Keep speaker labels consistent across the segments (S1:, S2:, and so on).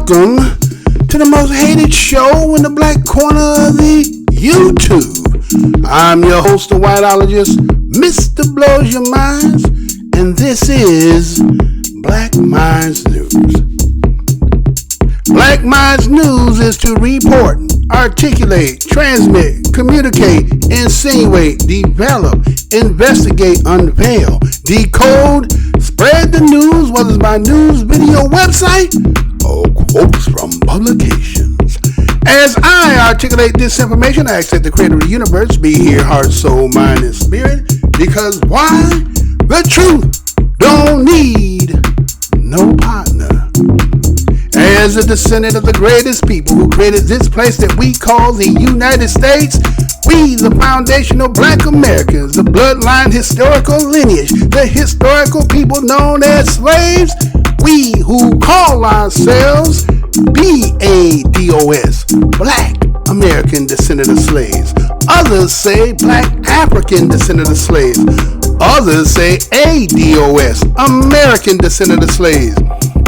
S1: welcome to the most hated show in the black corner of the YouTube. I'm your host, the whiteologist, Mr. Blows Your Minds, and this is Black Minds News. Black Minds News is to report, articulate, transmit, communicate, insinuate, develop, investigate, unveil, decode, spread the news, whether it's by news, video, website, or quotes from publications. As I articulate this information, I ask that the creator of the universe be here, heart, soul, mind, and spirit. Because why? The truth don't need no partner. As a descendant of the greatest people who created this place that we call the United States, we, the foundational black Americans, the bloodline historical lineage, the historical people known as slaves, we who call ourselves BADOS, Black American Descendant of Slaves. Others say Black African Descendant of Slaves. Others say ADOS, American Descendant of Slaves.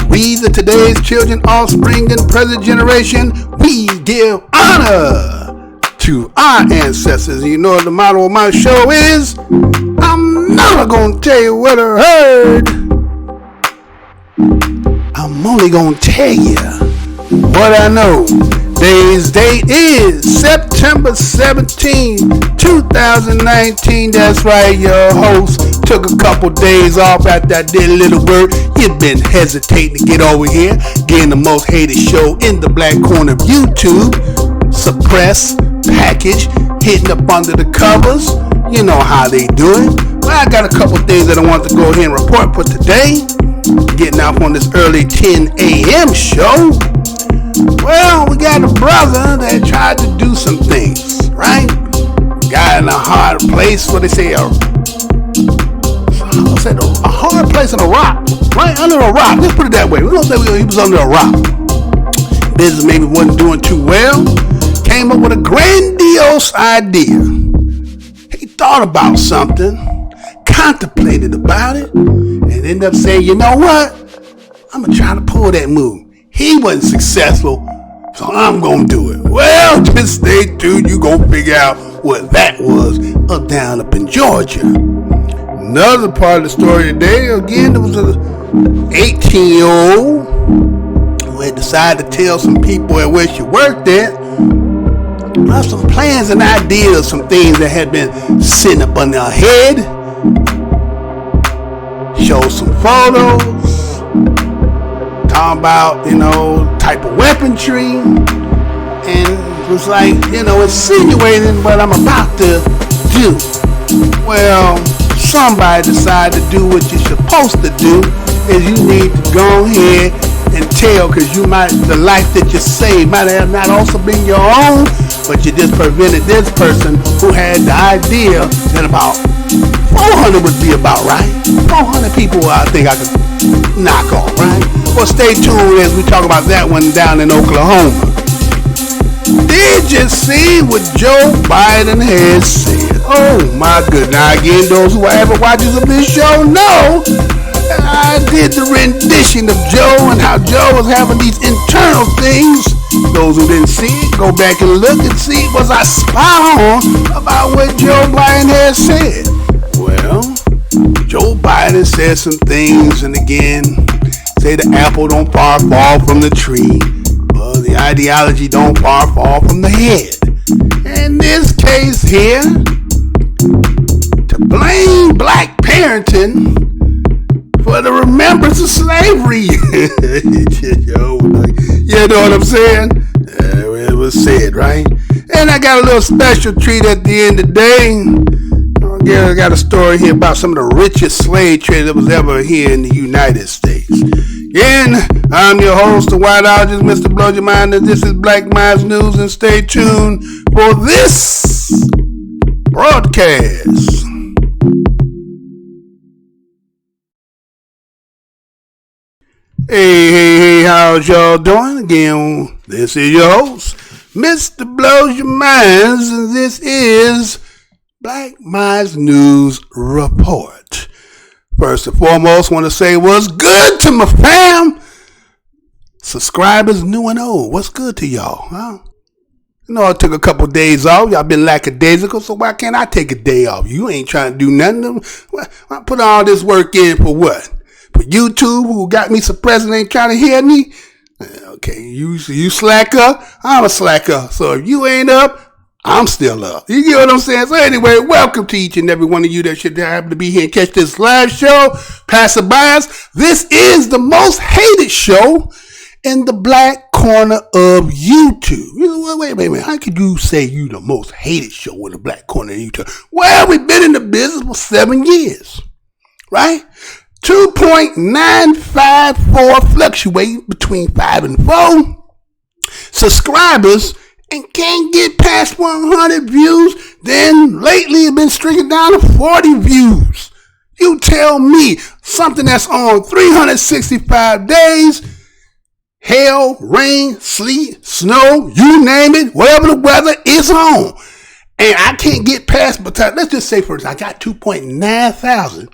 S1: We, the today's children, offspring, and present generation, we give honor to our ancestors. You know what the motto of my show is? I'm never gonna tell you what I heard. I'm only gonna tell you what I know. Today's date is September 17, 2019. That's right, your host took a couple days off after I did a little work. You've been hesitating to get over here, getting the most hated show in the black corner of YouTube. Suppress, package, hitting up under the covers. You know how they do it. Well, I got a couple things that I want to go ahead and report for today. Getting off on this early 10 a.m. show. Well, we got a brother that tried to do some things, right? Got in a hard place, what they say, a hard place in a rock, right? Under a rock, let's put it that way. We don't say he was under a rock. Business maybe wasn't doing too well. Came up with a grandiose idea. He thought about something, contemplated about it, and ended up saying, you know what? I'm going to try to pull that move. He wasn't successful, so I'm going to do it. Well, just stay tuned. You going to figure out what that was down up in Georgia. Another part of the story today, again, there was an 18-year-old who had decided to tell some people at where she worked at about some plans and ideas, some things that had been sitting up on her head. Showed some photos. Talking about, type of weaponry, and it was like, insinuating what I'm about to do. Well, somebody decided to do what you're supposed to do, is you need to go ahead and tell, because the life that you saved might have not also been your own, but you just prevented this person who had the idea that about 400 would be about right. 400 people I think I could knock off, right? Well, stay tuned as we talk about that one down in Oklahoma. Did you see what Joe Biden has said? Oh my goodness. Now again, those who are ever watchers of this show know that I did the rendition of Joe and how Joe was having these internal things. Those who didn't see it, go back and look and see, was I spot on about what Joe Biden has said? Well, Joe Biden said some things, and again, say the apple don't far fall from the tree. Well, the ideology don't far fall from the head. In this case here, to blame black parenting for the remembrance of slavery. You know what I'm saying? It was said, right? And I got a little special treat at the end of the day. I got a story here about some of the richest slave trade that was ever here in the United States. Again, I'm your host, the whiteologist, Mr. Blows Your Mind, and this is Black Minds News, and stay tuned for this broadcast. Hey, how's y'all doing? Again, this is your host, Mr. Blows Your Minds, and this is Black Minds News Report. First and foremost, want to say what's good to my fam. subscribers new and old. What's good to y'all, huh? You know, I took a couple days off. Y'all been lackadaisical, so why can't I take a day off? You ain't trying to do nothing. I put all this work in for what? For YouTube, who got me suppressed and ain't trying to hear me? Okay, you slacker, I'm a slacker. So if you ain't up, I'm still up. You get what I'm saying? So anyway, welcome to each and every one of you that should happen to be here and catch this live show. Passerbys, this is the most hated show in the black corner of YouTube. Wait a minute. How could you say you the most hated show in the black corner of YouTube? Well, we've been in the business for 7 years, right? 2.954 fluctuate between 5 and 4 subscribers and can't get past 100 views. Then lately it's been streaking down to 40 views. You tell me something that's on 365 days, hail, rain, sleet, snow, you name it, whatever the weather is on. And I can't get past, but let's just say first, I got 2.9 thousand.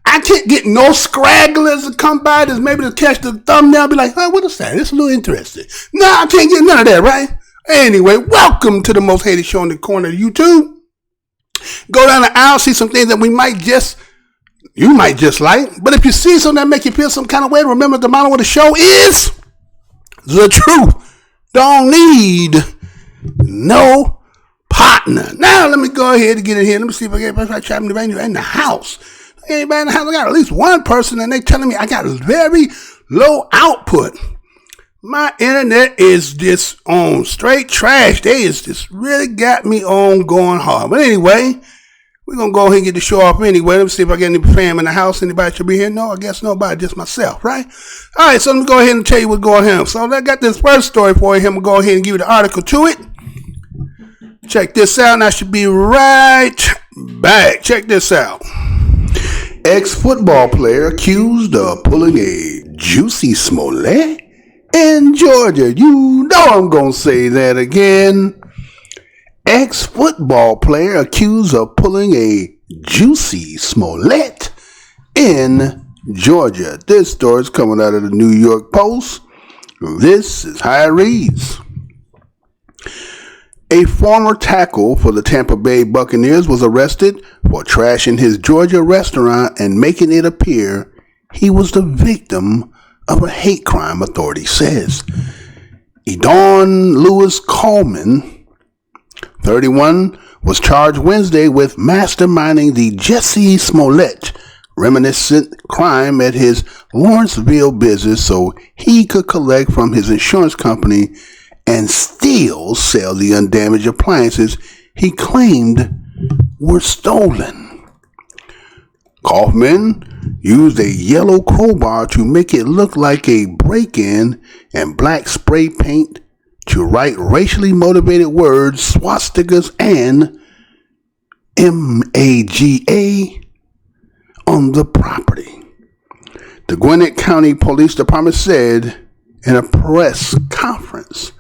S1: I can't get no scragglers to come by this maybe to catch the thumbnail and be like, what is that? It's a little interesting. No, I can't get none of that, right? Anyway, welcome to the most hated show in the corner of YouTube. Go down the aisle, see some things that you might just like. But if you see something that make you feel some kind of way, remember the motto of the show is the truth. Don't need no partner. Now, let me go ahead and get in here. Let me see if I get anybody in the house. Anybody in the house? I got at least one person, and they telling me I got very low output. My internet is just on straight trash. They is just really got me on going hard. But anyway, we're going to go ahead and get the show off anyway. Let me see if I get any fam in the house. Anybody should be here? No, I guess nobody, just myself, right? All right, so let me go ahead and tell you what's going on. So I got this first story for you. I'm going to go ahead and give you the article to it. Check this out, and I should be right back. Check this out. Ex-football player accused of pulling a juicy Smollet in Georgia. You know I'm going to say that again. Ex-football player accused of pulling a juicy Smollet in Georgia. This story is coming out of the New York Post. This is how it reads. A former tackle for the Tampa Bay Buccaneers was arrested for trashing his Georgia restaurant and making it appear he was the victim of a hate crime, authorities says. Edawn Coughman, 31, was charged Wednesday with masterminding the Jussie Smollet reminiscent crime at his Lawrenceville business so he could collect from his insurance company and still sell the undamaged appliances he claimed were stolen. Coughman used a yellow crowbar to make it look like a break-in and black spray paint to write racially motivated words, swastikas, and MAGA on the property. The Gwinnett County Police Department said in a press conference.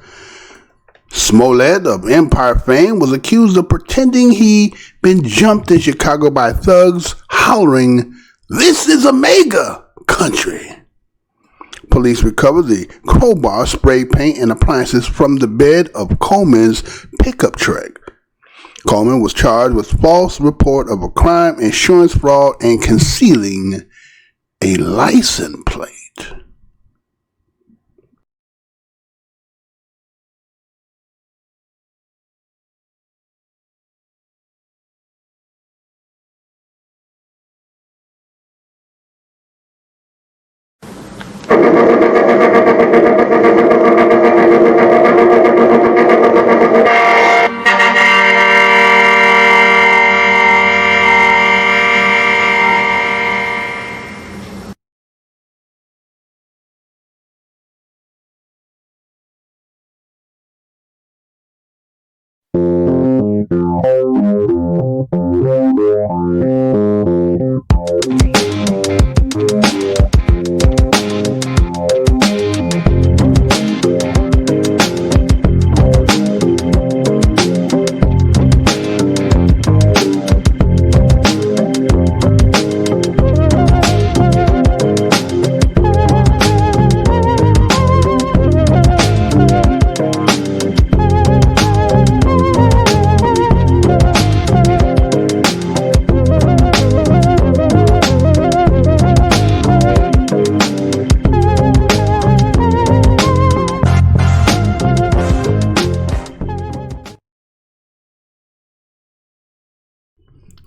S1: Smollet of Empire fame was accused of pretending he been jumped in Chicago by thugs hollering, "This is a mega country." Police recovered the crowbar, spray paint, and appliances from the bed of Coleman's pickup truck. Coleman was charged with false report of a crime, insurance fraud, and concealing a license plate.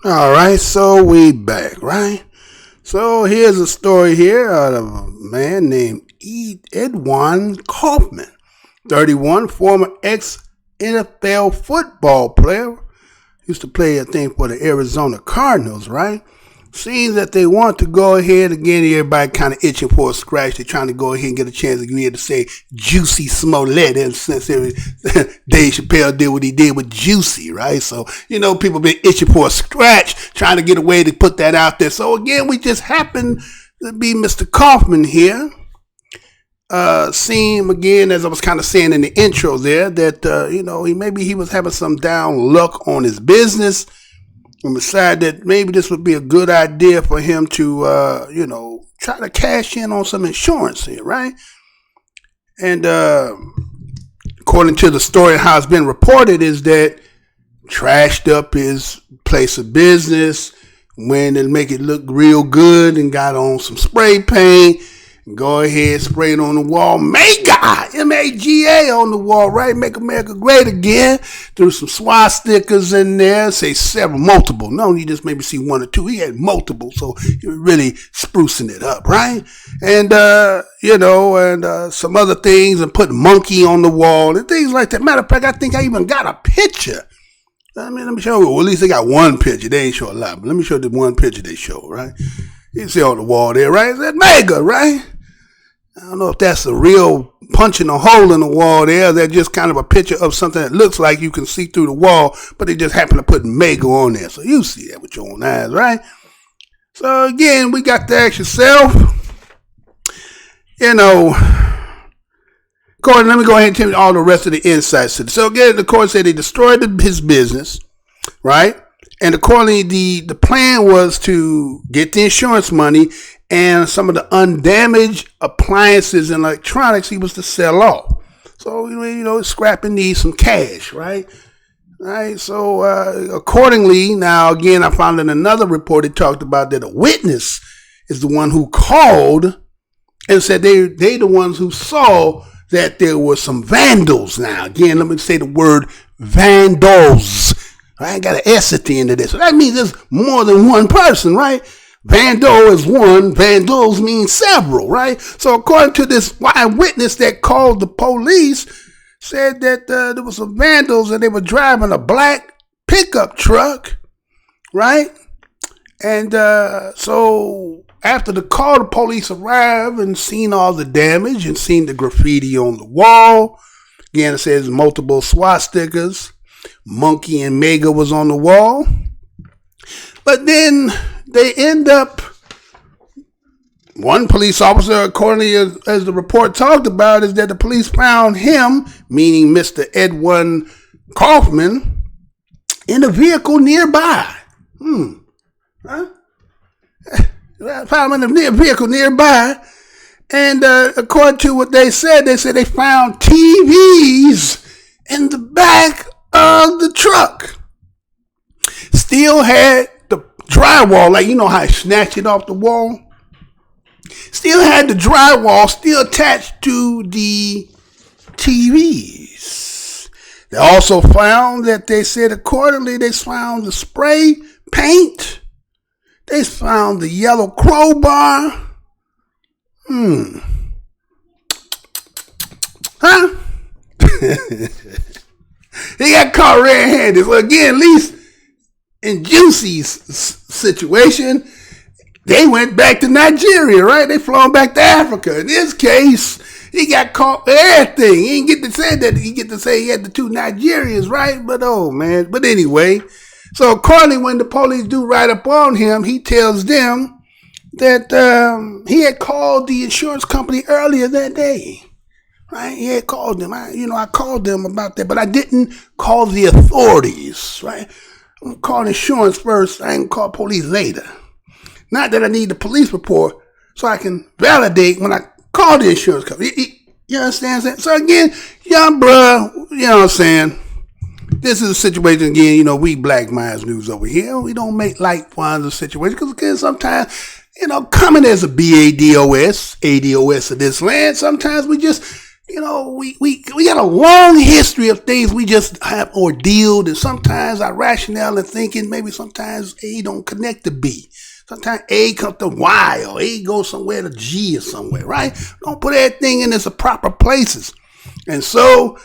S1: All right, so we back, right? So here's a story here of a man named Edawn Coughman, 31, former ex-NFL football player. Used to play, I think, for the Arizona Cardinals, right? Seems that they want to go ahead again. Everybody kind of itching for a scratch. They're trying to go ahead and get a chance to be able to say Jussie Smollet. And since Dave Chappelle did what he did with Jussie, right? So, people been itching for a scratch, trying to get a way to put that out there. So, again, we just happen to be Mr. Coughman here. Seeing him again, as I was kind of saying in the intro there, that, maybe he was having some down luck on his business. And decided that maybe this would be a good idea for him to, try to cash in on some insurance here, right? And according to the story, how it's been reported is that trashed up his place of business, went and make it look real good and got on some spray paint. Go ahead, spray it on the wall. MAGA, M-A-G-A on the wall, right? Make America great again. Threw some swastikas in there. Say several, multiple. No, you just maybe see one or two. He had multiple, so he was really sprucing it up, right? And, some other things, and put monkey on the wall and things like that. Matter of fact, I think I even got a picture. Let me show you. Well, at least they got one picture. They ain't show a lot, but let me show you the one picture they show, right? You see on the wall there, right? It's that MAGA, right? I don't know if that's a real punching a hole in the wall there. They're just kind of a picture of something that looks like you can see through the wall, but they just happen to put MAGA on there. So you see that with your own eyes, right? So again, we got to ask yourself, According, let me go ahead and tell you all the rest of the insights. So again, the court said they destroyed his business, right? And accordingly, the plan was to get the insurance money and some of the undamaged appliances and electronics he was to sell off. So, scrapping needs some cash, right? Right. So, accordingly, now again, I found in another report it talked about that a witness is the one who called and said they the ones who saw that there were some vandals. Now, again, let me say the word vandals. I got an S at the end of this. So that means there's more than one person, right? Vandal is one, vandals mean several, right? So according to this eyewitness that called the police, said that there was some vandals and they were driving a black pickup truck, right? And so after the call, the police arrived and seen all the damage and seen the graffiti on the wall. Again, it says multiple swastikas. Monkey and MAGA was on the wall. But then they end up, one police officer, accordingly as the report talked about, is that the police found him, meaning Mr. Edawn Coughman, in a vehicle nearby. Huh? Found him in a vehicle nearby. And according to what they said they found TVs in the back of the truck. Still had the drywall, like how I snatched it off the wall. Still had the drywall still attached to the TVs. They also found that they said accordingly they found the spray paint. They found the yellow crowbar. Huh? He got caught red-handed. So again, at least in Jussie's situation, they went back to Nigeria, right? They flown back to Africa. In this case, he got caught with everything. He didn't get to say that. He get to say he had the two Nigerians, right? But oh man. But anyway, so accordingly, when the police do write up on him, he tells them that he had called the insurance company earlier that day. Right? He had called them. I called them about that, but I didn't call the authorities, right? I'm going to call insurance first. I ain't call police later. Not that I need the police report so I can validate when I call the insurance company. You understand what I'm saying? So again, young bruh, you know what I'm saying? This is a situation, again, we Black Minds News over here. We don't make light fun of the situation because, again, sometimes, coming as a BADOS, ADOS of this land, sometimes we just we got a long history of things we just have ordealed, and sometimes our rationale and thinking, maybe sometimes A don't connect to B. Sometimes A comes to Y, or A goes somewhere to G or somewhere, right? Don't put everything in its proper places. And so,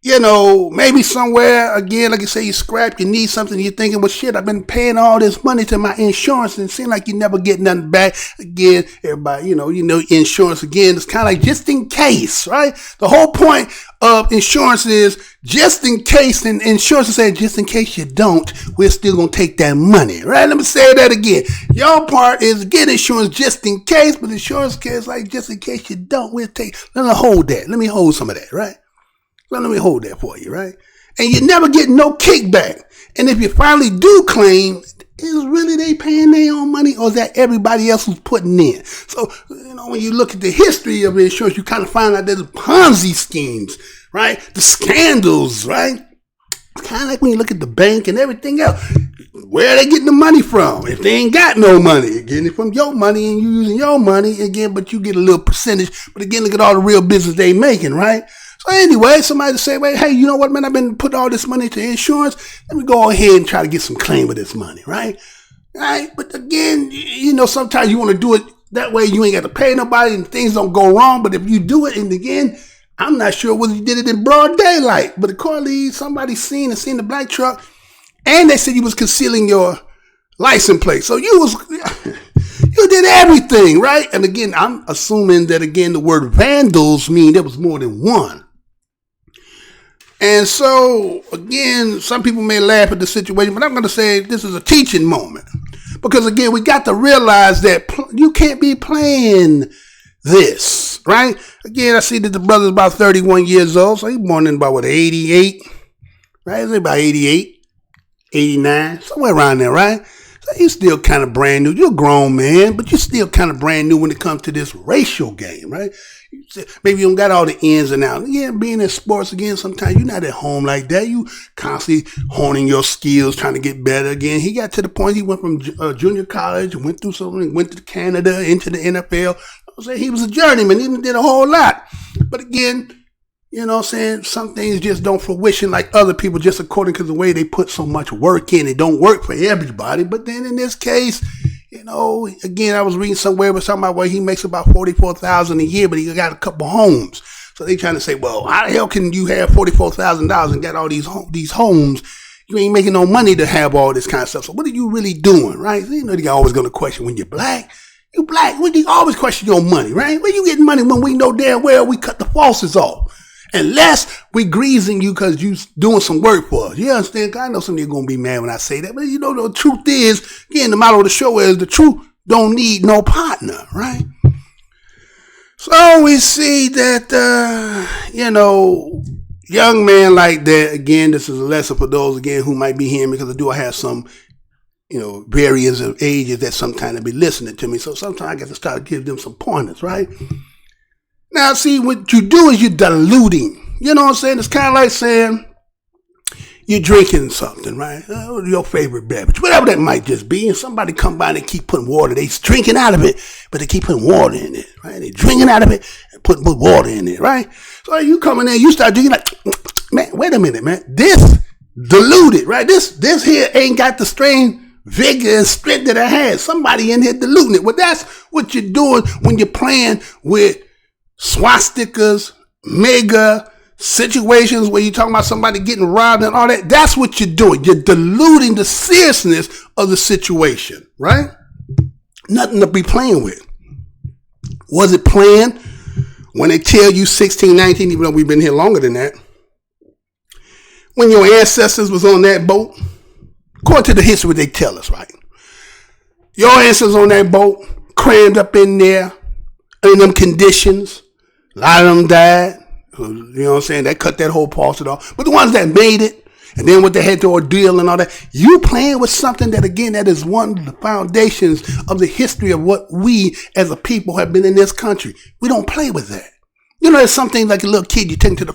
S1: maybe somewhere, again, like you say, you scrap, you need something, you're thinking, well, shit, I've been paying all this money to my insurance, and it seems like you never get nothing back. Again, everybody, insurance, again, it's kind of like just in case, right? The whole point of insurance is just in case, and insurance is saying, just in case you don't, we're still going to take that money, right? Let me say that again. Your part is get insurance just in case, but insurance is like, just in case you don't, let me hold that. Let me hold some of that, right? Let me hold that for you, right? And you never get no kickback. And if you finally do claim, is really they paying their own money, or is that everybody else who's putting in? So, when you look at the history of insurance, you kind of find out there's Ponzi schemes, right? The scandals, right? It's kind of like when you look at the bank and everything else. Where are they getting the money from? If they ain't got no money, you're getting it from your money and you using your money, again, but you get a little percentage. But again, look at all the real business they making, right? So anyway, somebody say, wait, hey, you know what, man? I've been putting all this money to insurance. Let me go ahead and try to get some claim of this money, right? Right? But again, sometimes you want to do it that way. You ain't got to pay nobody and things don't go wrong. But if you do it, and again, I'm not sure whether you did it in broad daylight, but accordingly, somebody seen the black truck, and they said you was concealing your license plate. So you did everything, right? And again, I'm assuming that, again, the word vandals mean there was more than one. And so, again, some people may laugh at the situation, but I'm going to say this is a teaching moment. Because, again, we got to realize that you can't be playing this, right? Again, I see that the brother's about 31 years old, so he's born in about, 88, right? He's about 88, 89, somewhere around there, right? So he's still kind of brand new. You're a grown man, but you're still kind of brand new when it comes to this racial game, right? Maybe you don't got all the ins and outs. Yeah, being in sports, again, sometimes you're not at home like that. You constantly honing your skills, trying to get better. Again, he got to the point he went from junior college, went through something, went to Canada, into the NFL. I say he was a journeyman, he did a whole lot. But again, some things just don't fruition like other people, just according to the way they put so much work in. It don't work for everybody. But then in this case, again, I was reading somewhere with somebody where he makes about $44,000 a year, but he got a couple homes. So they trying to say, well, how the hell can you have $44,000 and got all these homes? You ain't making no money to have all this kind of stuff. So what are you really doing, right? So, you're always going to question when you're black. You black, you always question your money, right? Where you getting money when we know damn well we cut the faucets off? Unless we greasing you because you doing some work for us. You understand? I know some of you are going to be mad when I say that. But the truth is, again, the motto of the show is the truth don't need no partner, right? So we see that, young man like that, again, this is a lesson for those, again, who might be hearing me, because I have some, variants of ages that sometimes they be listening to me. So sometimes I got to start to give them some pointers, right? Now, see, what you do is you're diluting. You know what I'm saying? It's kind of like saying you're drinking something, right? Your favorite beverage, whatever that might just be. And somebody come by and they keep putting water. They drinking out of it, but they keep putting water in it, right? They drinking out of it and put water in it, right? So you come in there, you start drinking like, man, wait a minute, man. This diluted, right? This here ain't got the strain, vigor, and strength that I had. Somebody in here diluting it. Well, that's what you're doing when you're playing with swastikas, mega situations where you're talking about somebody getting robbed and all that. That's what you're doing. You're diluting the seriousness of the situation, right? Nothing to be playing with. Was it planned when they tell you 16, 19, even though we've been here longer than that? When your ancestors was on that boat, according to the history they tell us, right? Your ancestors on that boat, crammed up in there, in them conditions. A lot of them died. You know what I'm saying? That cut that whole faucet off. But the ones that made it, and then what they had to ordeal and all that, you playing with something that, again, that is one of the foundations of the history of what we as a people have been in this country. We don't play with that. There's something like a little kid you take to the,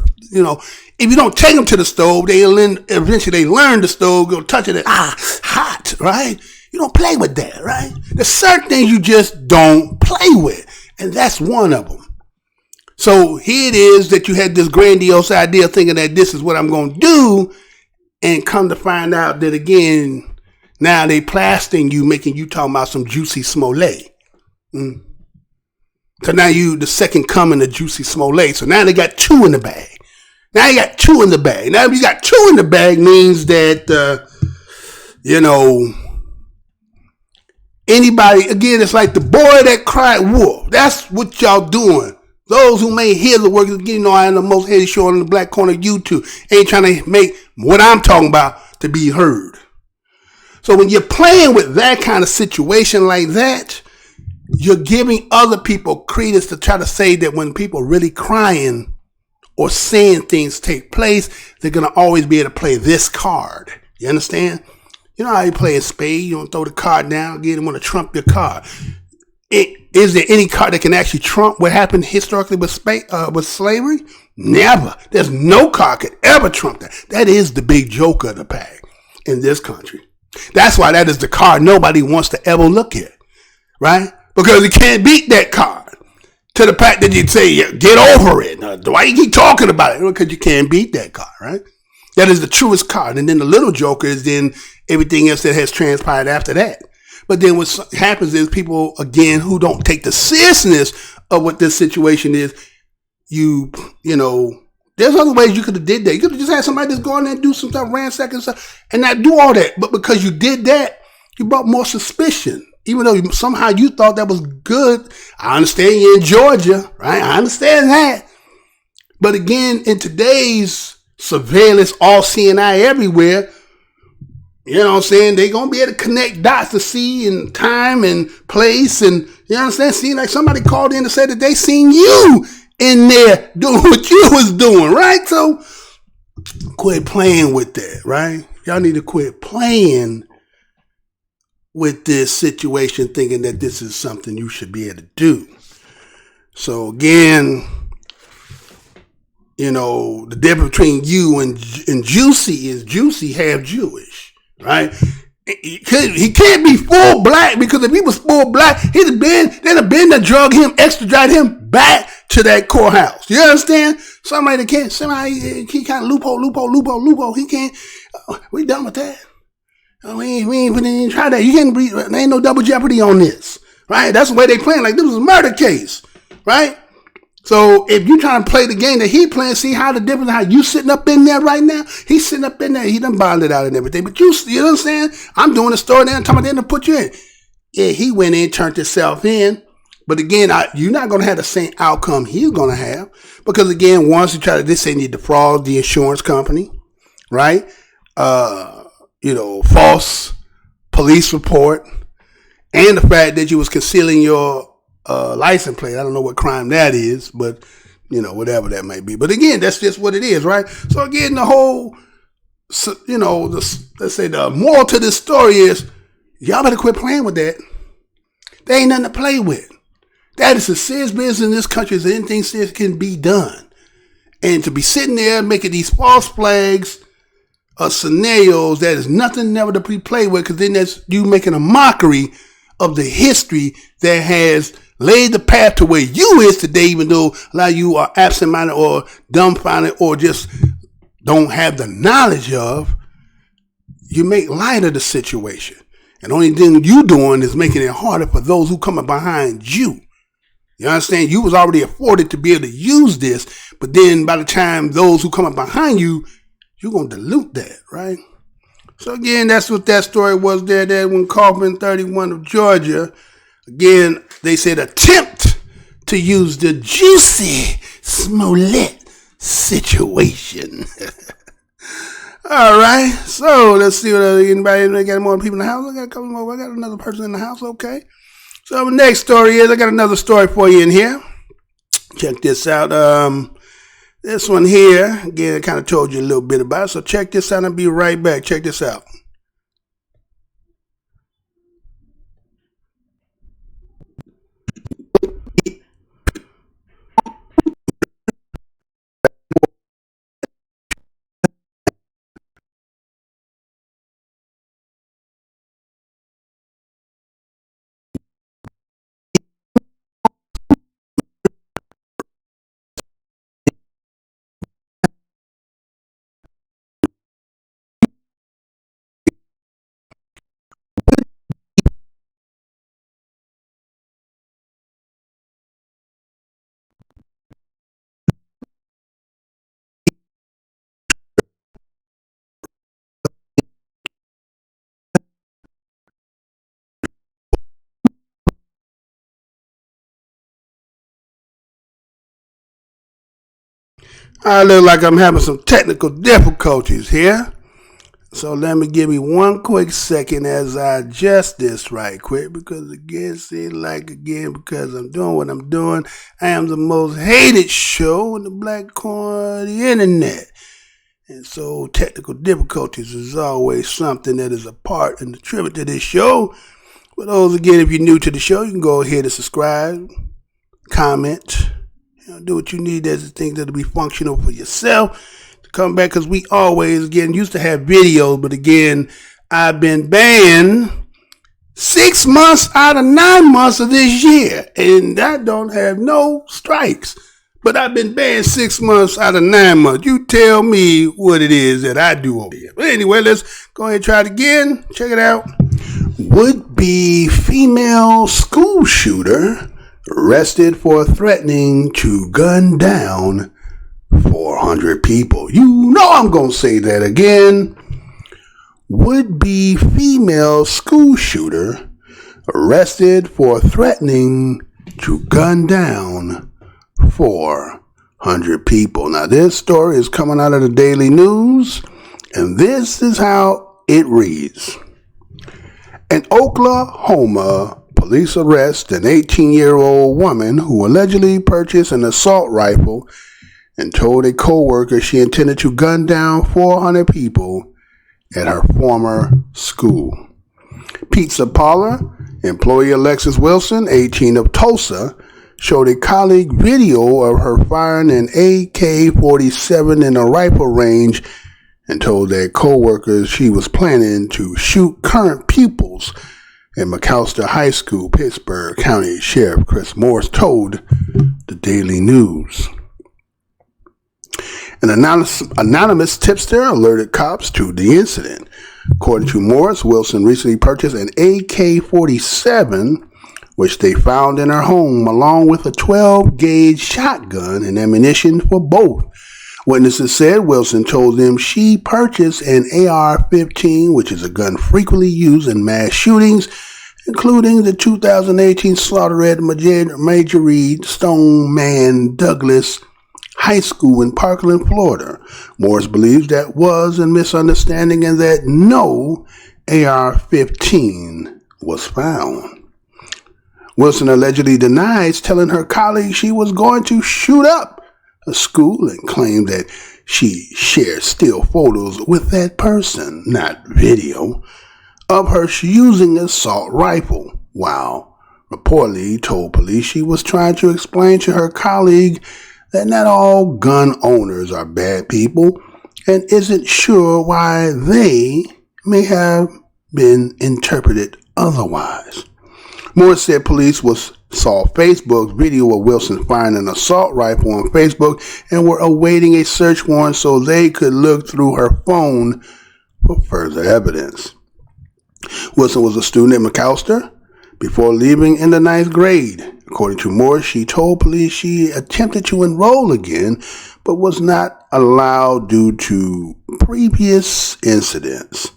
S1: if you don't take them to the stove, eventually they learn the stove, go touch it, hot, right? You don't play with that, right? There's certain things you just don't play with. And that's one of them. So here it is that you had this grandiose idea thinking that this is what I'm going to do, and come to find out that again, now they plastering you, making you talking about some juicy Smollet. So now you the second coming of Juicy Smollet. So now they got two in the bag. Now you got two in the bag. Now if you got two in the bag means that anybody, again, it's like the boy that cried wolf. That's what y'all doing. Those who may hear the work, again, I am the most hated show on the Black Corner of YouTube. Ain't trying to make what I'm talking about to be heard. So when you're playing with that kind of situation like that, you're giving other people credence to try to say that when people are really crying or saying things take place, they're going to always be able to play this card. You understand? You know how you play a spade? You don't throw the card down, again, you want to trump your card. Is there any card that can actually trump what happened historically with slavery? Never. There's no card could ever trump that. That is the big joker of the pack in this country. That's why that is the card nobody wants to ever look at, right? Because you can't beat that card. To the fact that you say, get over it. Why you keep talking about it? Because you can't beat that card, right? That is the truest card. And then the little joker is then everything else that has transpired after that. But then what happens is people, again, who don't take the seriousness of what this situation is, you know, there's other ways you could have did that. You could have just had somebody just go in there and do some stuff, ransack and stuff, and not do all that. But because you did that, you brought more suspicion. Even though somehow you thought that was good. I understand you're in Georgia, right? I understand that. But again, in today's surveillance, all seeing eye everywhere, you know what I'm saying? They're going to be able to connect dots to see in time and place. And you know what I'm saying? See, like somebody called in to say that they seen you in there doing what you was doing, right? So quit playing with that, right? Y'all need to quit playing with this situation, thinking that this is something you should be able to do. So again, the difference between you and Jussie is Jussie half Jewish, right? He can't be full black, because if he was full black, they'd have been to drug him, extradite him back to that courthouse. You understand? Somebody he kind of loophole. He can't. We done with that. We ain't try that. You can't breathe. There ain't no double jeopardy on this, right? That's the way they playing. Like this was a murder case, right? So if you trying to play the game that he playing, see how the difference, how you sitting up in there right now? He's sitting up in there. He done bonded out and everything. But you know what I'm saying? I'm doing a story there and talking about them to put you in. Yeah, he went in, turned himself in. But again, you're not going to have the same outcome he's going to have. Because again, once you try to, they say you defraud the insurance company, right? False police report, and the fact that you was concealing your license plate. I don't know what crime that is, but whatever that may be. But again, that's just what it is, right? So again, the whole, let's say the moral to this story is, y'all better quit playing with that. There ain't nothing to play with. That is a serious business in this country. Is anything serious can be done, and to be sitting there making these false flags scenarios, that is nothing never to be played with, because then that's you making a mockery of the history that has laid the path to where you is today, even though a lot of you are absent-minded or dumbfounded or just don't have the knowledge of. You make light of the situation, and the only thing you doing is making it harder for those who coming behind you. You understand? You was already afforded to be able to use this, but then by the time those who coming behind you, you're going to dilute that, right? So again, that's what that story was there. That when Coughman 31 of Georgia, again, they said attempt to use the Jussie Smollett situation. All right. So let's see what anybody got more people in the house. I got a couple more. I got another person in the house. Okay. So the next story is, I got another story for you in here. Check this out. This one here, again, I kind of told you a little bit about it. So check this out and I'll be right back. Check this out. I look like I'm having some technical difficulties here. So let me give me one quick second as I adjust this right quick, because because I'm doing what I'm doing, I am the most hated show in the black corner of the internet. And so technical difficulties is always something that is a part and a tribute to this show. For those, again, if you're new to the show, you can go ahead and subscribe, comment, do what you need as things that'll be functional for yourself. Come back, because we always, again, used to have videos, but again, I've been banned 6 months out of 9 months of this year, and I don't have no strikes, but I've been banned 6 months out of 9 months. You tell me what it is that I do over here. But anyway, let's go ahead and try it again. Check it out. Would-be female school shooter arrested for threatening to gun down 400 people. You know I'm going to say that again. Would-be female school shooter arrested for threatening to gun down 400 people. Now, this story is coming out of the Daily News, and this is how it reads. In Oklahoma, police arrest an 18-year-old woman who allegedly purchased an assault rifle and told a co-worker she intended to gun down 400 people at her former school. Pizza parlor employee Alexis Wilson, 18, of Tulsa, showed a colleague video of her firing an AK-47 in a rifle range and told their co-workers she was planning to shoot current pupils at McAllister High School. Pittsburgh County Sheriff Chris Morris told the Daily News. An anonymous tipster alerted cops to the incident. According to Morris, Wilson recently purchased an AK-47, which they found in her home, along with a 12-gauge shotgun and ammunition for both. Witnesses said Wilson told them she purchased an AR-15, which is a gun frequently used in mass shootings, including the 2018 slaughter at Major Reed Stoneman Douglas High School in Parkland, Florida. Morris believes that was a misunderstanding and that no AR-15 was found. Wilson allegedly denies telling her colleague she was going to shoot up a school and claimed that she shared still photos with that person, not video, of her using an assault rifle, while reportedly told police she was trying to explain to her colleague that not all gun owners are bad people and isn't sure why they may have been interpreted otherwise. Morris said police saw Facebook's video of Wilson firing an assault rifle on Facebook and were awaiting a search warrant so they could look through her phone for further evidence. Wilson was a student at McAllister before leaving in the 9th grade. According to Morris, she told police she attempted to enroll again, but was not allowed due to previous incidents.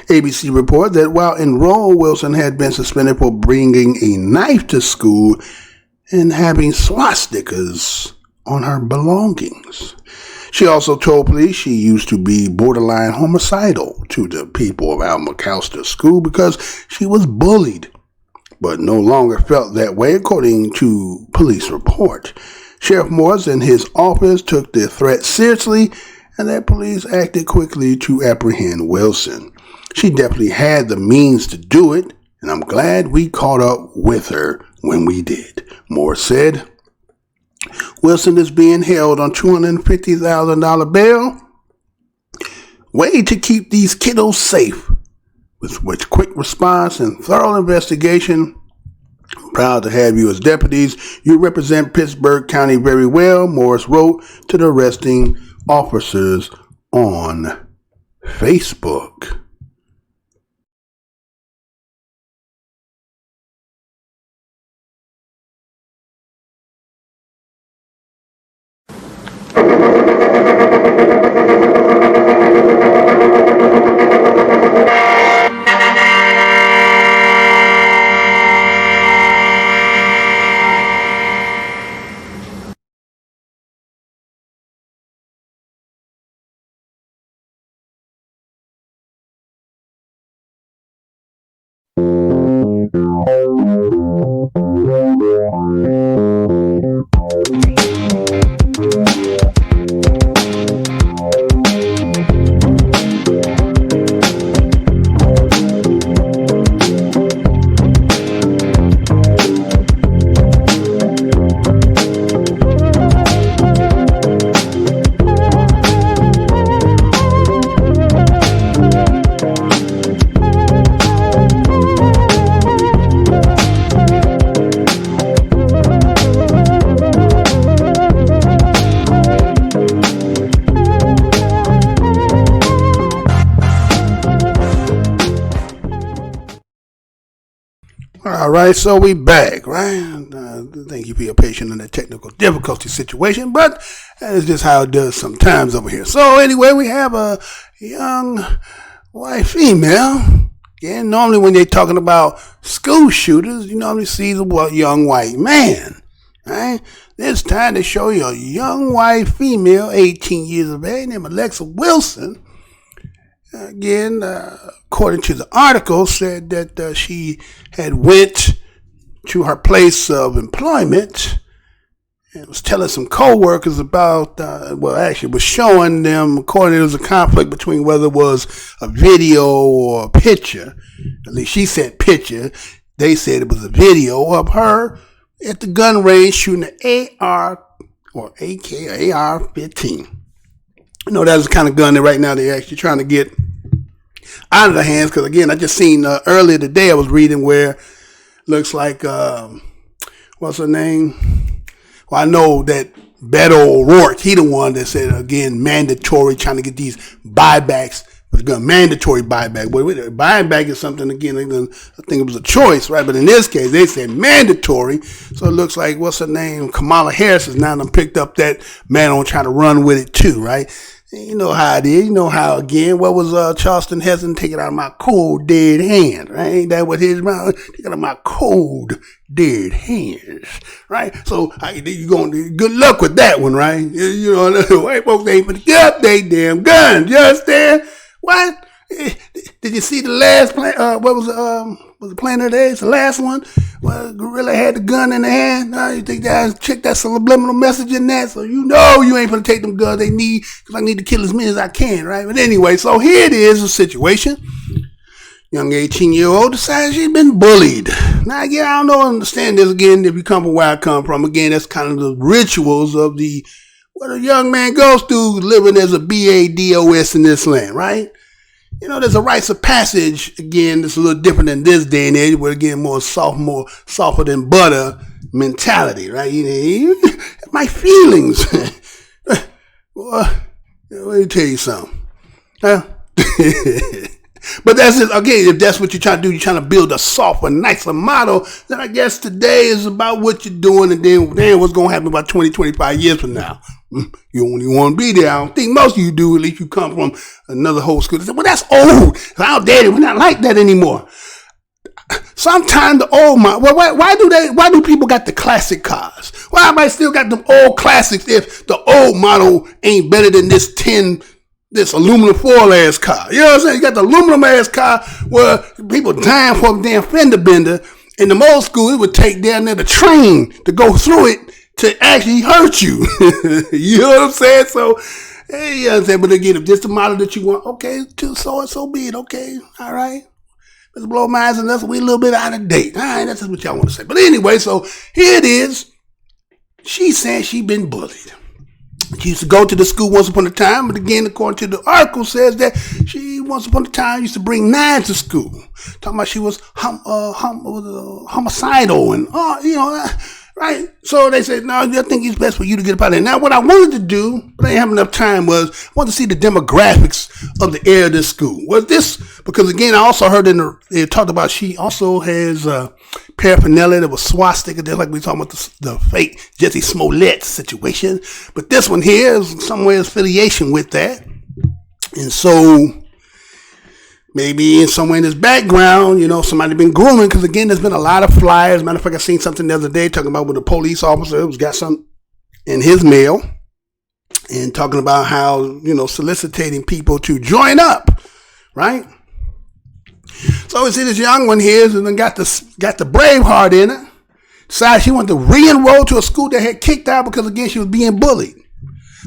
S1: ABC reported that while enrolled, Wilson had been suspended for bringing a knife to school and having swastikas on her belongings. She also told police she used to be borderline homicidal to the people around McAllister School because she was bullied, but no longer felt that way, according to police report. Sheriff Morris and his office took the threat seriously, and that police acted quickly to apprehend Wilson. She definitely had the means to do it, and I'm glad we caught up with her when we did. Morris said. Wilson is being held on $250,000 bail. Way to keep these kiddos safe. With quick response and thorough investigation, I'm proud to have you as deputies. You represent Pittsburgh County very well, Morris wrote to the arresting officers on Facebook. All right, so we back, right? Thank you for your patience in the technical difficulty situation, but that is just how it does sometimes over here. So anyway, we have a young white female. Yeah, normally when they're talking about school shooters, you normally see the young white man, right? This time they show you a young white female, 18 years of age, named Alexis Wilson. Again, according to the article, said that she had went to her place of employment and was telling some co-workers about, actually was showing them, according to there was a conflict between whether it was a video or a picture. At least she said picture. They said it was a video of her at the gun range shooting an AR or AK or AR-15. You know, that's the kind of gun that right now they're actually trying to get out of the hands. Because again, I just seen earlier today I was reading where looks like what's her name? Well, I know that Beto O'Rourke, he the one that said again mandatory, trying to get these buybacks. It's going mandatory buyback. But buyback is something again. I think it was a choice, right? But in this case, they said mandatory. So it looks like what's her name? Kamala Harris has now picked up that man on trying to run with it too, right? You know how it is. You know how again. What was Charleston Heston taking out of my cold dead hand, right? Ain't that what his mouth taking out of my cold dead hands, right? So you going good luck with that one, right? You know, white folks ain't put up they damn guns just there. What? Did you see the last plan? What was the plan of the day? It's the last one. Well, gorilla had the gun in the hand. You think that check that subliminal message in that? So you know you ain't gonna take them guns they need because I need to kill as many as I can, right? But anyway, so here it is, a situation. Young 18-year-old decides she's been bullied. Now again, I don't understand this again. If you come from where I come from, again, that's kind of the rituals of what a young man goes through living as a BADOS in this land, right? You know, there's a rites of passage, again, that's a little different in this day and age, where again, more softer than butter mentality, right? You know, my feelings. Well, let me tell you something. Huh? But that's it. Again, if that's what you're trying to do, you're trying to build a softer, nicer model, then I guess today is about what you're doing and then what's going to happen about 20, 25 years from now. You don't even want to be there. I don't think most of you do. At least you come from another whole school. They say, well, that's old. Outdated. We're not like that anymore. Sometimes the old model, well, why do people got the classic cars? Why everybody still got them old classics if the old model ain't better than this aluminum foil ass car? You know what I'm saying? You got the aluminum ass car where people dying for a damn fender bender. In the old school, it would take down there the train to go through it to actually hurt you. You know what I'm saying? So, hey, you know what I'm saying? But again, if this the model that you want, okay, so be it. Okay, all right. Let's blow minds and we a little bit out of date. All right, that's just what y'all want to say. But anyway, so here it is. She's saying she been bullied. She used to go to the school once upon a time, but again, according to the article, says that she once upon a time used to bring knives to school. Talking about she was homicidal and, you know, right? So they said, no, I think it's best for you to get up out of there. Now, what I wanted to do, but I didn't have enough time, was I wanted to see the demographics of the area of this school. Was this, because again, I also heard they talked about she also has paraphernalia that was swastika, just like we talking about the fake Jussie Smollett situation. But this one here is somewhere affiliation with that. And so maybe in somewhere in this background, you know, somebody been grooming, because again, there's been a lot of flyers. Matter of fact, I seen something the other day talking about with a police officer who's got something in his mail and talking about how, you know, soliciting people to join up, right? So we see this young one here and then got the brave heart in her. Decided she wanted to re-enroll to a school that had kicked out because again she was being bullied.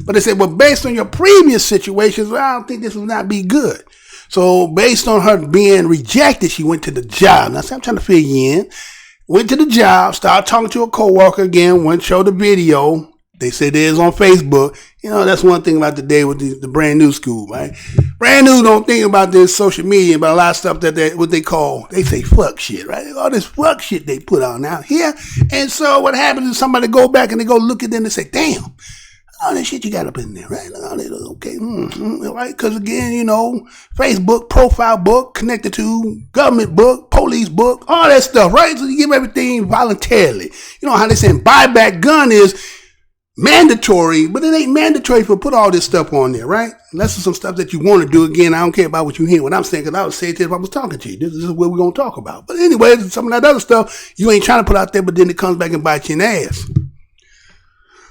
S1: But they said, well, based on your previous situations, well, I don't think this will not be good. So based on her being rejected, she went to the job. Now, see, I'm trying to fill you in. Went to the job, started talking to a coworker again, went show the video. They said it is on Facebook. You know, that's one thing about the day with the brand new school, right? Brand new don't think about this social media, about a lot of stuff that they say fuck shit, right? All this fuck shit they put on out here. And so what happens is somebody go back and they go look at them and say, damn, All that shit you got up in there, right? Look, all that, okay, right? Because again, you know, Facebook profile book connected to government book, police book, all that stuff, right? So you give everything voluntarily. You know how they say buyback gun is mandatory, but it ain't mandatory for put all this stuff on there, right? Unless it's some stuff that you want to do. Again, I don't care about what you hear, what I'm saying, because I would say it if I was talking to you. This is what we're going to talk about. But anyway, some of that other stuff you ain't trying to put out there, but then it comes back and bites you in the ass.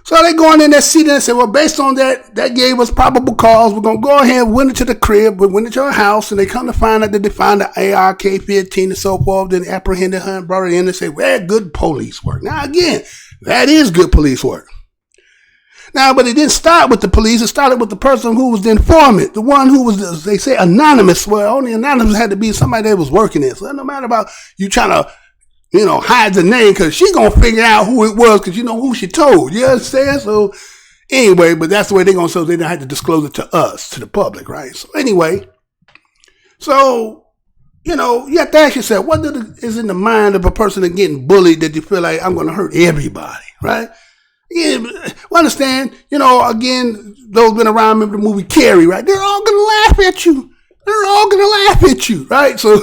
S1: So they go in there, see that and say, well, based on that, that gave us probable cause. We're going to go ahead and went into the crib, we went into her house, and they come to find out that they found the AR-15 and so forth. Then they apprehended her and brought her in and say, well, good police work. Now, again, that is good police work. Now, but it didn't start with the police. It started with the person who was the informant, the one who was, they say, anonymous. Well, only anonymous had to be somebody that was working there. So no matter about you trying to, you know, hide the name, because she's going to figure out who it was because you know who she told. You understand? So anyway, but that's the way they're going to, so they don't have to disclose it to us, to the public, right? So anyway, so, you know, you have to ask yourself, what is in the mind of a person that's getting bullied that you feel like I'm going to hurt everybody, right? Yeah, well, understand, you know, again, those been around, remember the movie Carrie, right? They're all going to laugh at you. They're all going to laugh at you, right? So,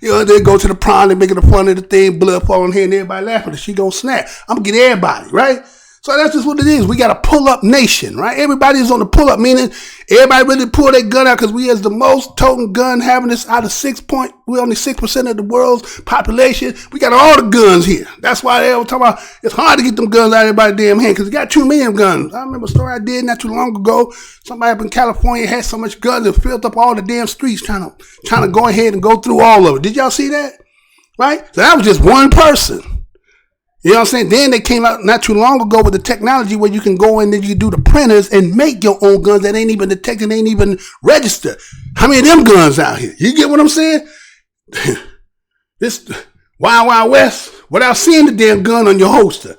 S1: you know, they go to the prom, they making the fun of the thing, blood falling here and everybody laughing. She going to snap. I'm going to get everybody, right? So that's just what it is. We got a pull-up nation, right? Everybody's on the pull-up, meaning everybody really pull their gun out because we has the most toting gun having this out of we're only 6% of the world's population. We got all the guns here. That's why they always talk about it's hard to get them guns out of everybody's damn hand because we got too many of guns. I remember a story I did not too long ago. Somebody up in California had so much guns and filled up all the damn streets trying to go ahead and go through all of it. Did y'all see that? Right? So that was just one person. You know what I'm saying? Then they came out not too long ago with the technology where you can go in and you do the printers and make your own guns that ain't even detected, ain't even registered. How many of them guns out here? You get what I'm saying? This Wild Wild West without seeing the damn gun on your holster.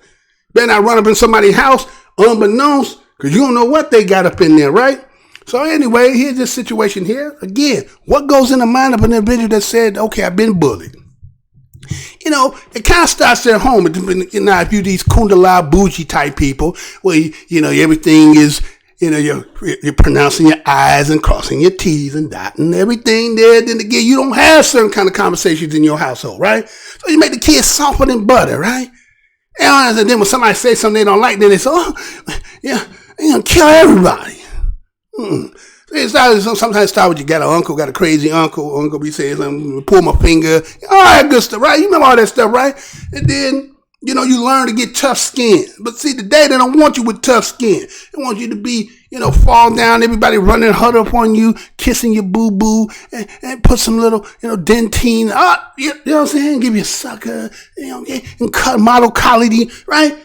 S1: Better not run up in somebody's house unbeknownst because you don't know what they got up in there, right? So anyway, here's this situation here. Again, what goes in the mind of an individual that said, okay, I've been bullied? You know, it kind of starts at home. Now, if you these kundala bougie type people, where you know everything is, you know, you're pronouncing your I's and crossing your T's and dotting everything there. Then again, you don't have certain kind of conversations in your household, right? So you make the kids softer than butter, right? And then when somebody says something they don't like, then they say, "Oh, yeah, you're gonna kill everybody." Sometimes start with you got an uncle, got a crazy uncle be saying something, pull my finger, all that good stuff, right? You remember all that stuff, right? And then, you know, you learn to get tough skin. But see, today they don't want you with tough skin. They want you to be, you know, fall down, everybody running, huddle up on you, kissing your boo-boo, and put some little, you know, dentine, you know what I'm saying? Give you a sucker, you know, and cut model quality, right?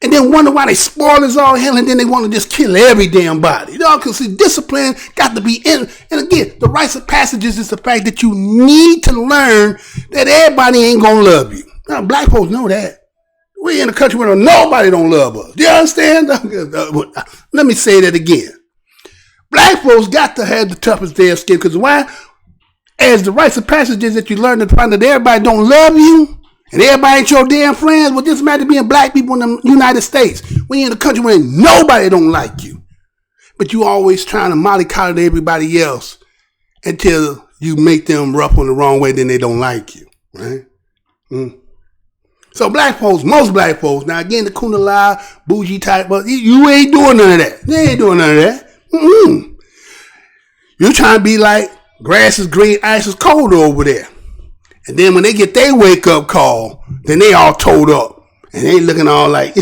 S1: And then wonder why they spoil us all hell, and then they want to just kill every damn body. You know, because discipline got to be in. And again, the rites of passages is the fact that you need to learn that everybody ain't going to love you. Now, black folks know that. We in a country where nobody don't love us. Do you understand? Let me say that again. Black folks got to have the toughest damn skin, because why? As the rites of passages that you learn to find that everybody don't love you, and everybody ain't your damn friends. Well, this matter being black people in the United States. We in a country where nobody don't like you. But you always trying to mollycoddle to everybody else until you make them rough on the wrong way, then they don't like you. Right? So black folks, most black folks, now again, the kundala, bougie type, but you ain't doing none of that. They ain't doing none of that. You trying to be like, grass is green, ice is cold over there. And then when they get their wake-up call, then they all toed up. And they looking all like,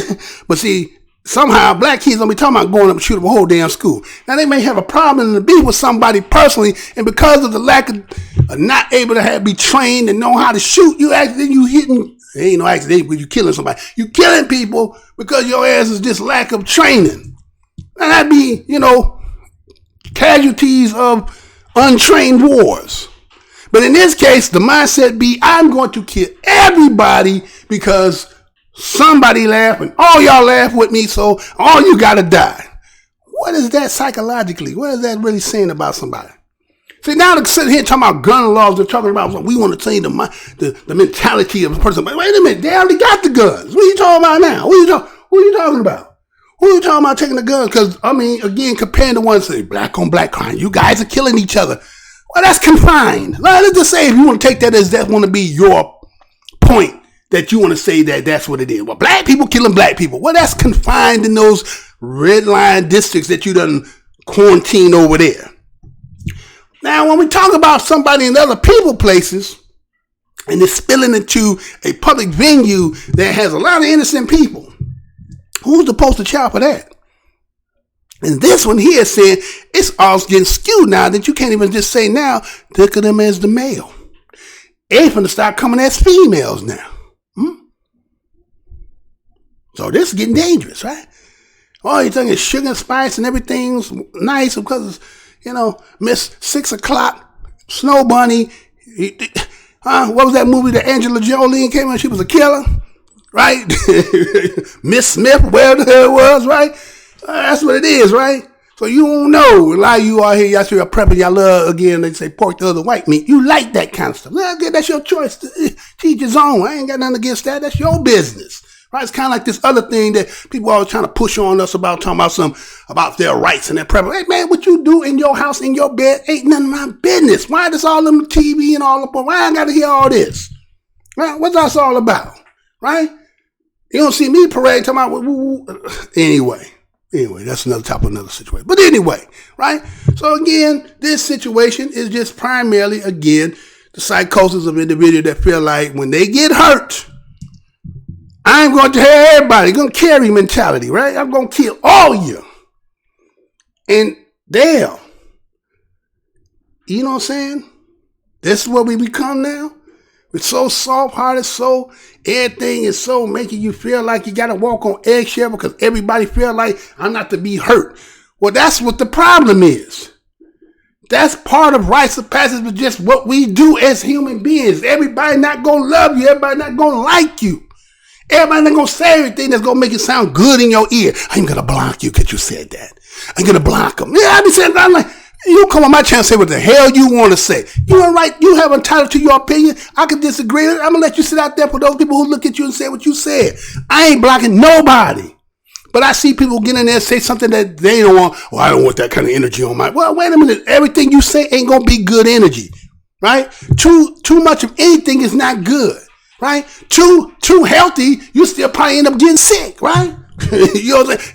S1: but see, somehow black kids don't be talking about going up and shoot up a whole damn school. Now, they may have a problem and beef with somebody personally, and because of the lack of not able to be trained and know how to shoot, you hitting, there ain't no accident when you killing somebody. You killing people because your ass is just lack of training. Now, that be, you know, casualties of untrained wars. But in this case, the mindset be, I'm going to kill everybody because somebody laughed and all y'all laugh with me, so all you got to die. What is that psychologically? What is that really saying about somebody? See, now they're sitting here talking about gun laws. They're talking about we want to change the mentality of a person. But wait a minute, they already got the guns. What are you talking about now? What are you talking about? Who are you talking about taking the gun? Because, I mean, again, comparing the ones that say black on black crime, you guys are killing each other. Well, that's confined. Let's just say if you want to take that as that want to be your point, that you want to say that that's what it is. Well, black people killing black people. Well, that's confined in those red line districts that you done quarantine over there. Now, when we talk about somebody in other people places, and it's spilling into a public venue that has a lot of innocent people, who's the poster child for that? And this one here saying it's all getting skewed now that you can't even just say now, look at them as the male. They finna start coming as females now. So this is getting dangerous, right? Oh, you're thinking sugar and spice and everything's nice because, you know, Miss 6 o'clock, Snow Bunny. What was that movie that Angela Jolie came in? She was a killer, right? Miss Smith, wherever the hell it was, right? That's what it is, right? So you don't know. A lot of you out here, y'all say you're prepping, y'all love, again, they say pork the other white meat. You like that kind of stuff. Well, that's your choice. Teach his own. I ain't got nothing against that. That's your business. Right? It's kind of like this other thing that people always trying to push on us about, talking about about their rights and their preference. Hey man, what you do in your house, in your bed, ain't none of my business. Why this all on the TV and all up? Why I gotta hear all this? Right? What's that all about? Right? You don't see me parade talking about woo. Anyway, that's another topic, another situation. But anyway, right? So again, this situation is just primarily, again, the psychosis of individuals that feel like when they get hurt, I'm going to hurt everybody. Going to carry mentality, right? I'm going to kill all of you. And damn, you know what I'm saying? This is what we become now. We're so soft-hearted, so everything is so making you feel like you got to walk on eggshell because everybody feel like I'm not to be hurt. Well, that's what the problem is. That's part of rites of passage, but just what we do as human beings. Everybody not going to love you. Everybody not going to like you. Everybody not going to say everything that's going to make it sound good in your ear. I'm going to block you because you said that. I'm going to block them. Yeah, I be saying, I'm like, you come on my channel and say what the hell you want to say. You are right. You have entitled to your opinion. I can disagree. I'm going to let you sit out there for those people who look at you and say what you said. I ain't blocking nobody. But I see people get in there and say something that they don't want. Oh, I don't want that kind of energy on my. Well, wait a minute. Everything you say ain't going to be good energy. Right? Too much of anything is not good. Right? Too healthy, you still probably end up getting sick, right? You know what I'm saying?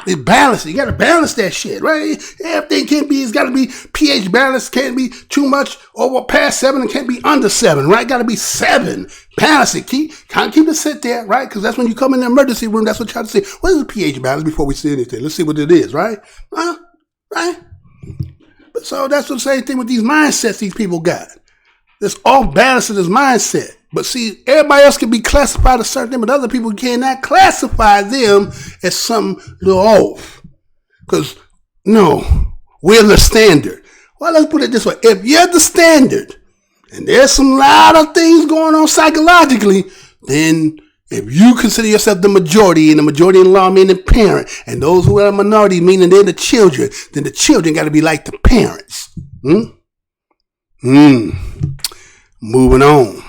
S1: It's balanced. You gotta balance that shit, right? Everything it's gotta be pH balanced, can't be too much over past 7 and can't be under 7, right? Gotta be 7. Balance it. Keep it sit there, right? Because that's when you come in the emergency room, that's what you try to say. What is the pH balance before we see anything? Let's see what it is, right? Right? So that's the same thing with these mindsets these people got. This off balance of this mindset. But see, everybody else can be classified as certain thing, but other people cannot classify them as something little off. Because, no, we're the standard. Well, let's put it this way. If you're the standard, and there's some lot of things going on psychologically, then if you consider yourself the majority, and the majority in law meaning the parent, and those who are a minority meaning they're the children, then the children got to be like the parents. Moving on.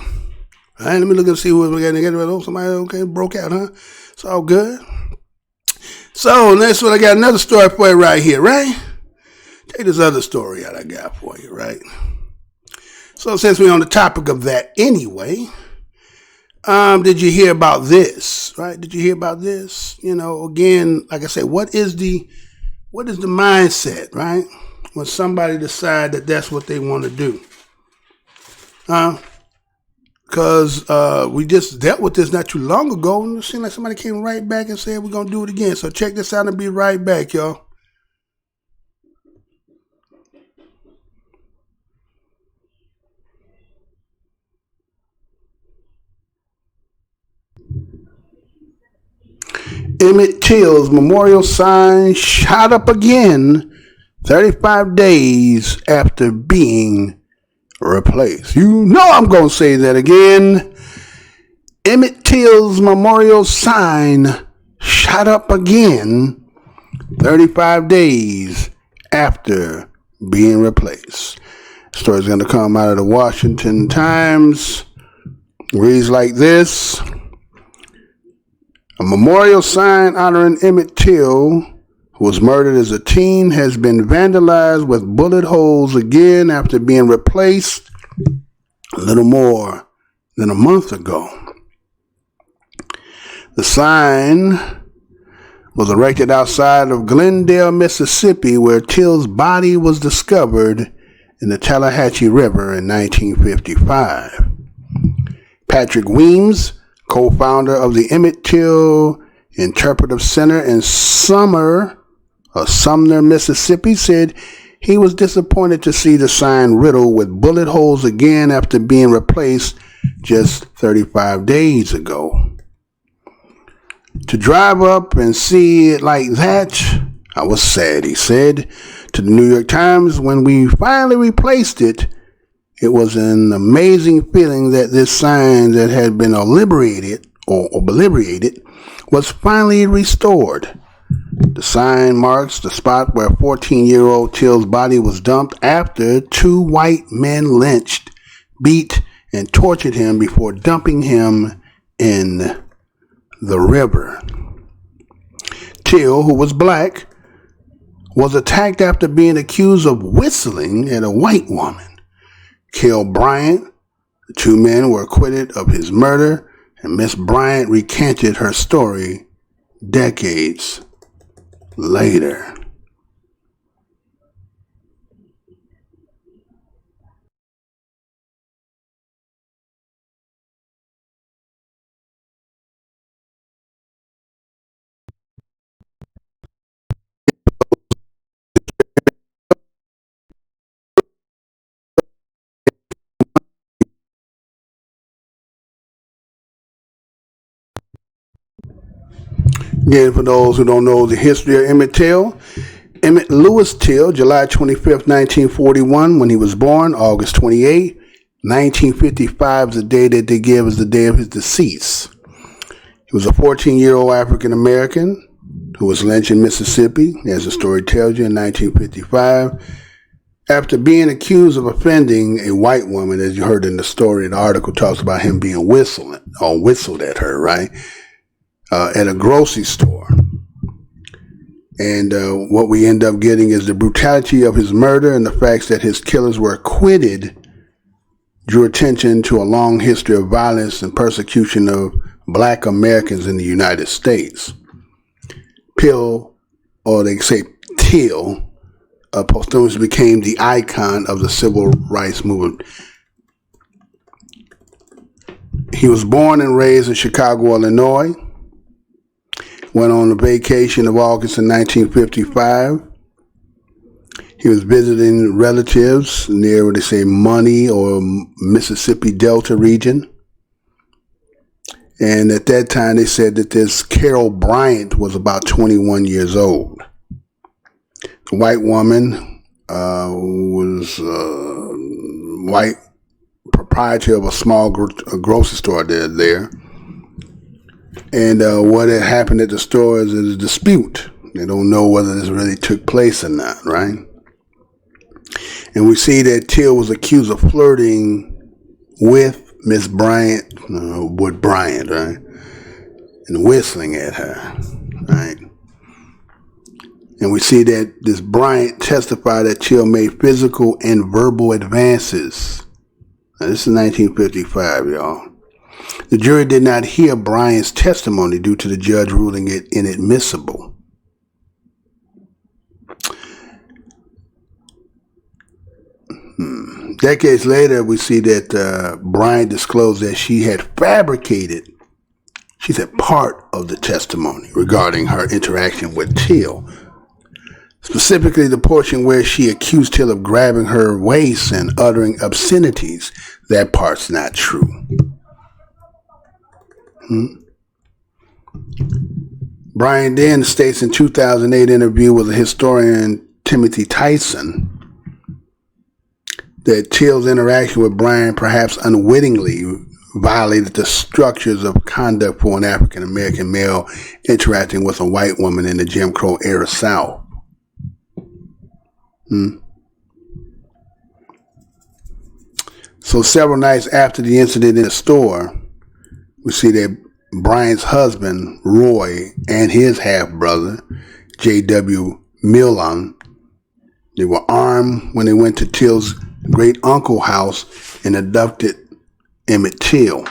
S1: All right, let me look and see what we got together. Oh, somebody okay broke out, huh? It's all good. So next one, I got another story for you right here, right? Take this other story out I got for you, right? So since we're on the topic of that anyway, did you hear about this? Right? Did you hear about this? You know, again, like I said, what is the mindset, right? When somebody decide that that's what they want to do. Because we just dealt with this not too long ago, and it seemed like somebody came right back and said we're going to do it again. So check this out and be right back, y'all. Emmett Till's memorial sign shot up again 35 days after being replaced. You know I'm going to say that again. Emmett Till's memorial sign shot up again 35 days after being replaced. Story's going to come out of the Washington Times. Reads like this. A memorial sign honoring Emmett Till, who was murdered as a teen, has been vandalized with bullet holes again after being replaced a little more than a month ago. The sign was erected outside of Glendale, Mississippi, where Till's body was discovered in the Tallahatchie River in 1955. Patrick Weems, co-founder of the Emmett Till Interpretive Center in Sumner, Mississippi, said he was disappointed to see the sign riddled with bullet holes again after being replaced just 35 days ago. To drive up and see it like that, I was sad, he said to the New York Times. When we finally replaced it, it was an amazing feeling that this sign that had been obliterated was finally restored. The sign marks the spot where 14-year-old Till's body was dumped after two white men lynched, beat, and tortured him before dumping him in the river. Till, who was black, was attacked after being accused of whistling at a white woman. Kell Bryant, the two men were acquitted of his murder, and Miss Bryant recanted her story decades later. Again, for those who don't know the history of Emmett Till, Emmett Louis Till, July 25th, 1941, when he was born, August 28th, 1955 is the day that they give as the day of his decease. He was a 14-year-old African-American who was lynched in Mississippi, as the story tells you, in 1955, after being accused of offending a white woman. As you heard in the story, the article talks about him being whistled at her, right? At a grocery store. And what we end up getting is the brutality of his murder and the facts that his killers were acquitted drew attention to a long history of violence and persecution of Black Americans in the United States. Till posthumously became the icon of the civil rights movement. He was born and raised in Chicago, Illinois. Went on a vacation of August in 1955. He was visiting relatives near what they say Money or Mississippi Delta region. And at that time they said that this Carol Bryant was about 21 years old. The white woman was white proprietor of a small grocery store there. And what had happened at the store is a dispute. They don't know whether this really took place or not, right? And we see that Till was accused of flirting with Miss Bryant, with Bryant, right? And whistling at her, right? And we see that this Bryant testified that Till made physical and verbal advances. Now, this is 1955, y'all. The jury did not hear Bryant's testimony due to the judge ruling it inadmissible. Decades later, we see that Bryant disclosed that she had fabricated, she said, part of the testimony regarding her interaction with Till. Specifically, the portion where she accused Till of grabbing her waist and uttering obscenities. That part's not true. Bryant then states in 2008 interview with the historian Timothy Tyson that Till's interaction with Bryant perhaps unwittingly violated the structures of conduct for an African American male interacting with a white woman in the Jim Crow era South. So several nights after the incident in the store, we see that Bryant's husband, Roy, and his half-brother, J.W. Milon. They were armed when they went to Till's great-uncle house and abducted Emmett Till.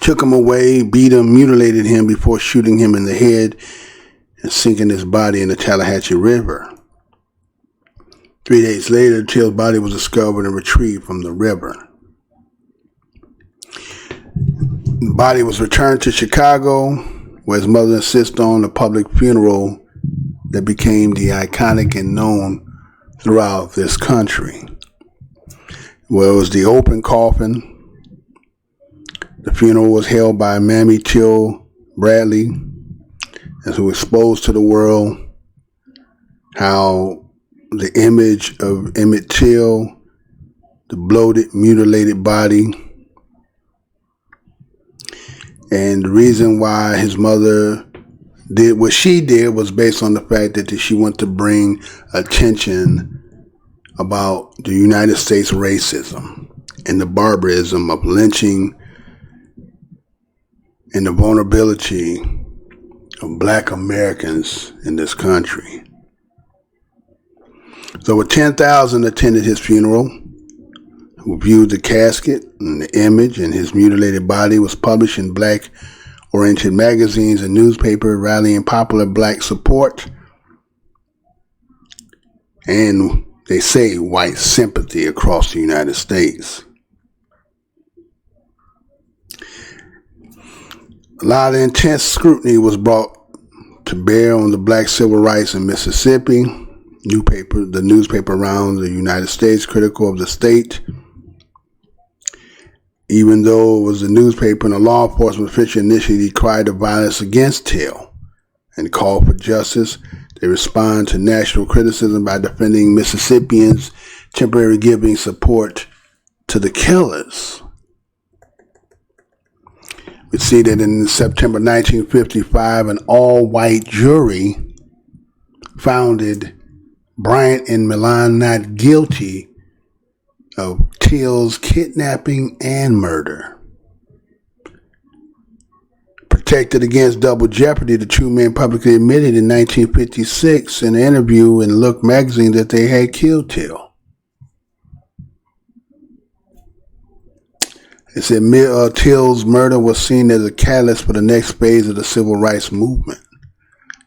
S1: Took him away, beat him, mutilated him before shooting him in the head and sinking his body in the Tallahatchie River. 3 days later, Till's body was discovered and retrieved from the river. The body was returned to Chicago, where his mother insisted on a public funeral that became the iconic and known throughout this country. Well, it was the open coffin. The funeral was held by Mammy Till Bradley, as who exposed to the world how the image of Emmett Till, the bloated, mutilated body, and the reason why his mother did what she did was based on the fact that she wanted to bring attention about the United States racism and the barbarism of lynching and the vulnerability of Black Americans in this country. So over 10,000 attended his funeral, who viewed the casket and the image, and his mutilated body was published in Black-oriented magazines and newspapers, rallying popular Black support and, they say, white sympathy across the United States. A lot of intense scrutiny was brought to bear on the Black civil rights in Mississippi. The newspaper around the United States critical of the state. Even though it was the newspaper and the law enforcement official initially decried the violence against Till and called for justice, they respond to national criticism by defending Mississippians, temporarily giving support to the killers. We see that in September 1955, an all-white jury found Bryant and Milon not guilty of Till's kidnapping and murder. Protected against double jeopardy, the two men publicly admitted in 1956 in an interview in Look magazine that they had killed Till. They said Till's murder was seen as a catalyst for the next phase of the civil rights movement.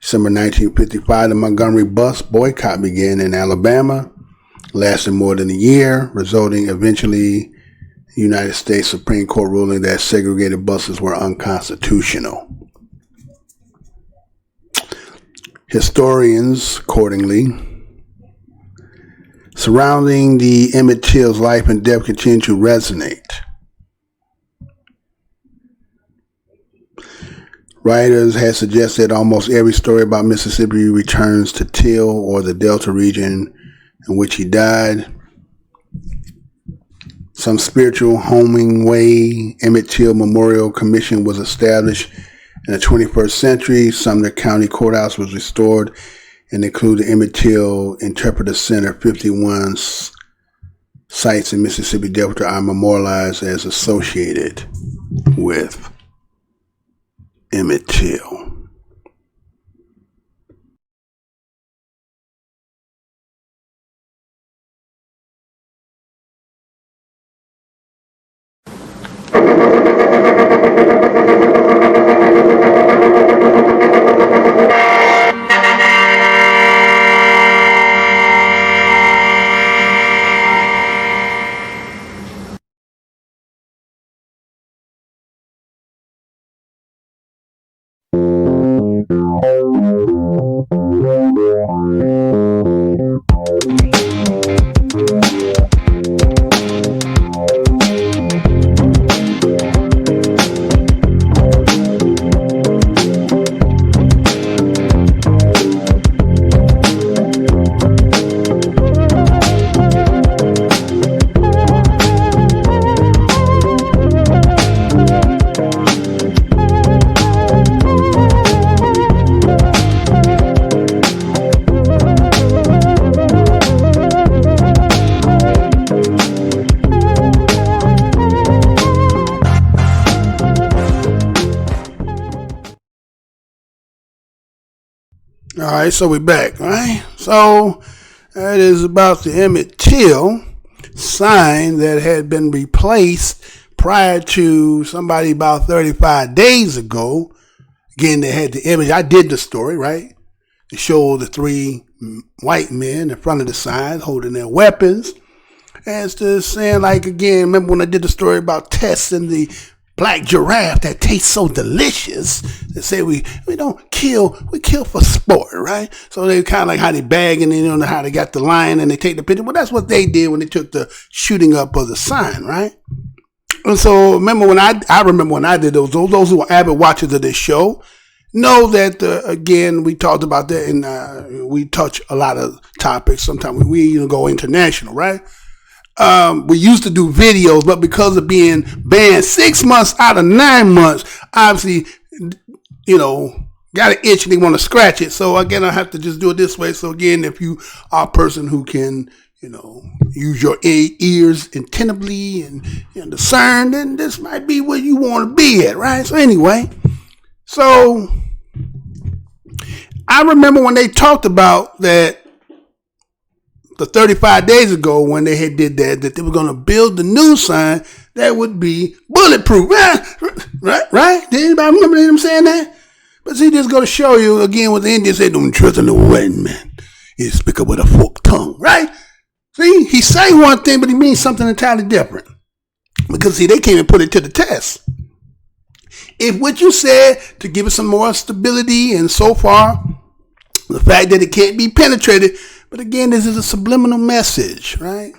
S1: December 1955, the Montgomery bus boycott began in Alabama, lasted more than a year, resulting eventually in the United States Supreme Court ruling that segregated buses were unconstitutional. Historians, accordingly, surrounding the Emmett Till's life and death continue to resonate. Writers have suggested almost every story about Mississippi returns to Till or the Delta region in which he died. Some spiritual homing way Emmett Till Memorial Commission was established in the 21st century. Sumner County Courthouse was restored and included Emmett Till Interpretive Center. 51 sites in Mississippi Delta are memorialized as associated with Emmett Till. All right, so we're back, right? So that is about the Emmett Till sign that had been replaced prior to somebody about 35 days ago. Again, they had the image. I did the story, right? They showed the three white men in front of the sign holding their weapons. As to saying, like, again, remember when I did the story about Tess and the black giraffe that tastes so delicious? They say we don't kill, we kill for sport, right? So they kind of like how they bag and they don't know how they got the lion and they take the picture. Well, that's what they did when they took the shooting up of the sign, right? And so remember when I remember when I did those who are avid watchers of this show know that, again, we talked about that and we touch a lot of topics. Sometimes we even go international, right? We used to do videos, but because of being banned 6 months out of 9 months, obviously, got an itch and they want to scratch it. So again, I have to just do it this way. So again, if you are a person who can, use your ears attentively and discern, then this might be where you want to be at, right? So anyway, so I remember when they talked about that, the 35 days ago when they had did that they were going to build the new sign that would be bulletproof. Right? Did anybody remember them saying that? But see, just go to show you again what the Indians say, don't trust in the white man. He speak up with a forked tongue, right? See, he say one thing, but he means something entirely different. Because see, they came and put it to the test. If what you said to give it some more stability and so far, the fact that it can't be penetrated, but again, this is a subliminal message, right?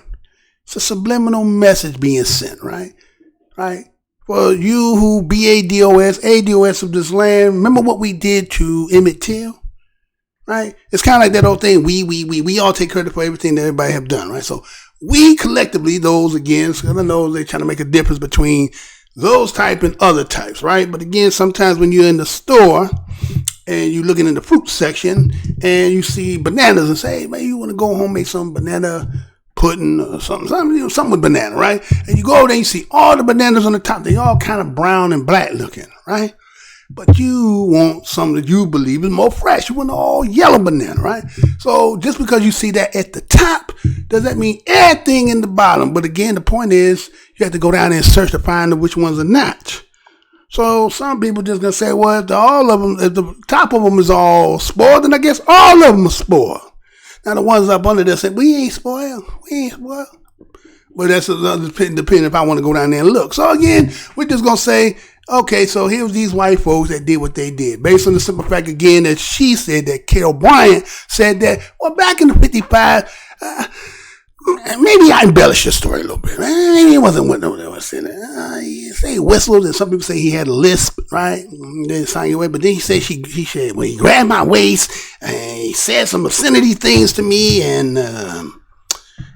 S1: It's a subliminal message being sent, right? Right? For you who be ADOS of this land, remember what we did to Emmett Till, right? It's kind of like that old thing. We all take credit for everything that everybody have done, right? So we collectively, those again, because I know they're trying to make a difference between those type and other types, right? But again, sometimes when you're in the store and you're looking in the fruit section and you see bananas and say, hey, man, you want to go home and make some banana pudding or something with banana, right? And you go over there and you see all the bananas on the top. They all kind of brown and black looking, right? But you want something that you believe is more fresh. You want all yellow banana, right? So just because you see that at the top, does that mean everything in the bottom? But again, the point is you have to go down there and search to find which ones are not. So some people just gonna say, well, if the top of them is all spoiled, then I guess all of them are spoiled. Now the ones up under there say, we ain't spoiled. But that's depending if I want to go down there and look. So again, we're just gonna say, okay, so here's these white folks that did what they did. Based on the simple fact, again, that she said that Carol Bryant said that, well, back in the 55, maybe I embellished the story a little bit. Maybe it wasn't what they were saying. He say he whistled, and some people say he had a lisp, right? They sign away, but then he said he said, well, he grabbed my waist and he said some obscenity things to me, and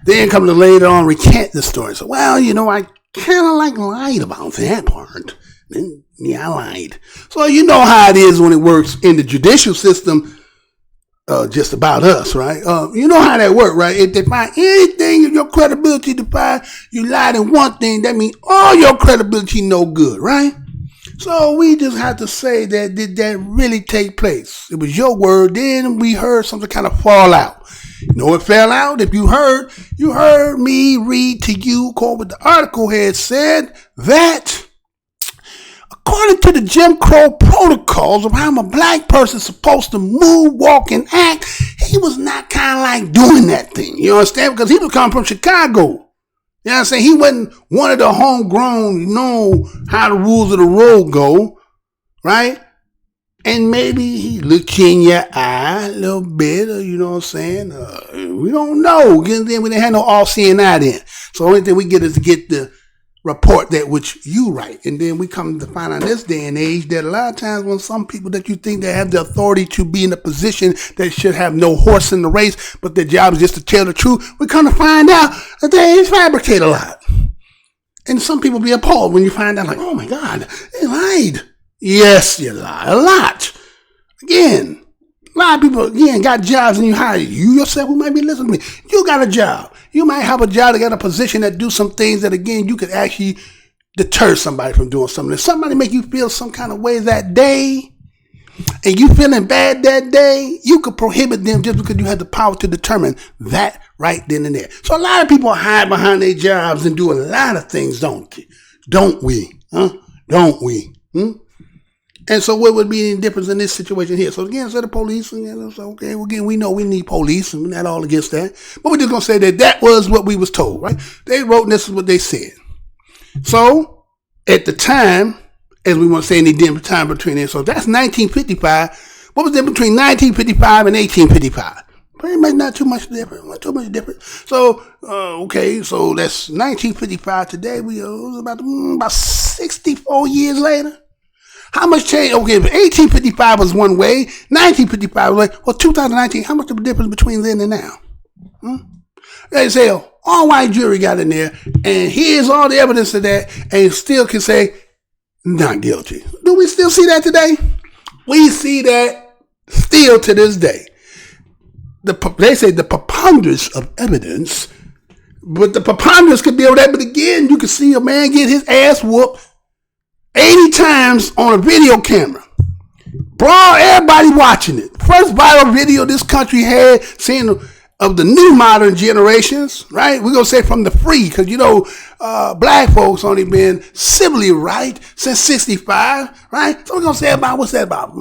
S1: then come to later on recant the story. So, well, I kind of lied about that part. Then, yeah, I lied. So you know how it is when it works in the judicial system. Just about us, right? You know how that works, right? If they find anything of your credibility defied, you lied in one thing, that means all your credibility no good, right? So we just have to say that did that really take place? It was your word, then we heard something kind of fall out. It fell out? If you heard me read to you, what the article had said that according to the Jim Crow protocols of how a black person supposed to move, walk, and act, he was not kind of like doing that thing. You understand? Because he was coming from Chicago. You know what I'm saying? He wasn't one of the homegrown, how the rules of the road go, right? And maybe he looked you in your eye a little bit, or you know what I'm saying? We don't know. Then we didn't have no all-seeing eye then. So the only thing we get is to get the report that which you write. And then we come to find out in this day and age that a lot of times when some people that you think they have the authority to be in a position that should have no horse in the race, but their job is just to tell the truth, we come to find out that they fabricate a lot. And some people be appalled when you find out, like, oh my God, they lied. Yes, you lie a lot. Again, a lot of people, again, got jobs and you hire you yourself who might be listening to me. You got a job. You might have a job that got a position that do some things that, again, you could actually deter somebody from doing something. If somebody make you feel some kind of way that day, and you feeling bad that day, you could prohibit them just because you had the power to determine that right then and there. So a lot of people hide behind their jobs and do a lot of things, don't they? Don't we? Don't we? And so what would be the difference in this situation here? So again, instead of police, okay, again, we know we need police, and we're not all against that. But we're just going to say that was what we was told, right? They wrote, and this is what they said. So at the time, as we want to say any different time between it, so that's 1955. What was there between 1955 and 1855? Pretty much not too much different. Not too much different. So, okay, so that's 1955 today. We about 64 years later. How much change? Okay, 1855 was one way, 1955 was like, well, 2019, how much of a difference between then and now? They say, all white jury got in there, and here's all the evidence of that, and still can say, not guilty. Do we still see that today? We see that still to this day. They say the preponderance of evidence, but the preponderance could be over that. But again, you can see a man get his ass whooped 80 times on a video camera. Bro, everybody watching it. First viral video this country had, seeing of the new modern generations, right? We're going to say from the free, because, black folks only been civilly right since 65, right? So we're going to say about, what's that, about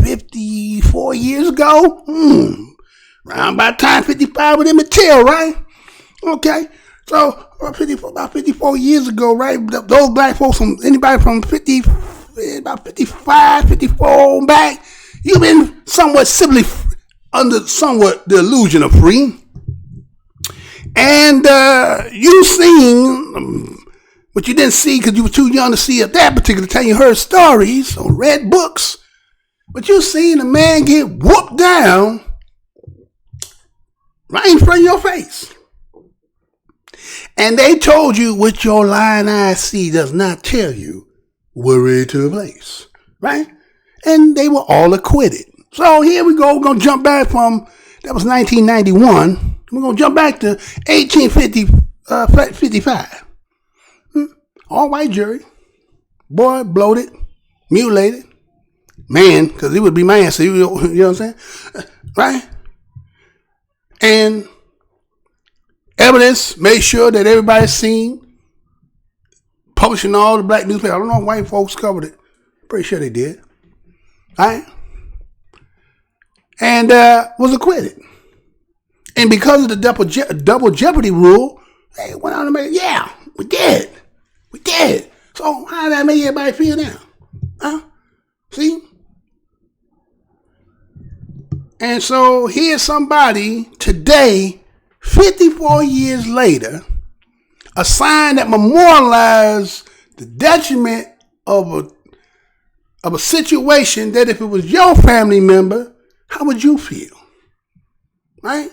S1: 54 years ago? Around about time 55 with Emmett Till, right? Okay. So about 54 years ago, right? Those black folks, anybody from 50, about 55, 54 on back, you've been somewhat civilly under somewhat the illusion of free. And you seen what you didn't see because you were too young to see at that particular time. You heard stories or read books, but you seen a man get whooped down right in front of your face. And they told you what your lying eyes see does not tell you what really took place, right? And they were all acquitted. So here we go. We're going to jump back from, that was 1991. We're going to jump back to 1855. All white jury. Boy, bloated, mutilated. Man, because it would be man, so you know what I'm saying? Right? And evidence made sure that everybody's seen, publishing all the black newspapers. I don't know if white folks covered it. Pretty sure they did. Right? And was acquitted. And because of the double jeopardy rule, they went on and made, yeah, we did. We did. So how did that make everybody feel now? Huh? See? And so here's somebody today, 54 years later, a sign that memorialized the detriment of a situation that if it was your family member, how would you feel? Right?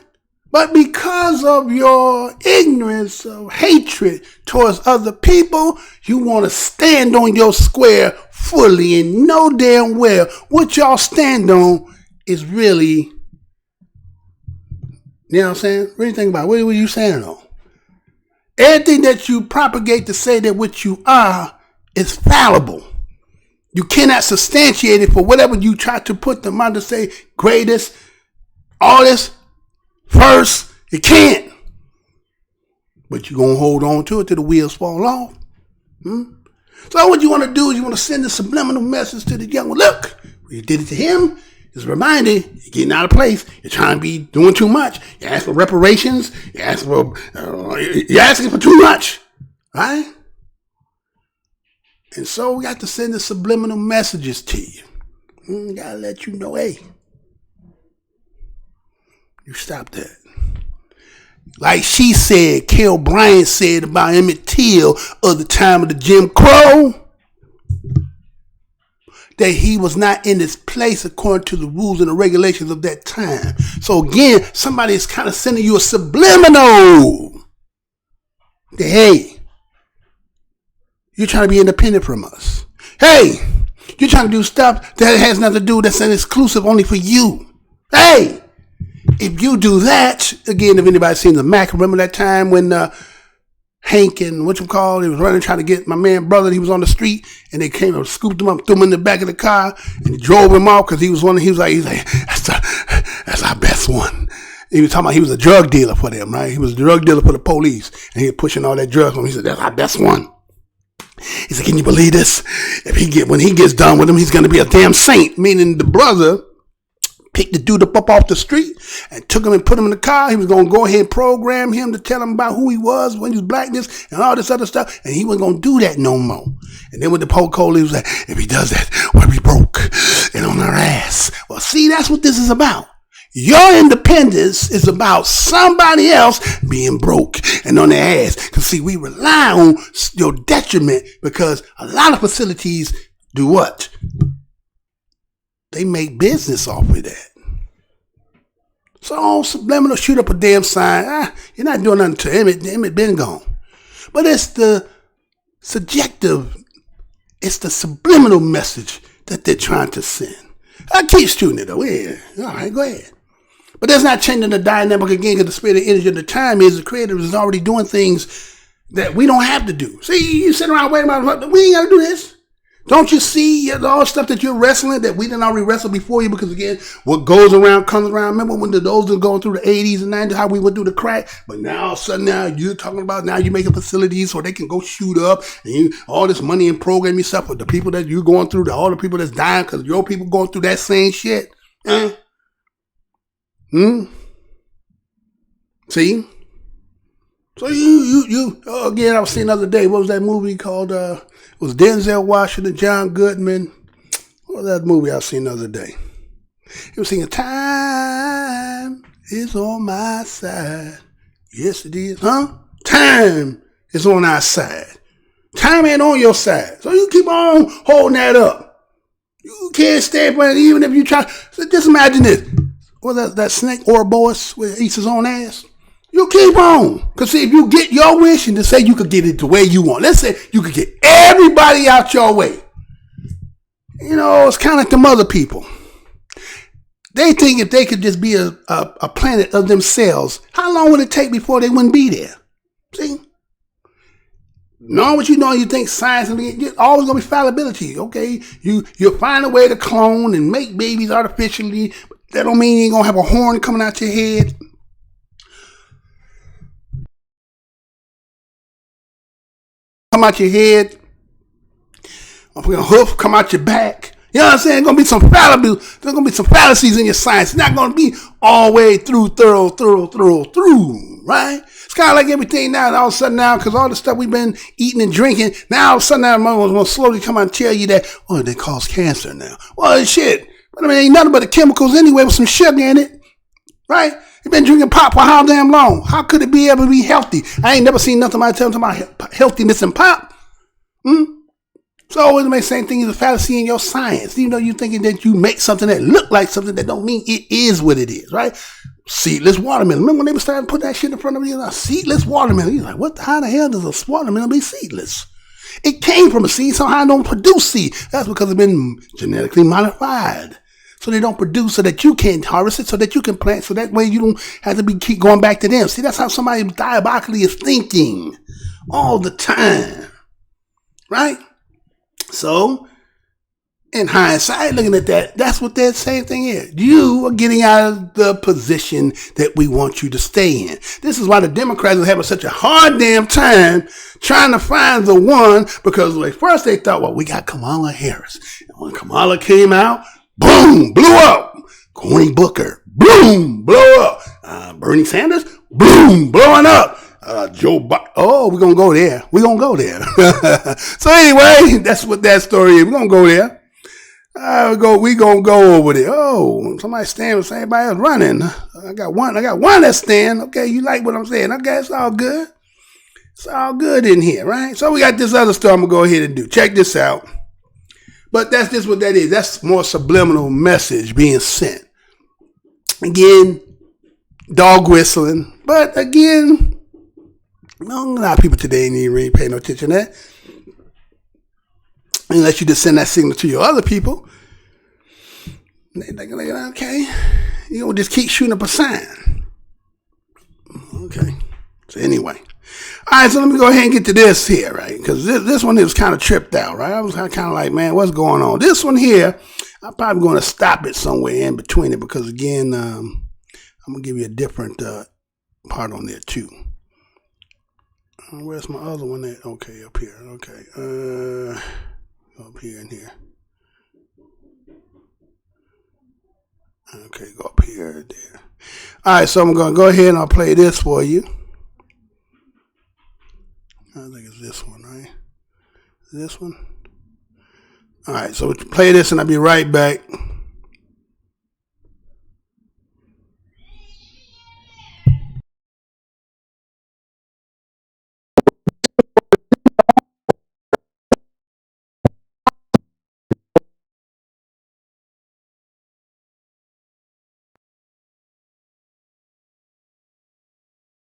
S1: But because of your ignorance of hatred towards other people, you want to stand on your square fully and know damn well what y'all stand on is really, you know what I'm saying? Really think about it. What were you standing on? Everything that you propagate to say that what you are is fallible. You cannot substantiate it for whatever you try to put them under, say, greatest, all this, first. You can't. But you're going to hold on to it till the wheels fall off. So what you want to do is you want to send a subliminal message to the young one. Look, you did it to him. It's a reminder, you're getting out of place. You're trying to be doing too much. You ask for reparations. You're asking for too much. Right? And so we got to send the subliminal messages to you. Gotta let you know, hey, you stop that. Like she said, Carol Bryant said about Emmett Till of the time of the Jim Crow, that he was not in his place according to the rules and the regulations of that time. So again, somebody is kind of sending you a subliminal that, hey, you're trying to be independent from us. Hey, you're trying to do stuff that has nothing to do, that's an exclusive only for you. Hey, if you do that, again, if anybody's seen the MAC, remember that time when Hank and whatchamacallit, he was running trying to get my man brother. He was on the street and they came and scooped him up, threw him in the back of the car and drove him off because he was like, that's our best one. He was talking about he was a drug dealer for them, right? He was a drug dealer for the police and he was pushing all that drugs on him. He said, that's our best one. He said, can you believe this? When he gets done with him, he's going to be a damn saint. Meaning the brother picked the dude up off the street and took him and put him in the car. He was going to go ahead and program him to tell him about who he was, when he was blackness and all this other stuff. And he wasn't going to do that no more. And then with the police, he was like, if he does that, we'll be broke and on our ass. Well, see, that's what this is about. Your independence is about somebody else being broke and on their ass. Because see, we rely on your detriment because a lot of facilities do what? They make business off of that. So subliminal, shoot up a damn sign. You're not doing nothing to Emmett been gone. But it's the subjective, it's the subliminal message that they're trying to send. I keep shooting it though. Yeah. All right, go ahead. But that's not changing the dynamic again because the spirit of energy of the time is the creator is already doing things that we don't have to do. See, you sit around waiting about, we ain't got to do this. Don't you see all the stuff that you're wrestling that we didn't already wrestle before you? Because again, what goes around comes around. Remember when those are going through the 80s and 90s, how we went through the crack? But now all of a sudden now you're talking about now you're making facilities so they can go shoot up and all this money and program yourself with the people that you're going through, all the people that's dying because your people going through that same shit. See? So you again, I was seeing the other day, what was that movie called? It was Denzel Washington, John Goodman. What was that movie I seen the other day? He was singing, time is on my side. Yes, it is. Huh? Time is on our side. Time ain't on your side. So you keep on holding that up. You can't stay by it even if you try. So just imagine this. Was that snake Ouroboros where it eats his own ass? You keep on. Because see, if you get your wish and to say you could get it the way you want. Let's say you could get everybody out your way. You know, it's kind of like them other people. They think if they could just be a planet of themselves, how long would it take before they wouldn't be there? See? Knowing what you know, you think science is always going to be fallibility. Okay, you'll find a way to clone and make babies artificially. But that don't mean you ain't going to have a horn coming out your head. Come out your head. A hoof come out your back. You know what I'm saying? There's going to be some fallibility. There's going to be some fallacies in your science. It's not going to be all the way through, right? It's kind of like everything now. And all of a sudden now, because all the stuff we've been eating and drinking, now all of a sudden now, I'm going to slowly come out and tell you that, oh, they cause cancer now. Well, shit. But I mean, ain't nothing but the chemicals anyway with some sugar in it, right? You've been drinking pop for how damn long? How could it be able to be healthy? I ain't never seen nothing telling about healthiness in pop. So always the same thing is a fallacy in your science. Even though you're thinking that you make something that look like something that don't mean it is what it is, right? Seedless watermelon. Remember when they were starting to put that shit in front of you? Seedless watermelon. You're like, how the hell does a watermelon be seedless? It came from a seed, somehow it don't produce seed. That's because it's been genetically modified. So they don't produce so that you can harvest it, so that you can plant, so that way you don't have to keep going back to them. See, that's how somebody diabolically is thinking all the time, right? So, in hindsight, looking at that, that's what that same thing is. You are getting out of the position that we want you to stay in. This is why the Democrats are having such a hard damn time trying to find the one, because like first they thought, well, we got Kamala Harris. And when Kamala came out, boom, blew up. Cory Booker, boom, blow up. Bernie Sanders, boom, blowing up. Joe Biden, oh, we're going to go there. We're going to go there. So anyway, that's what that story is. We're going to go there. We going to go over there. Oh, somebody stand with everybody else running. I got one that stand. Okay, you like what I'm saying. Okay, it's all good. It's all good in here, right? So we got this other story I'm going to go ahead and do. Check this out. But that's just what that is. That's more subliminal message being sent. Again, dog whistling. But again, a lot of people today ain't even really paying no attention to that. Unless you just send that signal to your other people. They think, okay, you know, just keep shooting up a sign. Okay. So anyway, All right, so let me go ahead and get to this here, right? Because this one was kind of tripped out, right? I was kind of like, man, what's going on? This one here, I'm probably going to stop it somewhere in between it because, again, I'm going to give you a different part on there, too. Where's my other one at? Okay, up here. Okay. Up here and here. Okay, go up here, there. All right, so I'm going to go ahead and I'll play this for you. I think it's this one, right? This one? All right, so play this and I'll be right back.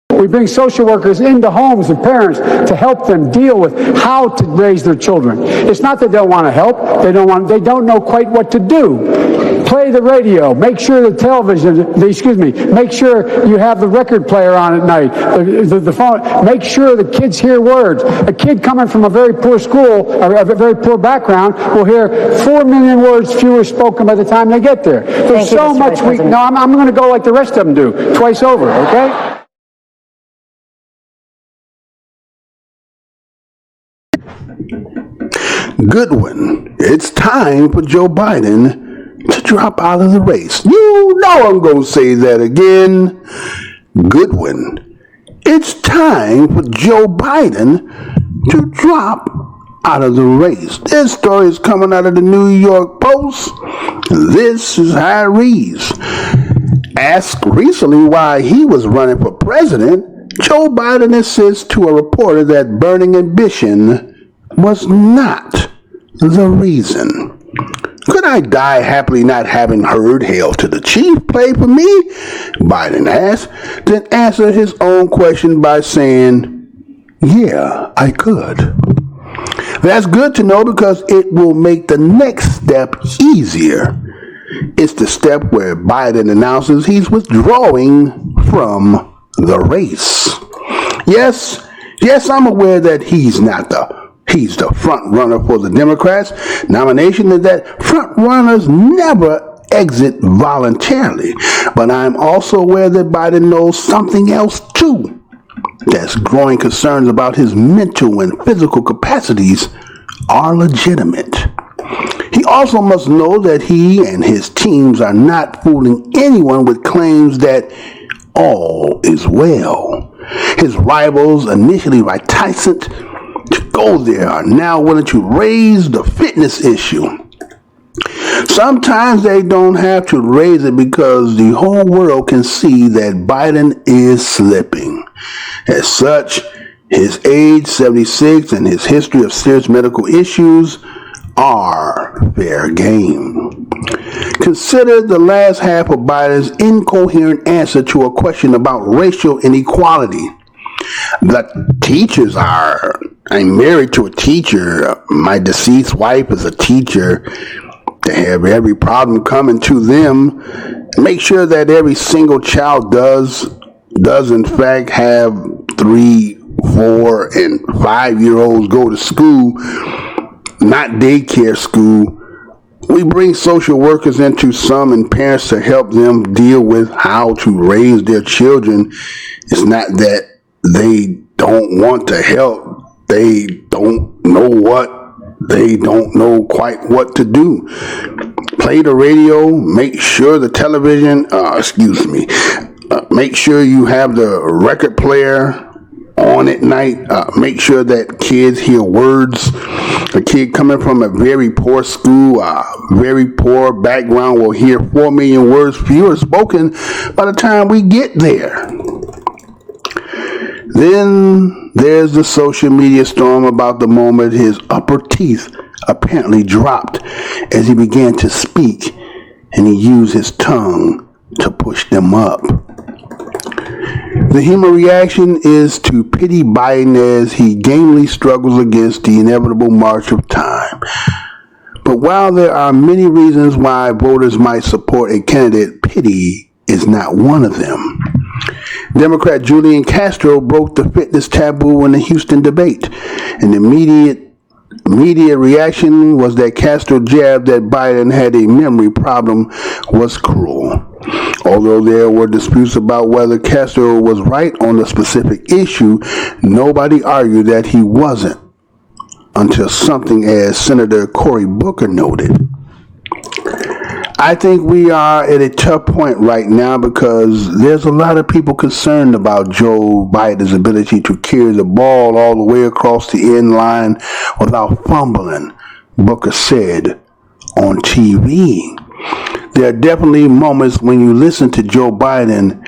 S2: We bring social workers into homes of parents to help them deal with how to raise their children. It's not that they don't want to help. They don't know quite what to do. Play the radio. Make sure the television, make sure you have the record player on at night. The phone. Make sure the kids hear words. A kid coming from a very poor school, or a very poor background, will hear 4 million words fewer spoken by the time they get there. There's so much we... No, I'm going to go like the rest of them do, twice over, okay?
S1: Goodwin, it's time for Joe Biden to drop out of the race. You know I'm going to say that again. Goodwin, it's time for Joe Biden to drop out of the race. This story is coming out of the New York Post. This is how it reads. Asked recently why he was running for president, Joe Biden insists to a reporter that burning ambition was not the reason. Could I die happily not having heard Hail to the Chief play for me? Biden asked, then answered his own question by saying, yeah, I could. That's good to know because it will make the next step easier. It's the step where Biden announces he's withdrawing from the race. Yes, I'm aware that he's the front runner for the Democrats' nomination, and that front runners never exit voluntarily. But I'm also aware that Biden knows something else too. That's growing concerns about his mental and physical capacities are legitimate. He also must know that he and his teams are not fooling anyone with claims that all is well. His rivals, initially reticent to go there, are now willing to raise the fitness issue. Sometimes they don't have to raise it because the whole world can see that Biden is slipping. As such, his age, 76, and his history of serious medical issues are fair game. Consider the last half of Biden's incoherent answer to a question about racial inequality. The teachers are... I'm married to a teacher. My deceased wife is a teacher. They have every problem coming to them. Make sure that every single child does in fact have 3, 4, and 5-year-olds go to school, not daycare school. We bring social workers into some and parents to help them deal with how to raise their children. It's not that they don't want to help. They don't know quite what to do. Play the radio, make sure the television, make sure you have the record player on at night. Make sure that kids hear words. A kid coming from a very poor school, very poor background will hear 4 million words fewer spoken by the time we get there. Then there's the social media storm about the moment his upper teeth apparently dropped as he began to speak, and he used his tongue to push them up. The human reaction is to pity Biden as he gamely struggles against the inevitable march of time. But while there are many reasons why voters might support a candidate, pity is not one of them. Democrat Julian Castro broke the fitness taboo in the Houston debate. An immediate media reaction was that Castro jab that Biden had a memory problem was cruel. Although there were disputes about whether Castro was right on the specific issue, nobody argued that he wasn't, until something as Senator Cory Booker noted. I think we are at a tough point right now because there's a lot of people concerned about Joe Biden's ability to carry the ball all the way across the end line without fumbling, Booker said on TV. There are definitely moments when you listen to Joe Biden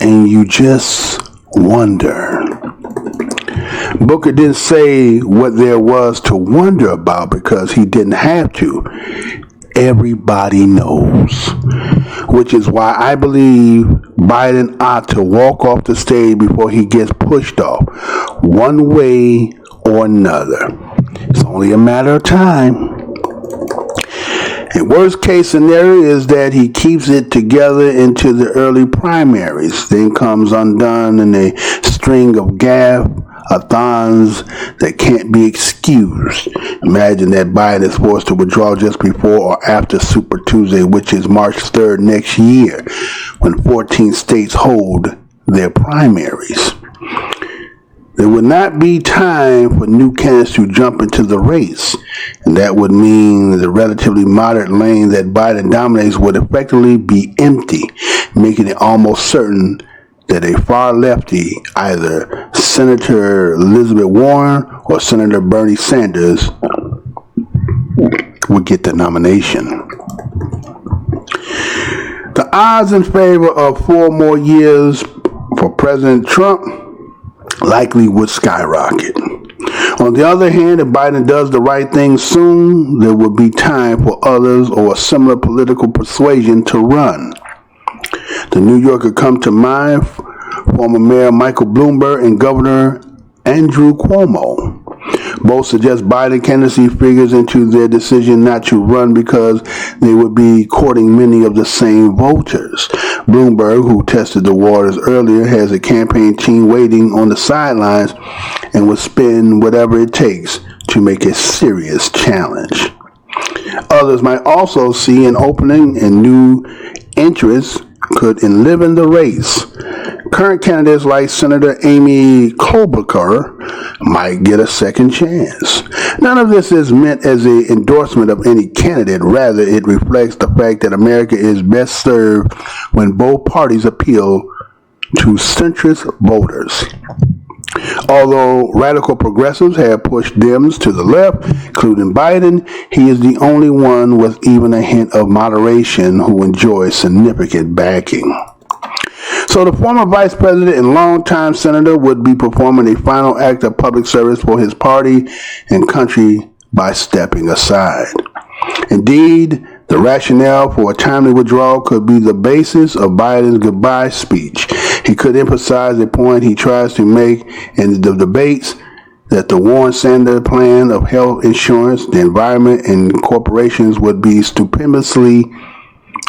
S1: and you just wonder. Booker didn't say what there was to wonder about because he didn't have to. Everybody knows. Which is why I believe Biden ought to walk off the stage before he gets pushed off, one way or another. It's only a matter of time. A worst case scenario is that he keeps it together into the early primaries, then comes undone in a string of gaffe-a-thons that can't be excused. Imagine that Biden is forced to withdraw just before or after Super Tuesday, which is March 3rd next year, when 14 states hold their primaries. There would not be time for new candidates to jump into the race, and that would mean the relatively moderate lane that Biden dominates would effectively be empty, making it almost certain that a far lefty, either Senator Elizabeth Warren or Senator Bernie Sanders, would get the nomination. The odds in favor of 4 more years for President Trump likely would skyrocket. On the other hand, if Biden does the right thing soon, there will be time for others or a similar political persuasion to run. The New Yorker come to mind, former Mayor Michael Bloomberg and Governor Andrew Cuomo. Both suggest Biden candidacy figures into their decision not to run because they would be courting many of the same voters. Bloomberg, who tested the waters earlier, has a campaign team waiting on the sidelines and will spend whatever it takes to make a serious challenge. Others might also see an opening and new interests could enliven the race. Current candidates like Senator Amy Klobuchar might get a second chance. None of this is meant as an endorsement of any candidate. Rather, it reflects the fact that America is best served when both parties appeal to centrist voters. Although radical progressives have pushed Dems to the left, including Biden, he is the only one with even a hint of moderation who enjoys significant backing. So the former vice president and longtime senator would be performing a final act of public service for his party and country by stepping aside. Indeed, the rationale for a timely withdrawal could be the basis of Biden's goodbye speech. He could emphasize a point he tries to make in the debates that the Warren-Sanders plan of health insurance, the environment, and corporations would be stupendously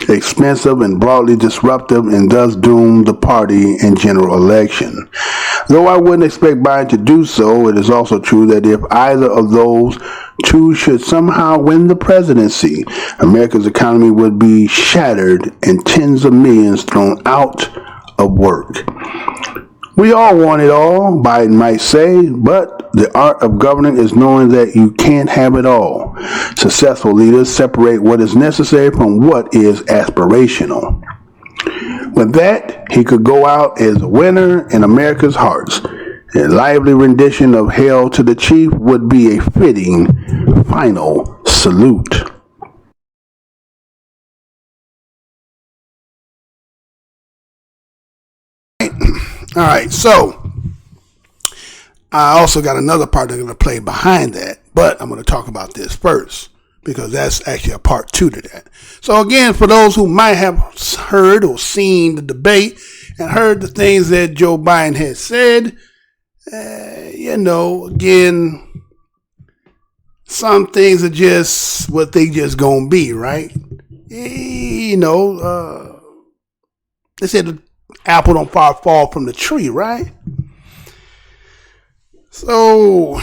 S1: expensive and broadly disruptive and thus doom the party in general election. Though I wouldn't expect Biden to do so, it is also true that if either of those two should somehow win the presidency, America's economy would be shattered and tens of millions thrown out of work. We all want it all, Biden might say, but the art of governing is knowing that you can't have it all. Successful leaders separate what is necessary from what is aspirational. With that, he could go out as a winner in America's hearts. A lively rendition of Hail to the Chief would be a fitting final salute. All right, so I also got another part I'm going to play behind that, but I'm going to talk about this first because that's actually a part 2 to that. So again, for those who might have heard or seen the debate and heard the things that Joe Biden has said, again, some things are just what they just gonna be, right? They said apple don't fall from the tree, right? So,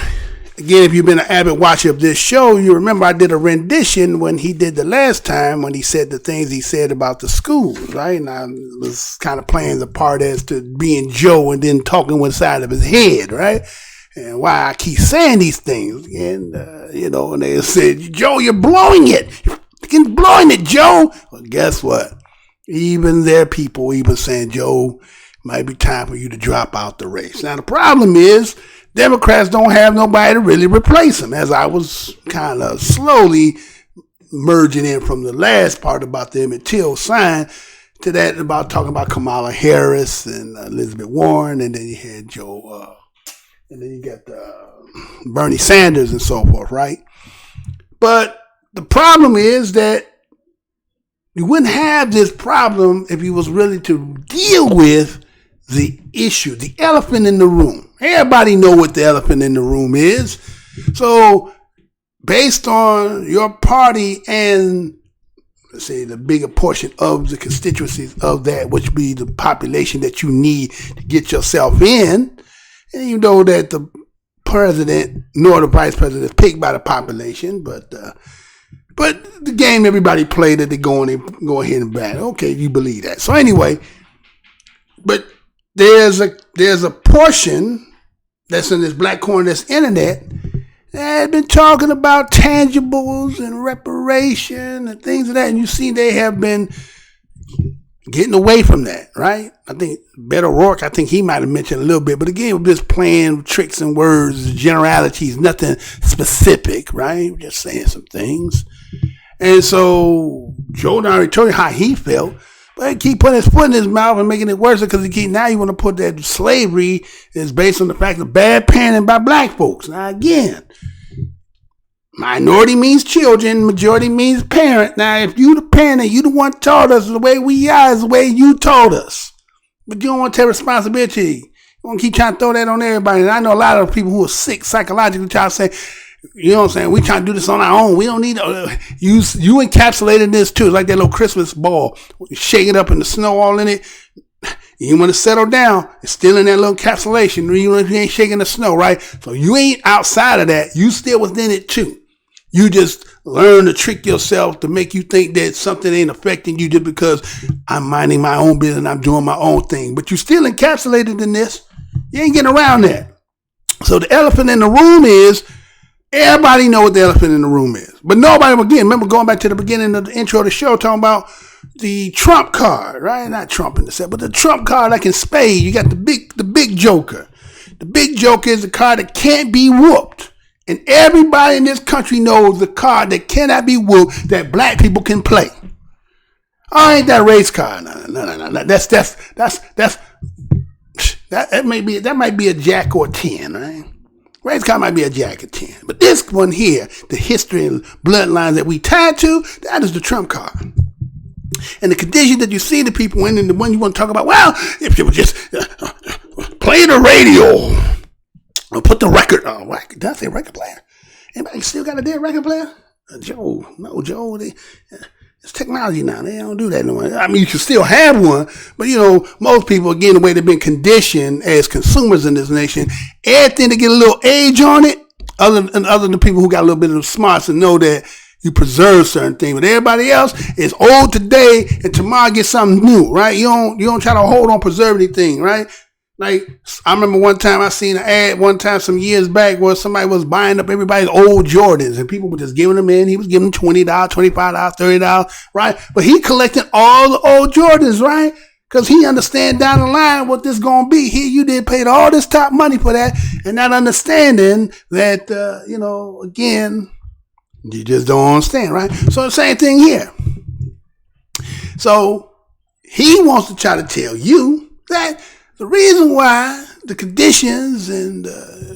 S1: again, if you've been an avid watcher of this show, you remember I did a rendition when he did the last time when he said the things he said about the schools, right? And I was kind of playing the part as to being Joe and then talking one side of his head, right? And why I keep saying these things. And, and they said, Joe, you're blowing it. You're blowing it, Joe. Well, guess what? Even their people even saying, Joe, might be time for you to drop out the race. Now, the problem is, Democrats don't have nobody to really replace him, as I was kind of slowly merging in from the last part about the Emmett Till sign to that about talking about Kamala Harris and Elizabeth Warren, and then you had Joe, and then you got Bernie Sanders and so forth, right? But the problem is that you wouldn't have this problem if you was really to deal with the issue, the elephant in the room. Everybody know what the elephant in the room is. So based on your party and, let's say, the bigger portion of the constituencies of that, which be the population that you need to get yourself in, and you know that the president nor the vice president is picked by the population, but the game everybody played that they go ahead and bat. Okay, you believe that. So anyway, but there's a portion that's in this black corner, this internet, that have been talking about tangibles and reparation and things of that. And you see they have been getting away from that, right? I think Beto O'Rourke, I think he might have mentioned a little bit, but again, we're just playing tricks and words, generalities, nothing specific, right? We're just saying some things. And so Joe already told you how he felt. But he keep putting his foot in his mouth and making it worse because now you want to put that slavery is based on the fact of bad parenting by black folks. Now again, minority means children, majority means parent. Now if you the parent and you the one taught us the way we are is the way you taught us. But you don't want to take responsibility. You want to keep trying to throw that on everybody. And I know a lot of people who are sick psychologically try to say, you know what I'm saying? We trying to do this on our own. We don't need you encapsulated this too. It's like that little Christmas ball. Shake it up in the snow all in it. You want to settle down. It's still in that little encapsulation. You ain't shaking the snow, right? So you ain't outside of that. You still within it too. You just learn to trick yourself to make you think that something ain't affecting you just because I'm minding my own business and I'm doing my own thing. But you still encapsulated in this. You ain't getting around that. So the elephant in the room is, everybody know what the elephant in the room is. But nobody, again, remember going back to the beginning of the intro of the show, talking about the Trump card, right? Not Trump in the set, but the Trump card like in spades. You got the big joker. The big joker is the card that can't be whooped. And everybody in this country knows the card that cannot be whooped that black people can play. Oh, ain't that race card? No. That might be a jack or a 10, right? Race card might be a jack of 10. But this one here, the history and bloodlines that we tied to, that is the Trump card. And the condition that you see the people in, and the one you want to talk about, well, if you would just play the radio or put the record on. Did I say record player? Anybody still got a dead record player? Joe. It's technology now. They don't do that no more. I mean, you can still have one, but most people, again, the way they've been conditioned as consumers in this nation, everything to get a little age on it, other than the people who got a little bit of smarts and know that you preserve certain things. But everybody else is old today and tomorrow get something new, right? You don't try to hold on, preserve anything, right? Like, I remember one time I seen an ad some years back where somebody was buying up everybody's old Jordans and people were just giving them in. He was giving them $20, $25, $30, right? But he collected all the old Jordans, right? Because he understand down the line what this going to be. Here you did paid all this top money for that and not understanding that, again, you just don't understand, right? So the same thing here. So he wants to try to tell you that the reason why the conditions and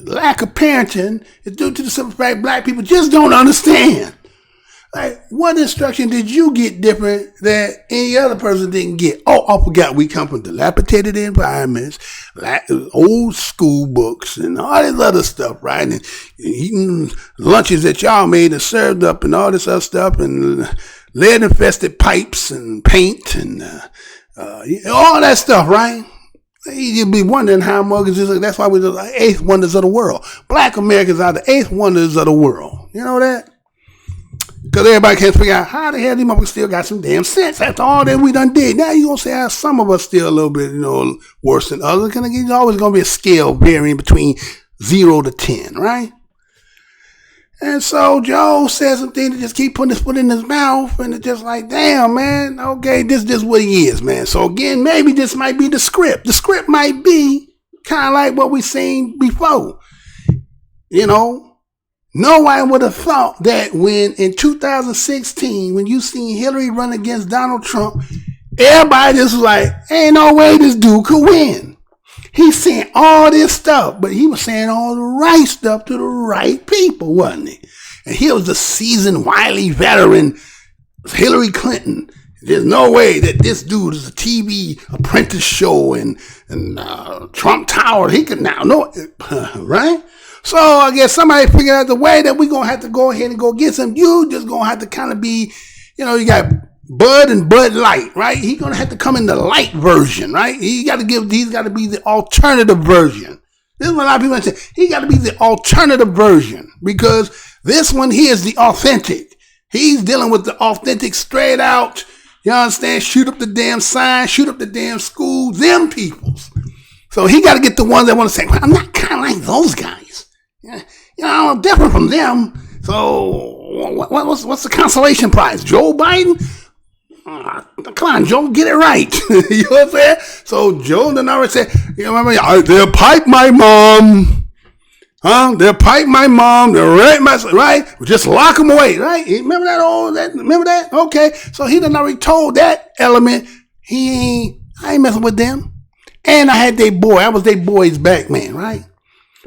S1: lack of parenting is due to the simple fact black people just don't understand. Like, what instruction did you get different that any other person didn't get? Oh, I forgot we come from dilapidated environments, old school books, and all this other stuff, right? And eating lunches that y'all made and served up and all this other stuff, and lead-infested pipes and paint and all that stuff, right? You'd be wondering how mortgages. That's why we're the eighth wonders of the world. Black Americans are the eighth wonders of the world. You know that? Because everybody can't figure out how the hell these motherfuckers still got some damn sense after all that we done did. Now you gonna say how some of us still a little bit, worse than others. There's always gonna be a scale varying between 0 to 10, right? And so Joe said something to just keep putting his foot in his mouth, and it's just like, damn, man, okay, this is what he is, man. So again, maybe this might be the script. The script might be kind of like what we seen before. No one would have thought that when in 2016, when you seen Hillary run against Donald Trump, everybody just was like, ain't no way this dude could win. He's saying all this stuff, but he was saying all the right stuff to the right people, wasn't he? And he was the seasoned, wily veteran, Hillary Clinton. There's no way that this dude is a TV apprentice show and Trump Tower. He could now know it, right? So I guess somebody figured out the way that we're going to have to go ahead and go get some. You just going to have to kind of be, you got Bud and Bud Light, right? He's going to have to come in the light version, right? He's got to be the alternative version. This is what a lot of people say. He got to be the alternative version because this one here is the authentic. He's dealing with the authentic, straight out, you understand? Shoot up the damn sign, shoot up the damn school, them peoples. So he got to get the ones that want to say, well, I'm not kind of like those guys. I'm different from them. So what's the consolation prize? Joe Biden? Come on, Joe, get it right. You know what I'm saying? So Joe then already said, they'll pipe my mom. They'll pipe my mom. They'll rape my son, right? Just lock them away, right? Remember that? Remember that? Okay. So he done already told that element, I ain't messing with them. And I had their boy. I was their boy's back man, right?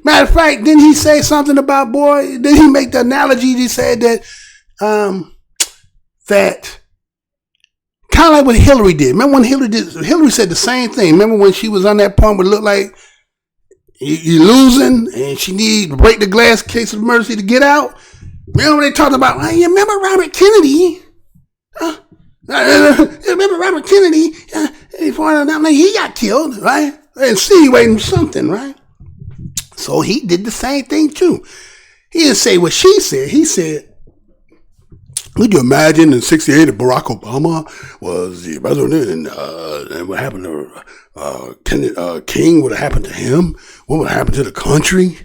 S1: Matter of fact, didn't he say something about boy? Did he make the analogy? He said that that kind of like what Hillary did. Remember when Hillary said the same thing. Remember when she was on that point where it looked like you're losing and she needed to break the glass case of mercy to get out? Remember when they talked about, you remember Robert Kennedy? Remember Robert Kennedy? He got killed, right? Insinuating something, right? So he did the same thing too. He didn't say what she said. He said, could you imagine in 68 if Barack Obama was the president and what happened to King would have happened to him? What would have happened to the country?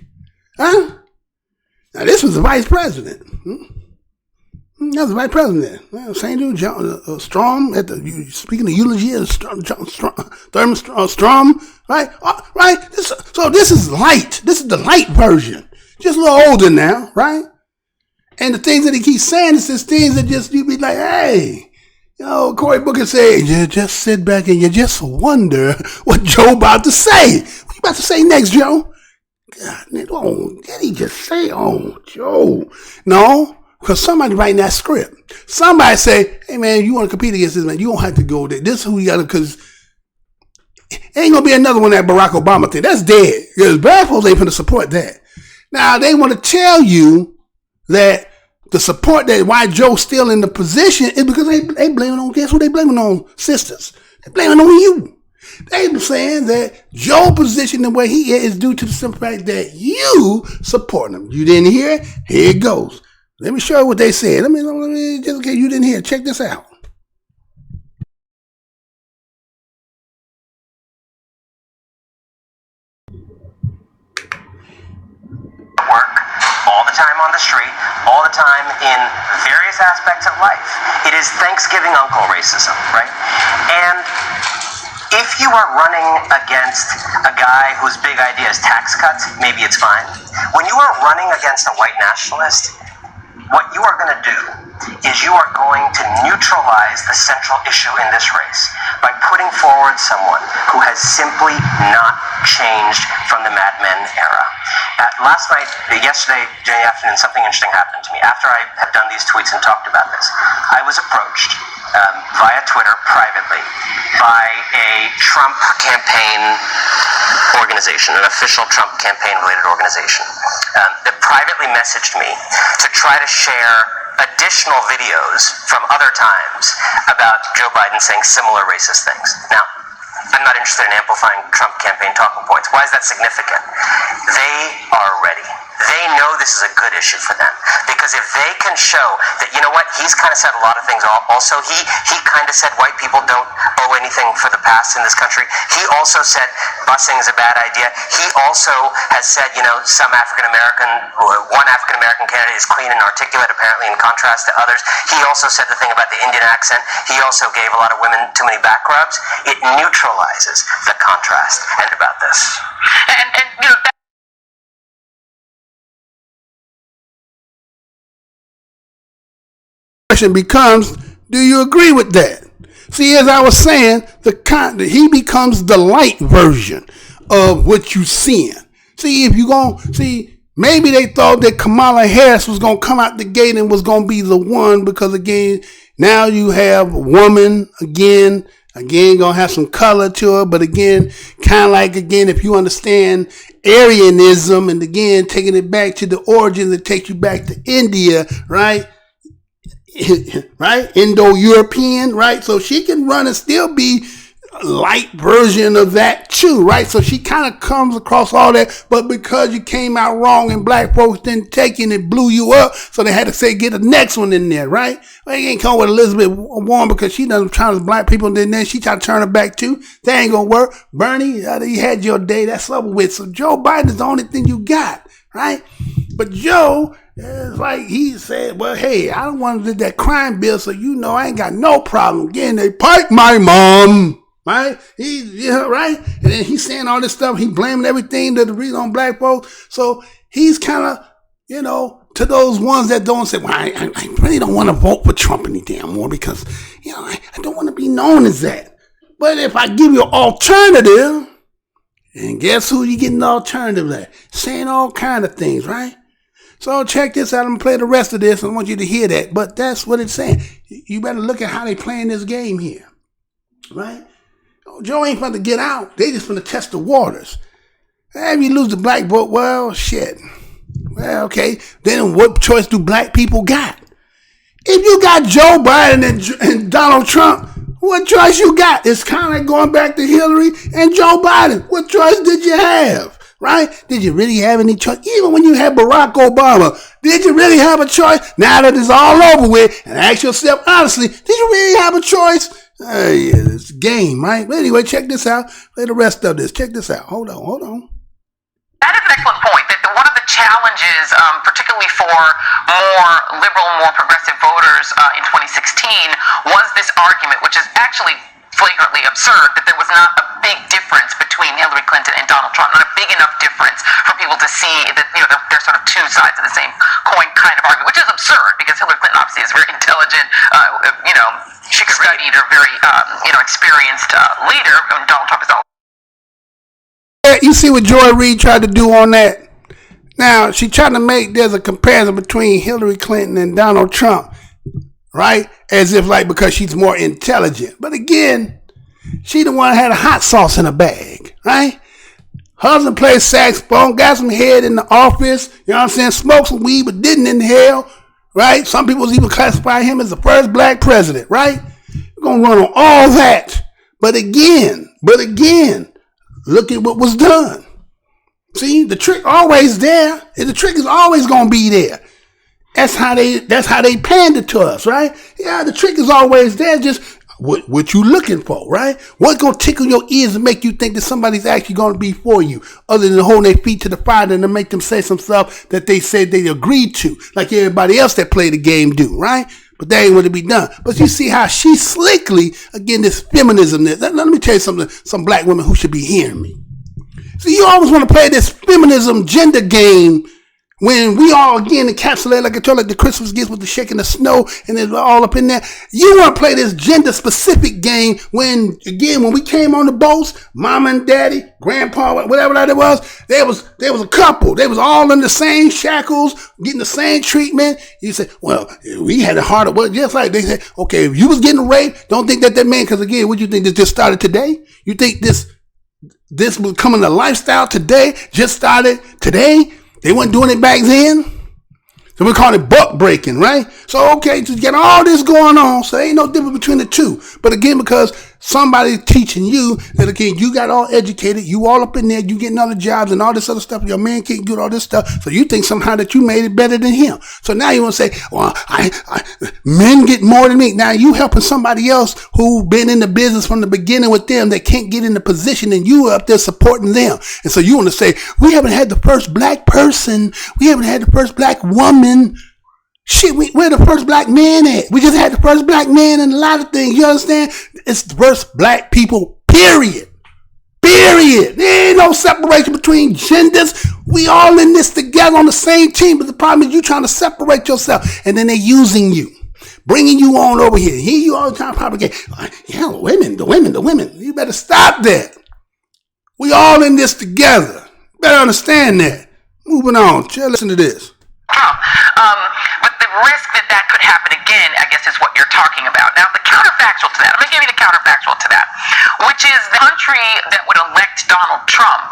S1: Huh? Now this was the vice president. That was the vice president. Same dude, Strom, speaking of eulogy, Strom, right? Right? So this is light. This is the light version. Just a little older now, right? And the things that he keeps saying is just things that just, you be like, hey, Cory Booker said, you just sit back and you just wonder what Joe about to say. What you about to say next, Joe? God, did he just say, Joe? No. Because somebody writing that script. Somebody say, hey man, you want to compete against this man, you don't have to go there. This is who you got to, because ain't going to be another one that Barack Obama thing. That's dead. Because black folks ain't going to support that. Now, they want to tell you that the support that why Joe's still in the position is because they blaming on, guess who they blaming on? Sisters. They blaming on you. They saying that Joe's position the way he is due to the simple fact that you support him. You didn't hear it? Here it goes. Let me show you what they said. Let me just in case you didn't hear. Check this out.
S3: Work, all the time on the street, all the time in various aspects of life. It is Thanksgiving uncle racism, right? And if you are running against a guy whose big idea is tax cuts, maybe it's fine. When you are running against a white nationalist, what you are going to do is you are going to neutralize the central issue in this race by putting forward someone who has simply not changed from the Mad Men era. Yesterday during the afternoon, something interesting happened to me. After I had done these tweets and talked about this, I was approached via Twitter privately by a Trump campaign organization, an official Trump campaign related organization that privately messaged me to try to share additional videos from other times about Joe Biden saying similar racist things. Now, I'm not interested in amplifying Trump campaign talking points. Why is that significant? They are ready. They know this is a good issue for them. Because if they can show that, you know what, he's kind of said a lot of things. Also, he kind of said white people don't owe anything for the past in this country. He also said busing is a bad idea. He also has said, you know, one African-American candidate is clean and articulate, apparently, in contrast to others. He also said the thing about the Indian accent. He also gave a lot of women too many back rubs. It neutralizes the contrast. And about this.
S4: And you know,
S1: question becomes, do you agree with that? See, as I was saying, he becomes the light version of what you seeing. See, if you maybe they thought that Kamala Harris was going to come out the gate and was going to be the one, because again, now you have a woman again, gonna have some color to her, but again, kind of like, again, if you understand Aryanism, and again, taking it back to the origins, it takes you back to India, right? Right? Indo-European, right? So she can run and still be a light version of that too, right? So she kind of comes across all that, but because you came out wrong and black folks didn't take you and it blew you up, so they had to say, get the next one in there, right? Well, they ain't come with Elizabeth Warren because she doesn't try to black people, and then she tried to turn her back too. That ain't gonna work. Bernie, you had your day, that's over with. So Joe Biden is the only thing you got, right? But Joe, it's like he said, well, hey, I don't want to do that crime bill, so you know I ain't got no problem getting they pike my mom, right? Right? And then he's saying all this stuff. He blaming everything to the reason on black folks. So he's kind of, you know, to those ones that don't say, well, I really don't want to vote for Trump any damn more because, you know, I don't want to be known as that. But if I give you an alternative, and guess who you getting the alternative at? Saying all kind of things, right? So check this out. I'm going to play the rest of this. I want you to hear that. But that's what it's saying. You better look at how they playing this game here. Right? Joe ain't finna get out. They just finna test the waters. If you lose the black vote, well, shit. Well, okay. Then what choice do black people got? If you got Joe Biden and Donald Trump, what choice you got? It's kind of like going back to Hillary and Joe Biden. What choice did you have? Right? Did you really have any choice? Even when you had Barack Obama, did you really have a choice? Now that it's all over with, and ask yourself honestly, did you really have a choice? Yeah, it's a game, right? But anyway, check this out. Play the rest of this. Check this out. Hold on.
S4: That is an excellent point. That one of the challenges, particularly for more liberal, more progressive voters in 2016, was this argument, which is actually flagrantly absurd, that there was not a big difference between Hillary Clinton and Donald Trump, not a big enough difference for people to see that, you know, they're sort of two sides of the same coin kind of argument, which is absurd because Hillary Clinton obviously is a very intelligent, you know, she studied or very, you know, experienced leader, and Donald Trump is all.
S1: You see what Joy Reid tried to do on that? Now, she tried to make, there's a comparison between Hillary Clinton and Donald Trump, right? As if like, because she's more intelligent. But again, she the one that had a hot sauce in a bag, right? Husband plays saxophone, got some head in the office, you know what I'm saying? Smoked some weed, but didn't inhale, right? Some people even classify him as the first black president, right? We're going to run on all that. But again, look at what was done. See, the trick always there. The trick is always going to be there. That's how they pander to us, right? Yeah, the trick is always there. Just what you looking for, right? What's going to tickle your ears and make you think that somebody's actually going to be for you, other than holding their feet to the fire and to make them say some stuff that they said they agreed to, like everybody else that play the game do, right? But that ain't what it be done. But you see how she slickly, again, this feminism. Let me tell you something. Some black women who should be hearing me. See, you always want to play this feminism gender game when we all, again, encapsulate, like I told, like the Christmas gifts with the shaking the snow and it's all up in there. You want to play this gender specific game when, again, when we came on the boats, mama and daddy, grandpa, whatever that it was, there was a couple. They was all in the same shackles, getting the same treatment. You say, well, we had it harder. Well, just like they said, okay, if you was getting raped, don't think that man, because again, what you think this just started today? You think this was becoming a lifestyle today, just started today? They weren't doing it back then. So we call it buck breaking, right? So, okay, just get all this going on. So ain't no difference between the two. But again, because somebody's teaching you that, again, you got all educated, you all up in there, you getting other jobs and all this other stuff. Your man can't do all this stuff. So you think somehow that you made it better than him. So now you want to say, well, men get more than me. Now you helping somebody else who been in the business from the beginning with them that can't get in the position, and you are up there supporting them. And so you want to say, we haven't had the first black person. We haven't had the first black woman. Shit, where the first black man at? We just had the first black man in a lot of things. You understand? It's the first black people, period. Period. There ain't no separation between genders. We all in this together on the same team. But the problem is you trying to separate yourself. And then they're using you. Bringing you on over here. Here you all trying to propagate. Yeah, the women. You better stop that. We all in this together. Better understand that. Moving on. Listen to this.
S4: But the risk that could happen again, I guess, is what you're talking about. Now, the counterfactual to that, I'm going to give you the counterfactual to that, which is the country that would elect Donald Trump,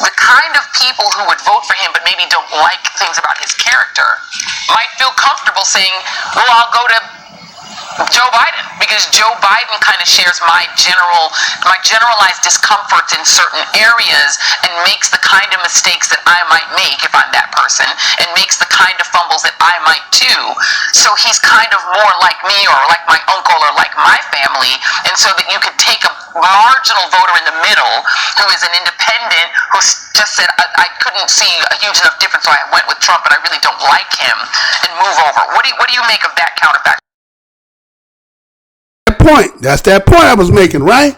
S4: the kind of people who would vote for him but maybe don't like things about his character, might feel comfortable saying, well, I'll go to Joe Biden, because Joe Biden kind of shares my generalized discomforts in certain areas and makes the kind of mistakes that I might make if I'm that person, and makes the kind of fumbles that I might too. So he's kind of more like me, or like my uncle, or like my family, and so that you could take a marginal voter in the middle who is an independent who just said, I couldn't see a huge enough difference, so I went with Trump, but I really don't like him, and move over. What do you make of that counterfactual?
S1: Point. That's that point I was making, right?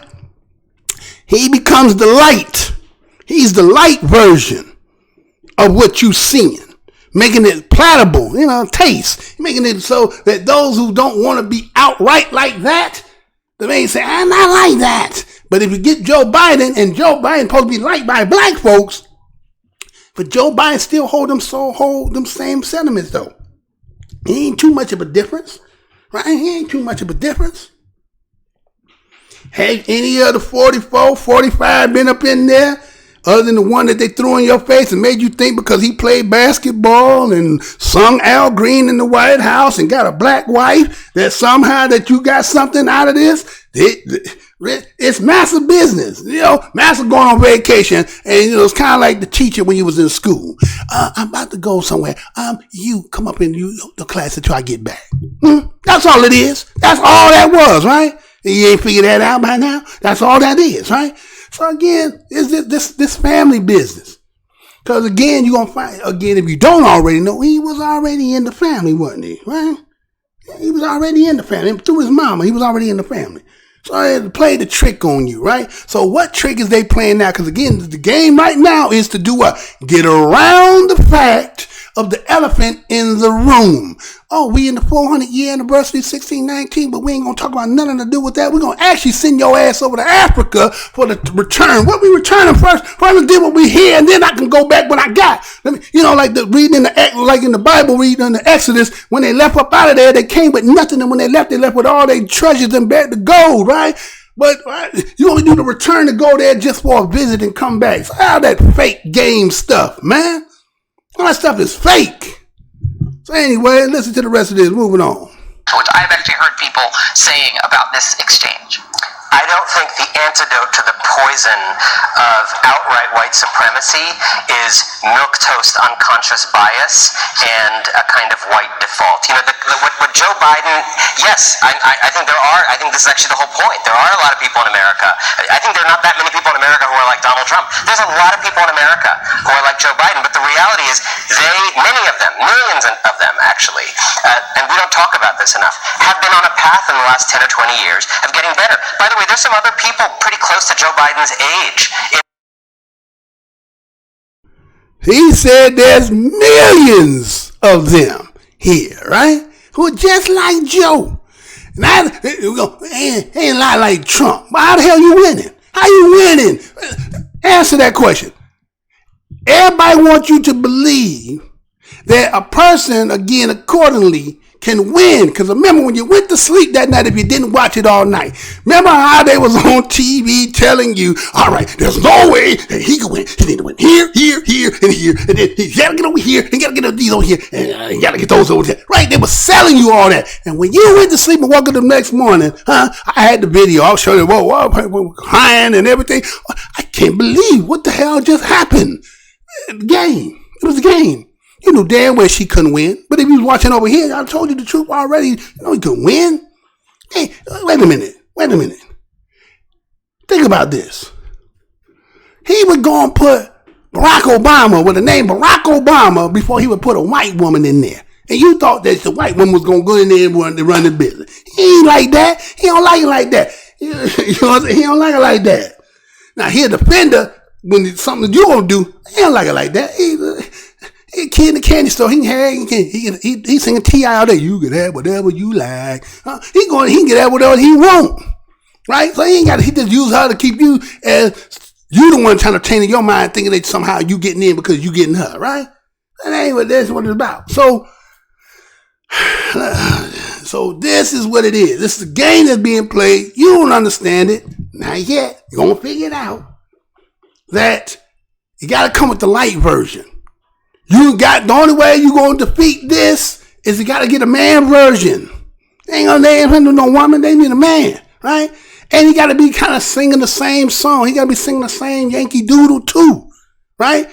S1: He becomes the light. He's the light version of what you're seeing, making it palatable, taste, making it so that those who don't want to be outright like that, they may say, I'm not like that. But if you get Joe Biden, and Joe Biden supposed to be liked by black folks, but Joe Biden still hold them same sentiments though. He ain't too much of a difference, right? He ain't too much of a difference. Have any of the 44, 45 been up in there other than the one that they threw in your face and made you think because he played basketball and sung Al Green in the White House and got a black wife that somehow that you got something out of this? It's massive business. Massive going on vacation, and it's kind of like the teacher when you was in school. I'm about to go somewhere. You come up in the class until I get back. That's all it is. That's all that was, right? You ain't figured that out by now? That's all that is, right? So again, is this family business? Because again, you're going to find, again, if you don't already know, he was already in the family, wasn't he, right? He was already in the family. Through his mama, he was already in the family. So they had to play the trick on you, right? So what trick is they playing now? Because again, the game right now is to do what? Get around the fact of the elephant in the room. Oh, we in the 400-year anniversary, 1619, but we ain't going to talk about nothing to do with that. We're going to actually send your ass over to Africa for the return. What we returning first? First did what we here, and then I can go back when I got. Like reading in the Bible, reading in the Exodus, when they left up out of there, they came with nothing, and when they left with all their treasures and back to gold, right? But you only do the return to go there just for a visit and come back. So all that fake game stuff, man. All that stuff is fake. So anyway, listen to the rest of this. Moving on.
S4: Which I've actually heard people saying about this exchange.
S3: I don't think the antidote to the poison of outright white supremacy is milquetoast unconscious bias and a kind of white default. What Joe Biden, yes, I think I think this is actually the whole point. There are a lot of people in America. I think there are not that many people in America who are like Donald Trump. There's a lot of people in America who are like Joe Biden, but the reality is many of them, millions of them actually, and we don't talk about this enough, have been on a path in the last 10 or 20 years of getting better. By the way, there's some other people pretty close to Joe Biden's age.
S1: He said there's millions of them here, right? Who are just like Joe. Now, ain't a lot like Trump. But how the hell you winning? How you winning? Answer that question. Everybody wants you to believe that a person, again, accordingly, can win. Because remember, when you went to sleep that night, if you didn't watch it all night, remember how they was on TV telling you, all right, there's no way that he could win. He need to win here, here, here, and here. And then he got to get over here, and got to get these over here, and got to get those over there. Right? They were selling you all that. And when you went to sleep and woke up the next morning, I had the video. I'll show you, whoa, crying and everything. I can't believe what the hell just happened. The game. It was a game. You knew damn well she couldn't win. But if you was watching over here, I told you the truth already. You know he could win. Hey, wait a minute. Think about this. He would go and put Barack Obama with the name Barack Obama before he would put a white woman in there. And you thought that the white woman was going to go in there and run the business. He ain't like that. He don't like it like that. You know what I'm saying? He don't like it like that. Now, he a defender when it's something that you going to do. He don't like it like that. He a kid in the candy store. He singing T.I. out there. You can have whatever you like. He can get at whatever he want. Right? So he just use her to keep you as you the one trying to change your mind, thinking that somehow you getting in because you getting her. Right? That ain't what that's what it's about. So this is what it is. This is a game that's being played. You don't understand it. Not yet. You're going to figure it out. That you got to come with the light version. The only way you're going to defeat this is you got to get a man version. They ain't gonna no woman. They need a man, right? And he got to be kind of singing the same song. He got to be singing the same Yankee Doodle too, right?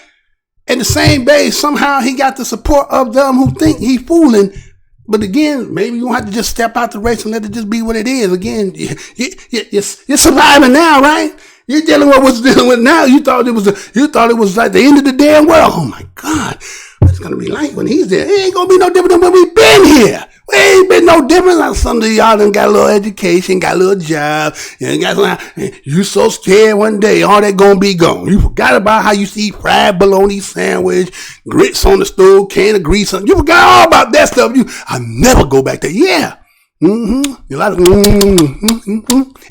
S1: At the same base, somehow he got the support of them who think he fooling. But again, maybe you have to just step out the race and let it just be what it is. Again, you're surviving now, right? You're dealing with what's dealing with now. You thought it was like the end of the damn world. Oh my God, what's it gonna be like when he's there? It ain't gonna be no different than when we've been here. We ain't been no different. Like some of y'all done got a little education, got a little job, you so scared one day, all that gonna be gone. You forgot about how you see fried bologna sandwich, grits on the stove, can of grease. You forgot all about that stuff. I'll never go back there. Yeah. A lot of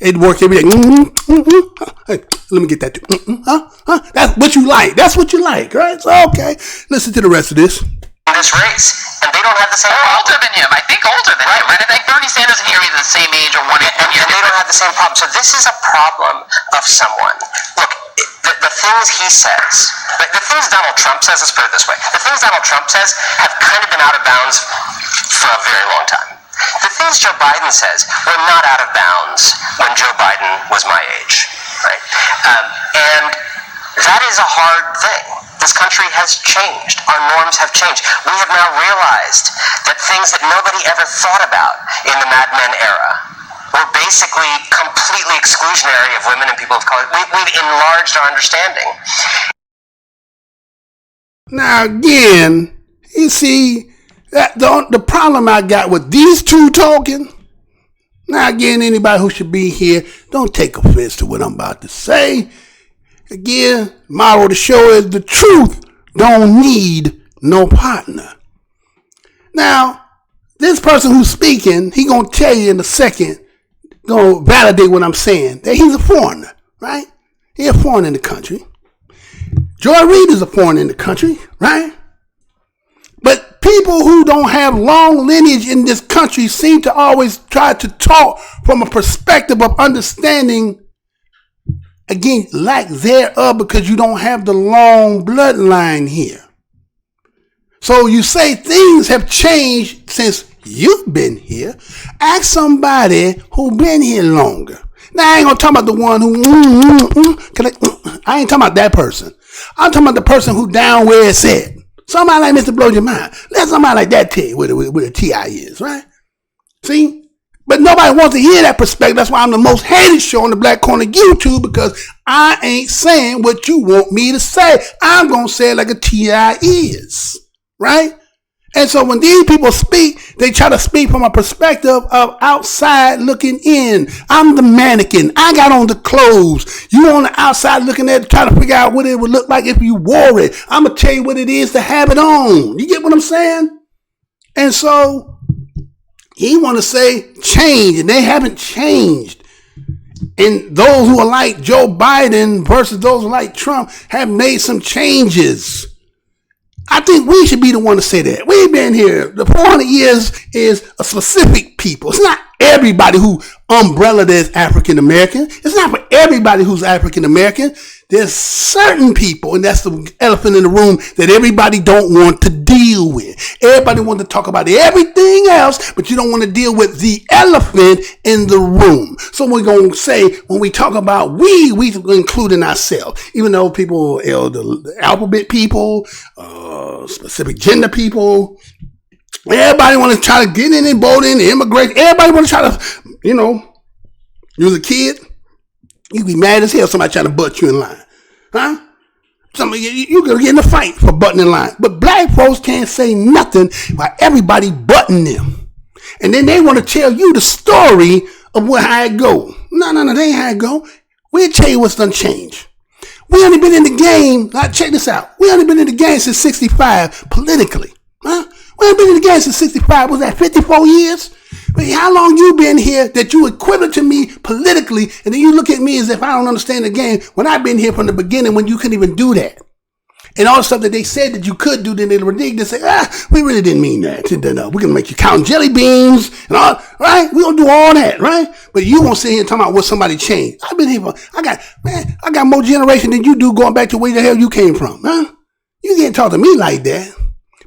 S1: it works every day. Hey, let me get that too. That's what you like. That's what you like, right? So okay, listen to the rest of this.
S3: This race, and they don't have the same.
S4: Older than him, I think older than him. Right? I think Bernie Sanders and Hillary are the same age or one.
S3: And they don't have the same problem. So this is a problem of someone. Look, the things he says, the things Donald Trump says. Let's put it this way: the things Donald Trump says have kind of been out of bounds for a very long time. The things Joe Biden says were not out of bounds when Joe Biden was my age, right? And that is a hard thing. This country has changed. Our norms have changed. We have now realized that things that nobody ever thought about in the Mad Men era were basically completely exclusionary of women and people of color. We've enlarged our understanding.
S1: Now again, you see, the problem I got with these two talking, now again, anybody who should be here, don't take offense to what I'm about to say. Again, moral of the show is the truth don't need no partner. Now, this person who's speaking, he gonna tell you in a second, gonna validate what I'm saying, that he's a foreigner, right? He's a foreigner in the country. Joy Reid is a foreigner in the country, right? But people who don't have long lineage in this country seem to always try to talk from a perspective of understanding, again, lack thereof, because you don't have the long bloodline here. So you say things have changed since you've been here. Ask somebody who been here longer. Now, I ain't gonna talk about the one who, I ain't talking about that person. I'm talking about the person who down where it's at. Somebody like Mr. Blow Your Mind. Let somebody like that tell you what a T.I. is, right? See? But nobody wants to hear that perspective. That's why I'm the most hated show on the Black Corner YouTube, because I ain't saying what you want me to say. I'm going to say it like a T.I. is, right? And so when these people speak, they try to speak from a perspective of outside looking in. I'm the mannequin. I got on the clothes. You on the outside looking at it, trying to figure out what it would look like if you wore it. I'm going to tell you what it is to have it on. You get what I'm saying? And so he want to say change, and they haven't changed. And those who are like Joe Biden versus those who are like Trump have made some changes. I think we should be the one to say that. We've been here. The 400 years is a specific people. It's not everybody who umbrella is African American. It's not for everybody who's African American. There's certain people, and that's the elephant in the room, that everybody don't want to deal with. Everybody wants to talk about everything else, but you don't want to deal with the elephant in the room. So we're going to say, when we talk about we including ourselves, even though people, the alphabet people, specific gender people, everybody want to try to get in and vote in, immigration, everybody want to try to, you was a kid, you be mad as hell somebody trying to butt you in line. Huh? You're going to get in a fight for butting in line. But black folks can't say nothing while everybody butting them. And then they want to tell you the story of how it go. No, that ain't how it go. We'll tell you what's done changed. We only been in the game. Now check this out. We only been in the game since 65 politically. Huh? We only been in the game since 65. Was that 54 years? But how long you been here that you equivalent to me politically, and then you look at me as if I don't understand the game when I've been here from the beginning when you couldn't even do that. And all the stuff that they said that you could do, then they reneged and say, we really didn't mean that. We're going to make you count jelly beans and all, right? We're going to do all that, right? But you won't sit here and talk about what somebody changed. I've been here I got more generation than you do going back to where the hell you came from, huh? You can't talk to me like that.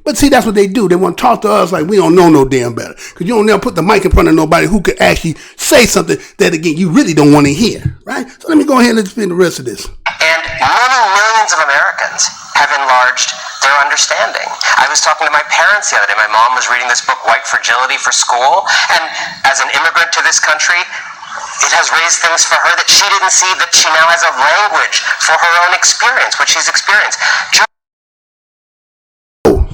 S1: But see, that's what they do. They want to talk to us like we don't know no damn better. Because you don't never put the mic in front of nobody who could actually say something that, again, you really don't want to hear, right? So let me go ahead and let's spend the rest of this.
S3: And many millions of Americans have enlarged their understanding. I was talking to my parents the other day. My mom was reading this book, White Fragility, for school. And as an immigrant to this country, it has raised things for her that she didn't see, that she now has a language for her own experience, what she's experienced.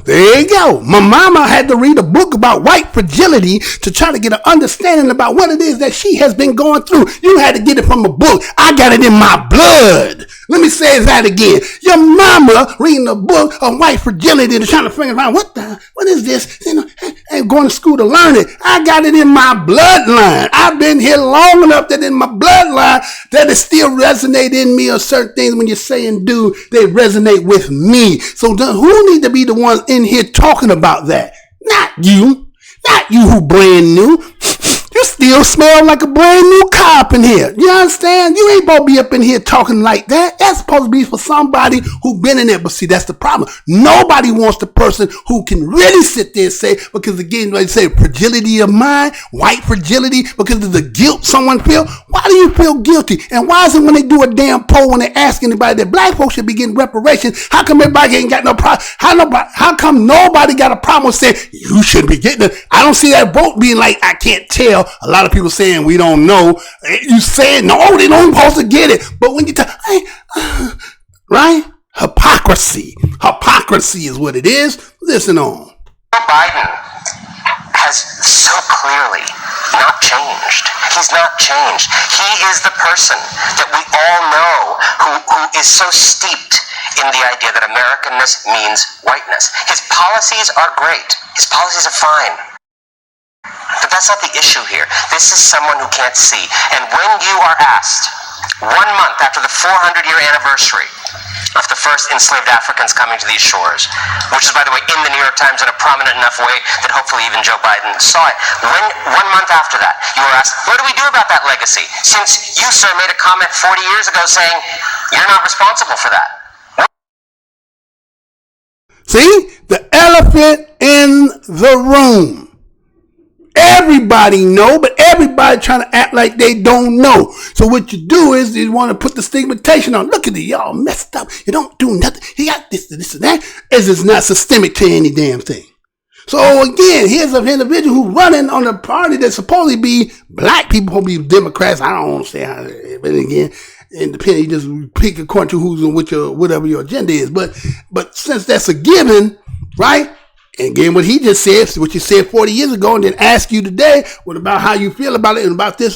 S1: There you go. My mama had to read a book about white fragility to try to get an understanding about what it is that she has been going through. You had to get it from a book. I got it in my blood. Let me say that again. Your mama reading a book of white fragility and trying to figure out what is this? And going to school to learn it. I got it in my bloodline. I've been here long enough that in my bloodline that it still resonates in me, or certain things when you say and do, they resonate with me. So who need to be the ones in here talking about that? Not you who brand new. You still smell like a brand new cop in here. You understand? You ain't supposed to be up in here talking like that. That's supposed to be for somebody who been in there. But see, that's the problem. Nobody wants the person who can really sit there and say, because again, like I say, fragility of mind, white fragility, because of the guilt someone feel. Why do you feel guilty? And why is it when they do a damn poll, when they ask anybody that black folks should be getting reparations, how come everybody ain't got no problem? How come nobody got a problem with saying, you shouldn't be getting it? I don't see that vote being like, I can't tell. A lot of people saying we don't know. You saying no, they don't supposed to get it. But when you right? Hypocrisy is what it is. Listen on.
S3: Joe Biden has so clearly not changed. He's not changed. He is the person that we all know who is so steeped in the idea that Americanness means whiteness. His policies are great. His policies are fine. But that's not the issue here. This is someone who can't see. And when you are asked, 1 month after the 400-year anniversary of the first enslaved Africans coming to these shores, which is, by the way, in the New York Times in a prominent enough way that hopefully even Joe Biden saw it. When 1 month after that, you were asked, what do we do about that legacy? Since you, sir, made a comment 40 years ago saying you're not responsible for that.
S1: See? The elephant in the room. Everybody know, but everybody trying to act like they don't know. So what you do is you want to put the stigmatization on. Look at it, y'all messed up. You don't do nothing. He got this and that. As it's not systemic to any damn thing. So again, here's an individual who's running on a party that's supposedly be black people, supposed to be Democrats. I don't want to say how, but again, independent, you just pick according to who's on with your whatever your agenda is. But since that's a given, right? And again, what he just said, what you said 40 years ago, and then ask you today, what about how you feel about it and about this?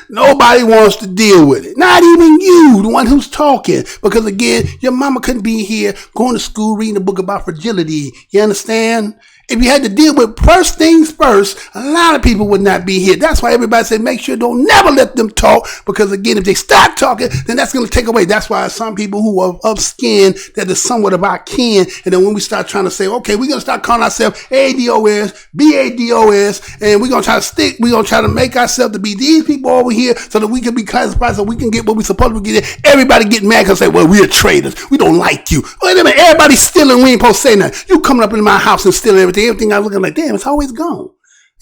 S1: Nobody wants to deal with it. Not even you, the one who's talking. Because again, your mama couldn't be here going to school reading a book about fragility. You understand? If you had to deal with first things first, a lot of people would not be here. That's why everybody say make sure don't never let them talk, because again, if they start talking, then that's going to take away. That's why some people who are of skin that is somewhat of our kin, and then when we start trying to say, okay, we're going to start calling ourselves ADOS, BADOS, and we're going to try to make ourselves to be these people over here so that we can be classified, so we can get what we're supposed to get. Everybody get mad because say, well, we're traitors. We don't like you. Wait a minute, everybody's stealing. We ain't supposed to say nothing. You coming up in my house and stealing everything I was looking like, damn, it's always gone.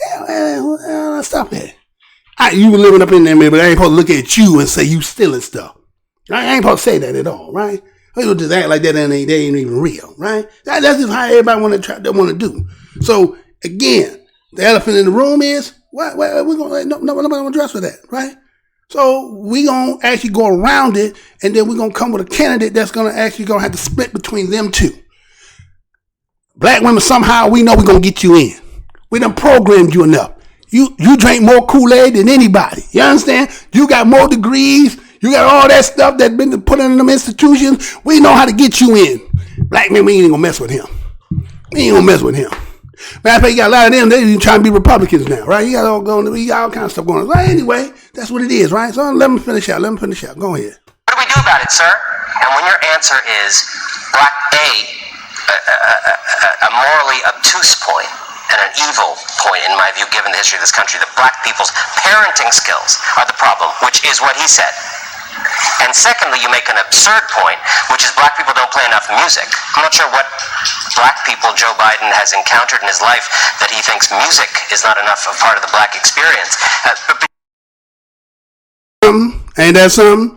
S1: Yeah, stop that. You were living up in there, man, but I ain't supposed to look at you and say you stealing stuff. I ain't supposed to say that at all, right? People just act like that and they ain't even real, right? That's just how everybody want to do. So again, the elephant in the room is we're gonna nobody gonna address with that, right? So we gonna actually go around it, and then we're gonna come with a candidate that's gonna have to split between them two. Black women, somehow we know we're going to get you in. We done programmed you enough. You drink more Kool-Aid than anybody. You understand? You got more degrees. You got all that stuff that's been put in them institutions. We know how to get you in. Black men, we ain't going to mess with him. We ain't going to mess with him. Matter of fact, you got a lot of them, they even trying to be Republicans now, right? You got all kind of stuff going on. Right, anyway, that's what it is, right? So let me finish out. Go ahead.
S3: What do we do about it, sir? And when your answer is Black a morally obtuse point and an evil point, in my view, given the history of this country, that black people's parenting skills are the problem, which is what he said. And secondly, you make an absurd point, which is black people don't play enough music. I'm not sure what black people Joe Biden has encountered in his life that he thinks music is not enough a part of the black experience.
S1: Ain't that something?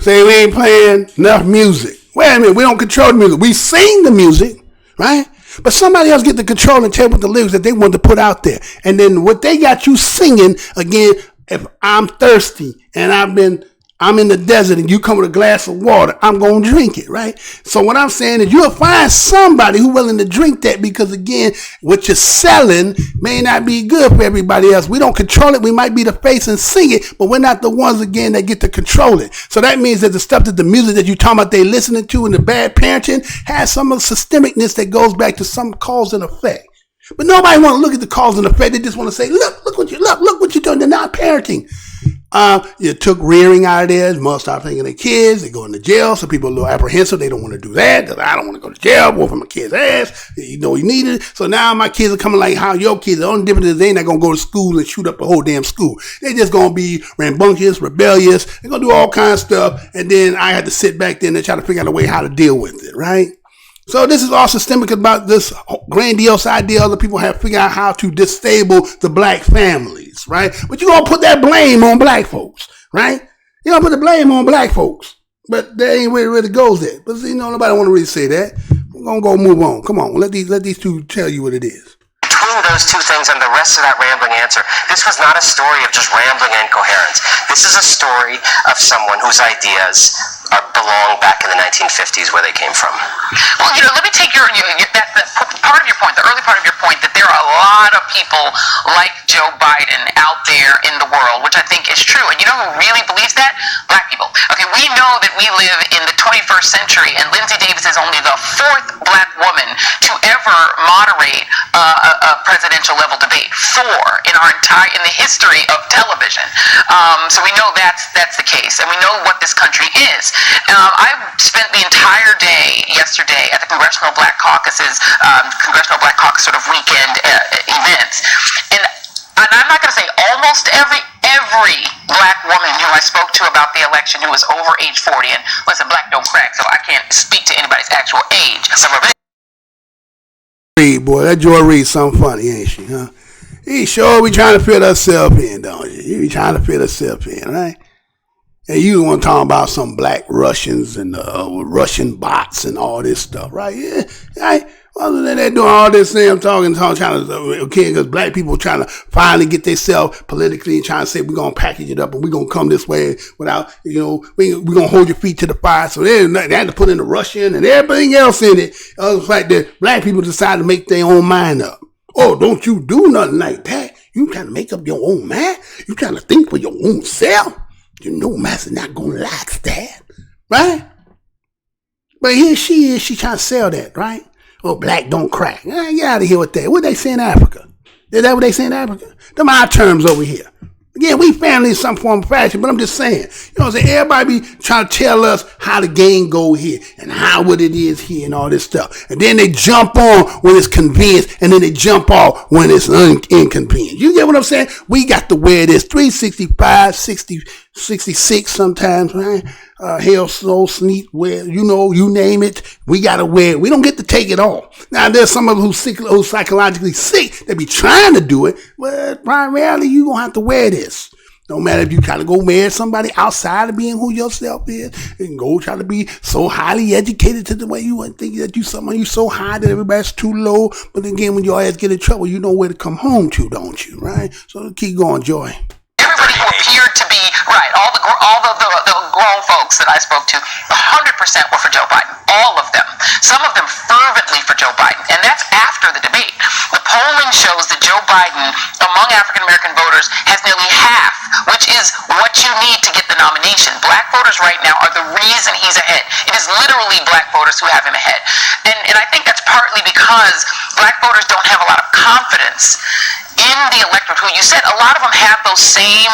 S1: Say we ain't playing enough music. Wait a minute, we don't control the music. We sing the music, right? But somebody else get the control and tell what the lyrics that they want to put out there. And then what they got you singing, again, if I'm thirsty and I'm in the desert and you come with a glass of water, I'm going to drink it, right? So what I'm saying is you'll find somebody who's willing to drink that, because again, what you're selling may not be good for everybody else. We don't control it. We might be the face and sing it, but we're not the ones, again, that get to control it. So that means that the stuff that the music that you're talking about they listening to and the bad parenting has some of the systemicness that goes back to some cause and effect. But nobody want to look at the cause and effect. They just want to say, look what you're doing. They're not parenting. You took rearing out of there. Mothers start thinking their kids. They go into jail. Some people are a little apprehensive. They don't want to do that because I don't want to go to jail. Whooping my kid's ass. You know you need it. So now my kids are coming like how your kids. The only difference is they ain't not going to go to school and shoot up the whole damn school. They just going to be rambunctious, rebellious. They're going to do all kinds of stuff. And then I had to sit back there and try to figure out a way how to deal with it, right? So this is all systemic about this grandiose idea other people have figured out how to disable the black families, right? But you're going to put that blame on black folks, right? You're going to put the blame on black folks. But that ain't where it really goes at. But see, nobody want to really say that. We're going to go move on. Come on, let these two tell you what it is.
S3: Between those two things and the rest of that rambling answer, this was not a story of just rambling and incoherence. This is a story of someone whose ideas belong back in the 1950s where they came from.
S4: Well, let me take that part of your point, the early part of your point, that there are a lot of people like Joe Biden out there in the world, which I think is true. And you know who really believes that? Black people. Okay, we know that we live in the 21st century, and Lindsay Davis is only the fourth black woman to ever moderate a presidential level debate. Four in the history of television. So we know that's the case, and we know what this country is. I spent the entire day yesterday at the Congressional Black Caucus sort of weekend events, and I'm not going to say almost every black woman who I spoke to about the election who was over age 40, and listen, black don't crack, so I can't speak to anybody's actual age.
S1: Boy, that Joy Reid something funny, ain't she, huh? He sure be trying to fit herself in, don't you? You be trying to fit herself in, right? And you want to talk about some black Russians and Russian bots and all this stuff, right? Yeah, right? Other than that, doing all this thing, I'm trying to, okay, because black people trying to finally get themselves politically and trying to say we're going to package it up and we're going to come this way without, we're going to hold your feet to the fire. So they had to put in the Russian and everything else in it. The fact that black people decide to make their own mind up. Oh, don't you do nothing like that. You trying to make up your own mind? You trying to think for your own self? You know master not gonna like that, right? But here she is, she trying to sell that, right? Oh, black don't crack. Get out of here with that. What they say in Africa? Is that what they say in Africa? Them our terms over here. Again, we family in some form of fashion, but I'm just saying, you know what I'm saying? Everybody be trying to tell us how the game go here and how what it is here and all this stuff. And then they jump on when it's convenient, and then they jump off when it's inconvenient. You get what I'm saying? We got to wear this 365, 60, 66 sometimes, right? Hell, slow, sneak, wear, you know, you name it. We got to wear it. We don't get to take it off. Now, there's some of us who's psychologically sick that be trying to do it, but primarily you going to have to wear this. No matter if you try to go marry somebody outside of being who yourself is, and go try to be so highly educated to the way you would think that you someone you so high that everybody's too low. But again, when your ass get in trouble, you know where to come home to, don't you? Right? So keep going, Joy.
S4: Everybody who appeared to be right, all the grown folks that I spoke to, 100% were for Joe Biden. All of them. Some of them fervently for Joe Biden, and that's after the debate. The polling shows that Joe Biden, among African American voters, has nearly half, which is what you need to get the nomination. Black voters right now are the reason he's ahead. It is literally black voters who have him ahead. And I think that's partly because black voters don't have a lot of confidence in the electorate, who you said a lot of them have those same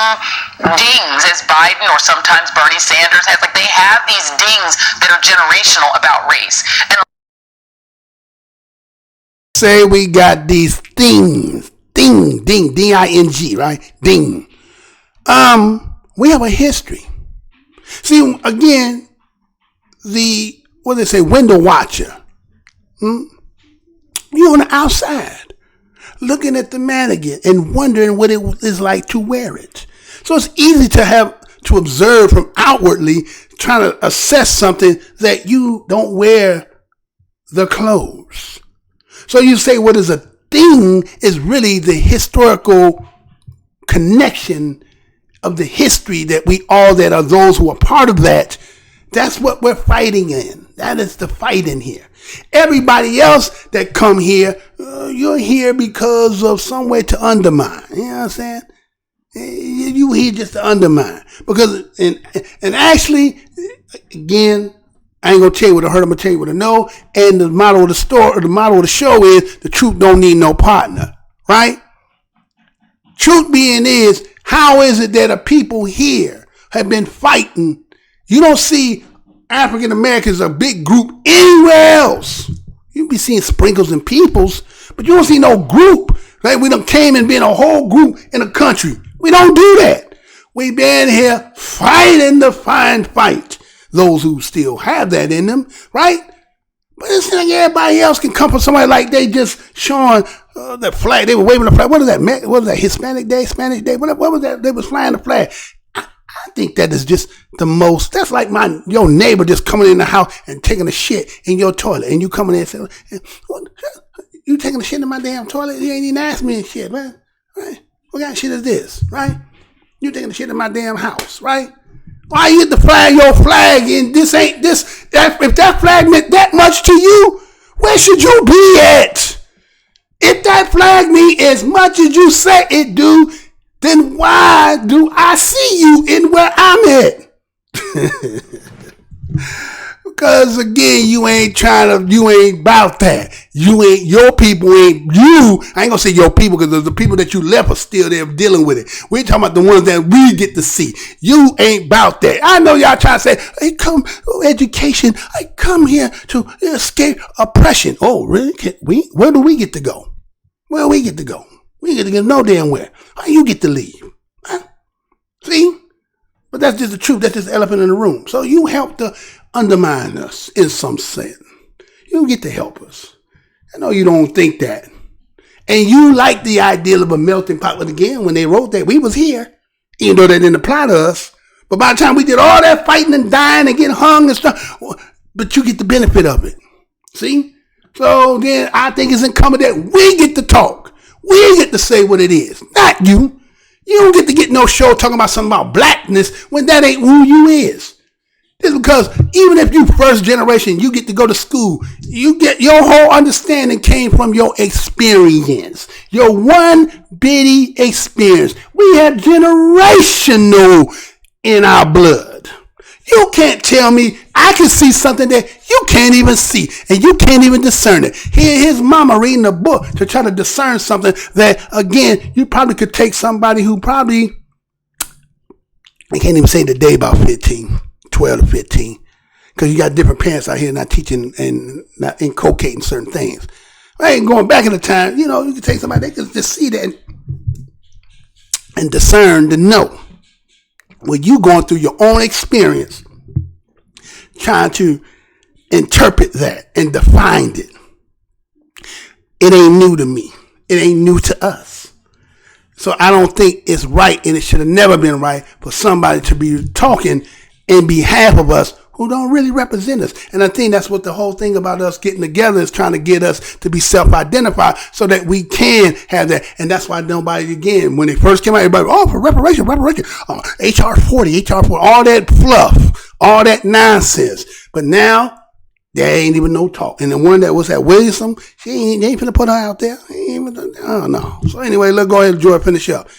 S4: dings as Biden or sometimes Bernie Sanders has. Like, they have these dings that are generational about race. And
S1: say we got these things, ding, D-I-N-G, right? Ding. We have a history. See, again, what they say, window watcher. You're on the outside, looking at the mannequin and wondering what it is like to wear it. So it's easy to observe from outwardly, trying to assess something that you don't wear the clothes. So you say what is a thing is really the historical connection of the history that we all that are those who are part of that. That's what we're fighting in. That is the fight in here. Everybody else that come here, you're here because of some way to undermine. You know what I'm saying? You here just to undermine. Because, and actually, again, I ain't gonna tell you what I heard, I'm gonna tell you what I know. And the motto of the store, or the motto of the show is, the truth don't need no partner. Right? Truth being is, how is it that a people here have been fighting? You don't see African Americans, a big group anywhere else. You be seeing sprinkles and peoples, but you don't see no group. Right? We done came and been a whole group in a country. We don't do that. We been here fighting the fine fight. Those who still have that in them, right? But it's like everybody else can come from somebody like they just showing the flag. They were waving the flag. What is that? What was that? Hispanic Day, Spanish Day? What was that? They was flying the flag. I think that is just the most. That's like your neighbor just coming in the house and taking a shit in your toilet, and you coming in and saying, "You taking a shit in my damn toilet? You ain't even asked me and shit, man. Right? What kind of shit is this, right? You taking a shit in my damn house, right? Why you get the flag, your flag, and this ain't this? If that flag meant that much to you, where should you be at? If that flag mean as much as you say it do, then why do I see you in where I'm at? Because again, you ain't about that. Your people ain't you. I ain't gonna say your people, because the people that you left are still there dealing with it. We're talking about the ones that we get to see. You ain't about that. I know y'all trying to say, hey, come, education. I come here to escape oppression. Oh, really? Where do we get to go? Where we get to go? We get to go no damn where. How you get to leave? Huh? See? But that's just the truth. That's just the elephant in the room. So you help to undermine us in some sense. You get to help us. I know you don't think that. And you like the ideal of a melting pot. But again, when they wrote that, we was here, even though they didn't apply to us. But by the time we did all that fighting and dying and getting hung and stuff, but you get the benefit of it. See? So then I think it's incumbent that we get to talk. We get to say what it is, not you. You don't get to get no show talking about something about blackness when that ain't who you is. It's because even if you first generation, you get to go to school, you get your whole understanding came from your experience, your one bitty experience. We have generational in our blood. You can't tell me I can see something that you can't even see, and you can't even discern it. His mama reading a book to try to discern something that, again, you probably could take somebody who probably, I can't even say the day, about 15, 12 to 15, because you got different parents out here not teaching and not inculcating certain things. I ain't going back in the time, you know, you can take somebody, they can just see that and discern to know when you going through your own experience, trying to interpret that and define it. It ain't new to me. It ain't new to us. So I don't think it's right, and it should have never been right for somebody to be talking in behalf of us who don't really represent us. And I think that's what the whole thing about us getting together is, trying to get us to be self-identified so that we can have that. And that's why nobody, again, when they first came out, everybody, oh, for reparation, HR 40, all that fluff, all that nonsense. But now, there ain't even no talk. And the one that was at Williamson, they ain't finna put her out there. I don't know. So anyway, let's go ahead and Joy finish up.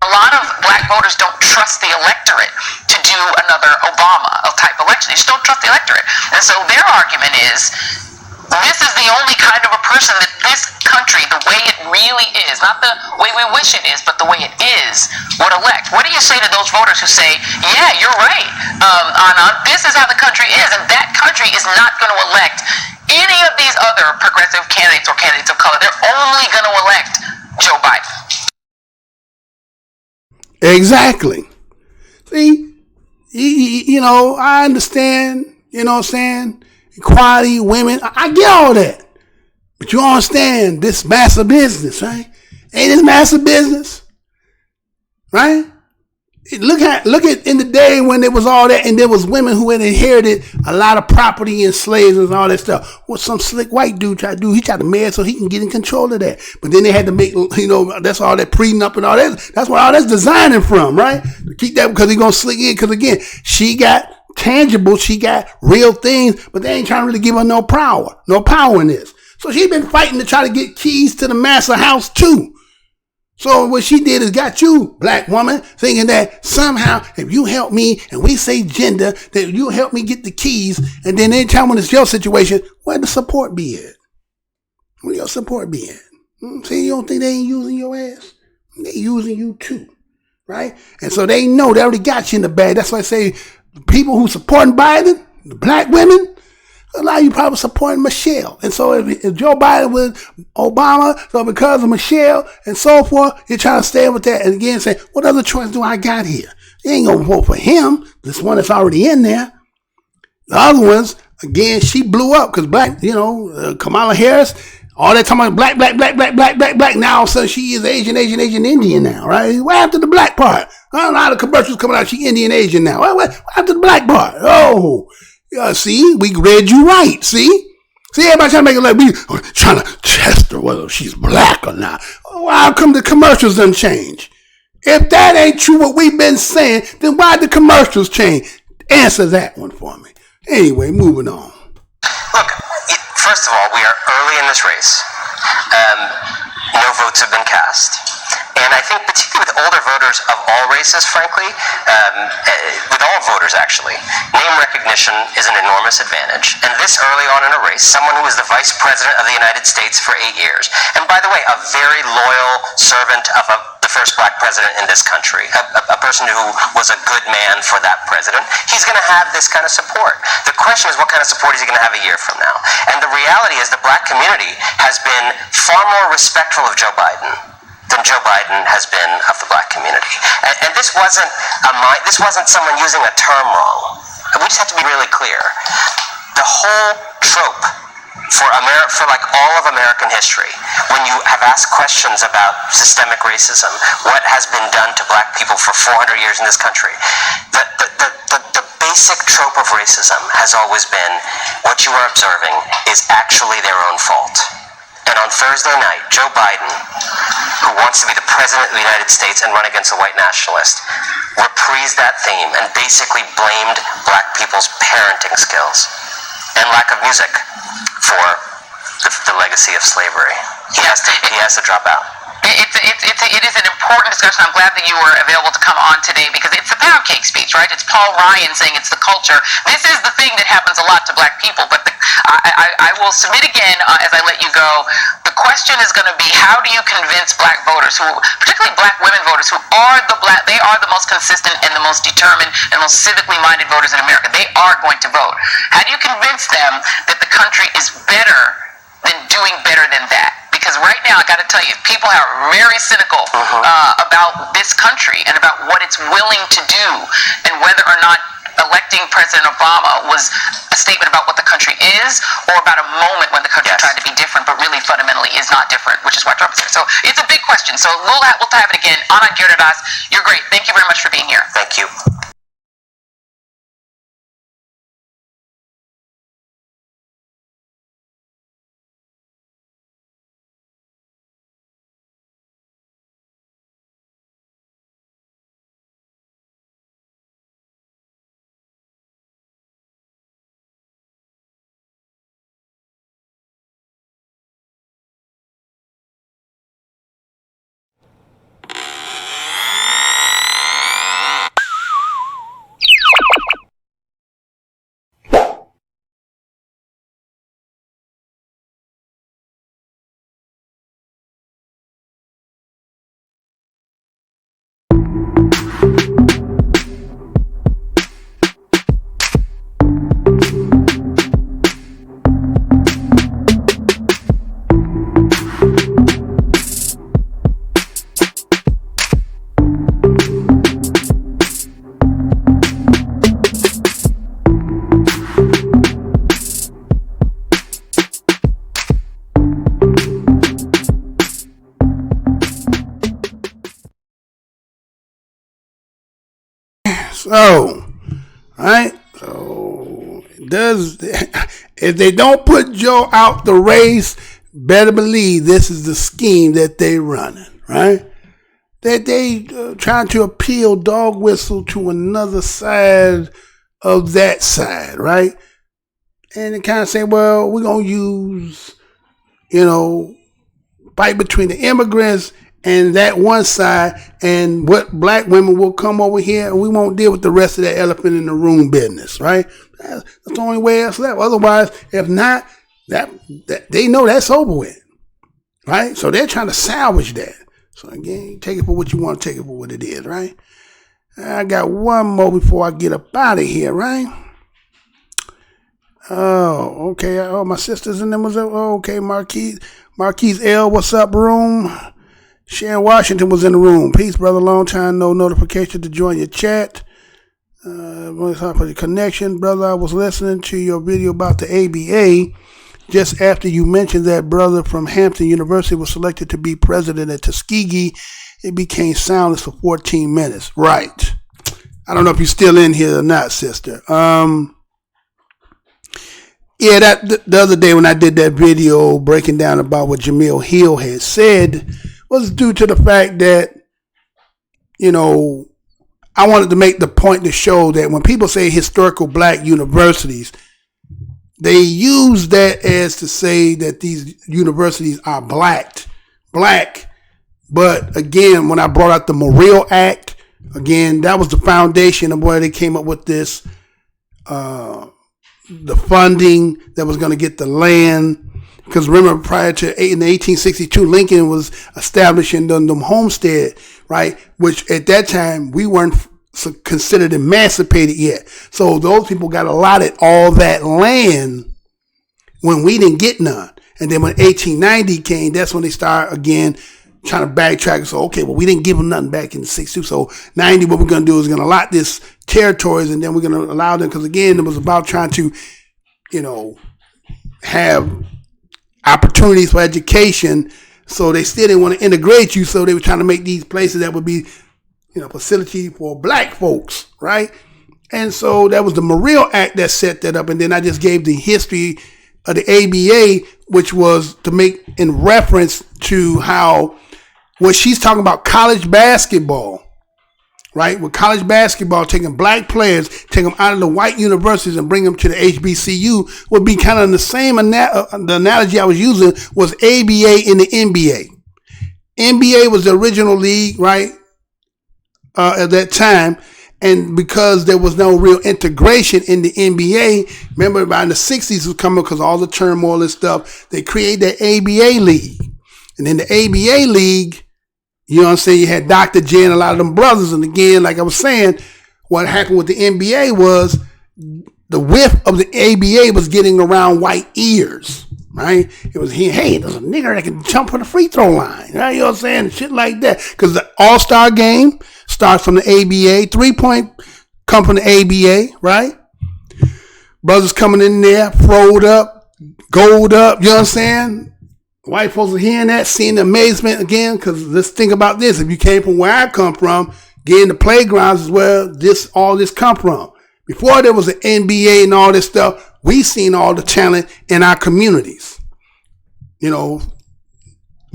S4: A lot of black voters don't trust the electorate to do another Obama type election. They just don't trust the electorate. And so their argument is, this is the only kind of a person that this country, the way it really is, not the way we wish it is, but the way it is, would elect. What do you say to those voters who say, yeah, you're right, this is how the country is, and that country is not going to elect any of these other progressive candidates or candidates of color. They're only going to elect Joe Biden.
S1: Exactly. See, you know, I understand, you know what I'm saying? Equality, women, I get all that. But you understand this massive business, right? Ain't this massive business? Right? Look at in the day when there was all that, and there was women who had inherited a lot of property and slaves and all that stuff. What some slick white dude tried to do, he tried to marry so he can get in control of that. But then they had to make, you know, that's all that prenup and all that. That's where all that's designing from, right? To keep that, because he gonna slick in, because again, she got tangible, she got real things, but they ain't trying to really give her no power in this. So she been fighting to try to get keys to the master house too. So what she did is got you, black woman, thinking that somehow if you help me and we say gender, that you help me get the keys, and then anytime when it's your situation, where the support be at? Where your support be at? See, you don't think they ain't using your ass? They using you too, right? And so they know they already got you in the bag. That's why I say people who supporting Biden, the black women, a lot of you probably supporting Michelle. And so if Joe Biden with Obama, so because of Michelle and so forth, you're trying to stay with that. And again, say, what other choice do I got here? You ain't going to vote for him, this one that's already in there. The other ones, again, she blew up because black, you know, Kamala Harris, all that talking about black. Now all of a sudden she is Asian, Indian now, right? What happened to the black part? A lot of commercials coming out, she Indian, Asian now. What happened to the black part? Oh, see, we read you right. See, everybody trying to make it like we trying to test her whether she's black or not. How come the commercials done change? If that ain't true what we've been saying, then why the commercials change? Answer that one for me. Anyway, moving on.
S3: Look, first of all, we are early in this race. No votes have been cast. And I think particularly with older voters of all races, frankly, with all voters actually, name recognition is an enormous advantage. And this early on in a race, someone who was the Vice President of the United States for 8 years, and by the way, a very loyal servant of the first black president in this country, a person who was a good man for that president, he's going to have this kind of support. The question is, what kind of support is he going to have a year from now? And the reality is the black community has been far more respectful of Joe Biden than Joe Biden has been of the black community. And this wasn't someone using a term wrong. We just have to be really clear. The whole trope for like all of American history, when you have asked questions about systemic racism, what has been done to black people for 400 years in this country, the basic trope of racism has always been what you are observing is actually their own fault. And on Thursday night, Joe Biden, who wants to be the president of the United States and run against a white nationalist, reprised that theme and basically blamed black people's parenting skills and lack of music for the legacy of slavery. He has to drop out.
S4: It is an important discussion. I'm glad that you were available to come on today because it's the pound cake speech, right? It's Paul Ryan saying it's the culture. This is the thing that happens a lot to black people. But I will submit again as I let you go. The question is going to be, how do you convince black voters, who, particularly black women voters, who are they are the most consistent and the most determined and most civically minded voters in America. They are going to vote. How do you convince them that the country is better than doing better than that? Because right now, I got to tell you, people are very cynical about this country and about what it's willing to do, and whether or not electing President Obama was a statement about what the country is, or about a moment when the country tried to be different, but really fundamentally is not different, which is why Trump is here. So it's a big question. So we'll have it again. Anand Girdadas, you're great. Thank you very much for being here.
S3: Thank you.
S1: So, right? So, if they don't put Joe out the race, better believe this is the scheme that they running, right? That they trying to appeal dog whistle to another side of that side, right? And they kind of say, well, we're going to use, fight between the immigrants and that one side, and what black women will come over here, and we won't deal with the rest of that elephant in the room business, right? That's the only way it's left. Otherwise, if not, that they know that's over with, right? So they're trying to salvage that. So again, take it for what you want, take it for what it is, right? I got one more before I get up out of here, right? Oh, okay. Oh, my sisters and them was up. Oh, okay, Marquise L, what's up, room? Sharon Washington was in the room. Peace, brother. Long time, no notification to join your chat. For the connection, brother. I was listening to your video about the ABA just after you mentioned that brother from Hampton University was selected to be president at Tuskegee. It became silence for 14 minutes. Right. I don't know if you're still in here or not, sister. Yeah, the other day when I did that video breaking down about what Jamil Hill had said was due to the fact that, I wanted to make the point to show that when people say historical black universities, they use that as to say that these universities are black. But again, when I brought out the Morrill Act, again, that was the foundation of where they came up with this, the funding that was going to get the land. Because remember, prior to in 1862, Lincoln was establishing them homestead, right? Which at that time we weren't considered emancipated yet. So those people got allotted all that land when we didn't get none. And then when 1890 came, that's when they started again trying to backtrack. So okay, well, we didn't give them nothing back in 62. So 90, what we're going to do is going to allot this territories, and then we're going to allow them. Because again, it was about trying to, have opportunities for education, so they still didn't want to integrate you, so they were trying to make these places that would be, facility for black folks, right? And so that was the Morrill Act that set that up, and then I just gave the history of the ABA, which was to make in reference to how what she's talking about college basketball, right? With college basketball, taking black players, take them out of the white universities and bring them to the HBCU would be kind of the same. The analogy I was using was ABA in the NBA. NBA was the original league, right? At that time. And because there was no real integration in the NBA, remember about the 60s was coming because all the turmoil and stuff, they created the ABA league. And in the ABA league, you know what I'm saying, you had Dr. J and a lot of them brothers. And again, like I was saying, what happened with the NBA was the whiff of the ABA was getting around white ears, right? It was, hey, there's a nigger that can jump from the free throw line, right? You know what I'm saying? Shit like that. Because the All-Star game starts from the ABA. 3-point come from the ABA, right? Brothers coming in there, froed up, gold up, you know what I'm saying? White folks are hearing that, seeing the amazement again, because let's think about this. If you came from where I come from, getting the playgrounds is where all this come from. Before there was an NBA and all this stuff, we seen all the talent in our communities. You know,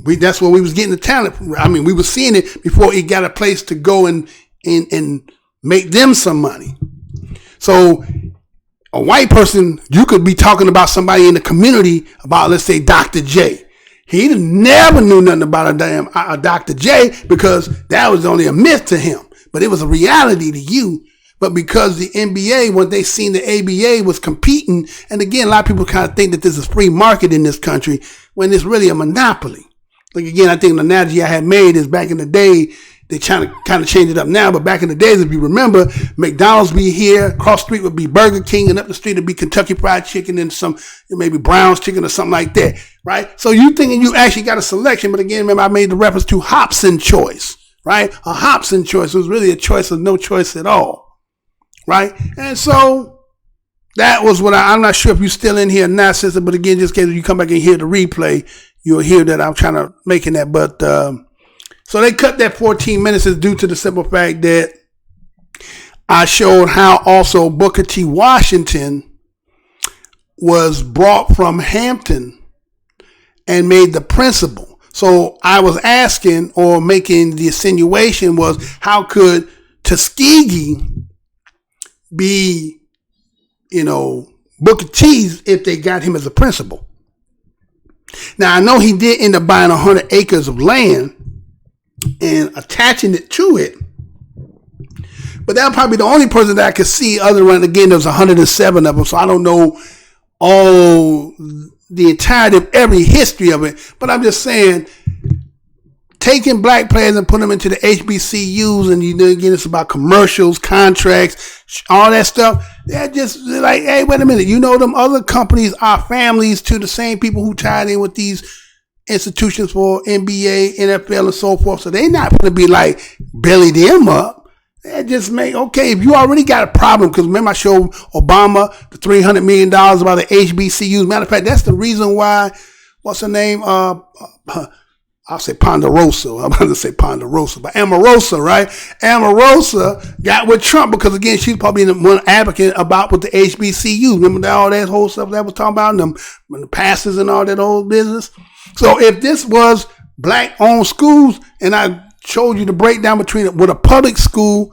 S1: that's where we was getting the talent. I mean, we was seeing it before it got a place to go and make them some money. So a white person, you could be talking about somebody in the community about, let's say, Dr. J. He never knew nothing about a Dr. J because that was only a myth to him. But it was a reality to you. But because the NBA, when they seen the ABA was competing, and again, a lot of people kind of think that this is free market in this country when it's really a monopoly. Like again, I think the analogy I had made is back in the day, they trying to kind of change it up now, but back in the days, if you remember, McDonald's be here, across the street would be Burger King, and up the street would be Kentucky Fried Chicken and some, maybe Brown's Chicken or something like that, right? So you thinking you actually got a selection, but again, remember I made the reference to Hobson choice, right? A Hobson choice was really a choice of no choice at all, right? And so that was what I'm not sure if you're still in here or not, sister, but again, just in case you come back and hear the replay, you'll hear that I'm trying to making that, but so they cut that 14 minutes is due to the simple fact that I showed how also Booker T. Washington was brought from Hampton and made the principal. So I was asking or making the insinuation was how could Tuskegee be, Booker T's if they got him as a principal? Now I know he did end up buying 100 acres of land and attaching it to it. But that would probably be the only person that I could see other than, again, there's 107 of them. So I don't know all the entirety of every history of it. But I'm just saying, taking black players and putting them into the HBCUs and again, it's about commercials, contracts, all that stuff. They're just like, hey, wait a minute. Them other companies are families to the same people who tied in with these institutions for NBA, NFL, and so forth. So they're not going to be like belly them up. They just make, okay, if you already got a problem, because remember I showed Obama the $300 million about the HBCUs. Matter of fact, that's the reason why, what's her name? I'll say Ponderosa. I'm going to say Ponderosa, but Omarosa, right? Omarosa got with Trump because, again, she's probably the one advocate about with the HBCUs. Remember all that whole stuff that was talking about them, the passes and all that old business? So if this was black-owned schools, and I showed you the breakdown between with a public school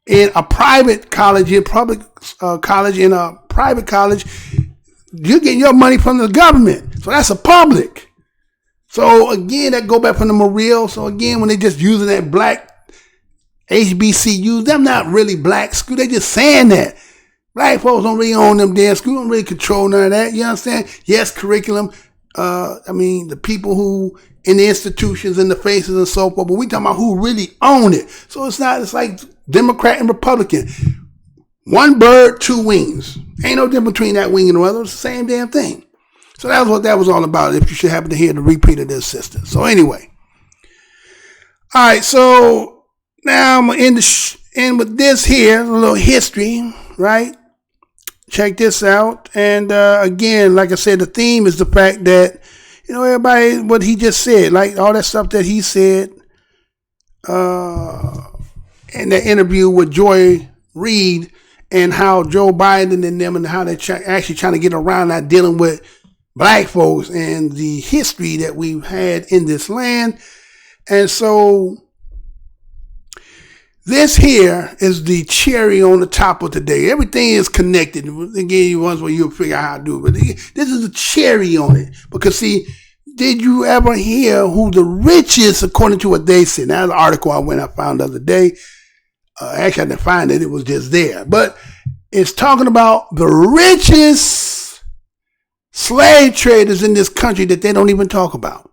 S1: and a private college, a private college, you're getting your money from the government. So that's a public. So again, that go back from the Morrill. So again, when they just using that black HBCUs, them not really black school. They just saying that. Black folks don't really own them damn schools, don't really control none of that. You understand? Yes, curriculum. The people who in the institutions and the faces and so forth, but we talking about who really own it. So it's like Democrat and Republican. One bird, two wings. Ain't no difference between that wing and the other. It's the same damn thing. So that was what that was all about, if you should happen to hear the repeat of this, sister. So anyway. All right, so now I'm going to end with this here, a little history, right? Check this out. And again, like I said, the theme is the fact that, everybody, what he just said, like all that stuff that he said in the interview with Joy Reid, and how Joe Biden and them and how they're actually trying to get around that, dealing with black folks and the history that we've had in this land. And so this here is the cherry on the top of today. Everything is connected. Again, once where you'll figure out how to do it. But this is a cherry on it. Because see, did you ever hear who the richest, according to what they said? Now, the article I found the other day, actually I didn't find it, it was just there. But it's talking about the richest slave traders in this country that they don't even talk about.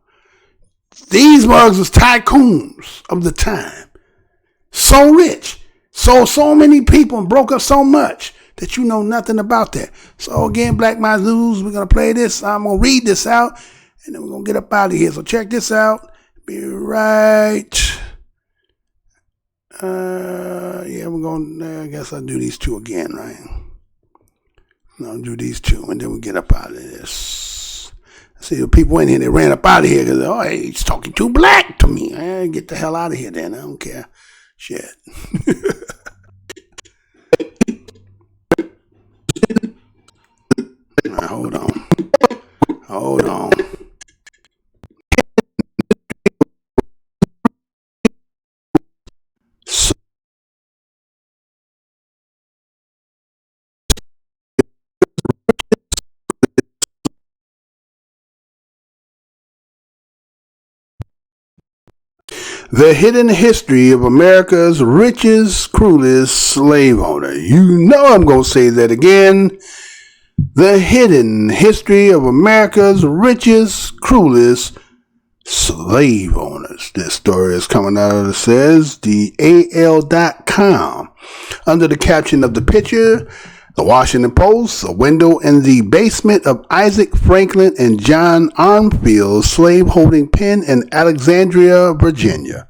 S1: These mugs was tycoons of the time. So rich. So many people and broke up so much that you know nothing about that. So again, Black Minds News, we're going to play this. I'm going to read this out and then we're going to get up out of here. So check this out. Be right. Yeah, we're going to, I guess I'll do these two again, right? I'll do these two and then we get up out of this. See, the people in here, they ran up out of here because, oh, hey, he's talking too black to me. Get the hell out of here then. I don't care. Shit. All right, hold on. The hidden history of America's richest, cruelest slave owner. You know I'm going to say that again. The hidden history of America's richest, cruelest slave owners. This story is coming out of, it says, the AL.com. Under the caption of the picture, The Washington Post, a window in the basement of Isaac Franklin and John Armfield's slaveholding pen in Alexandria, Virginia.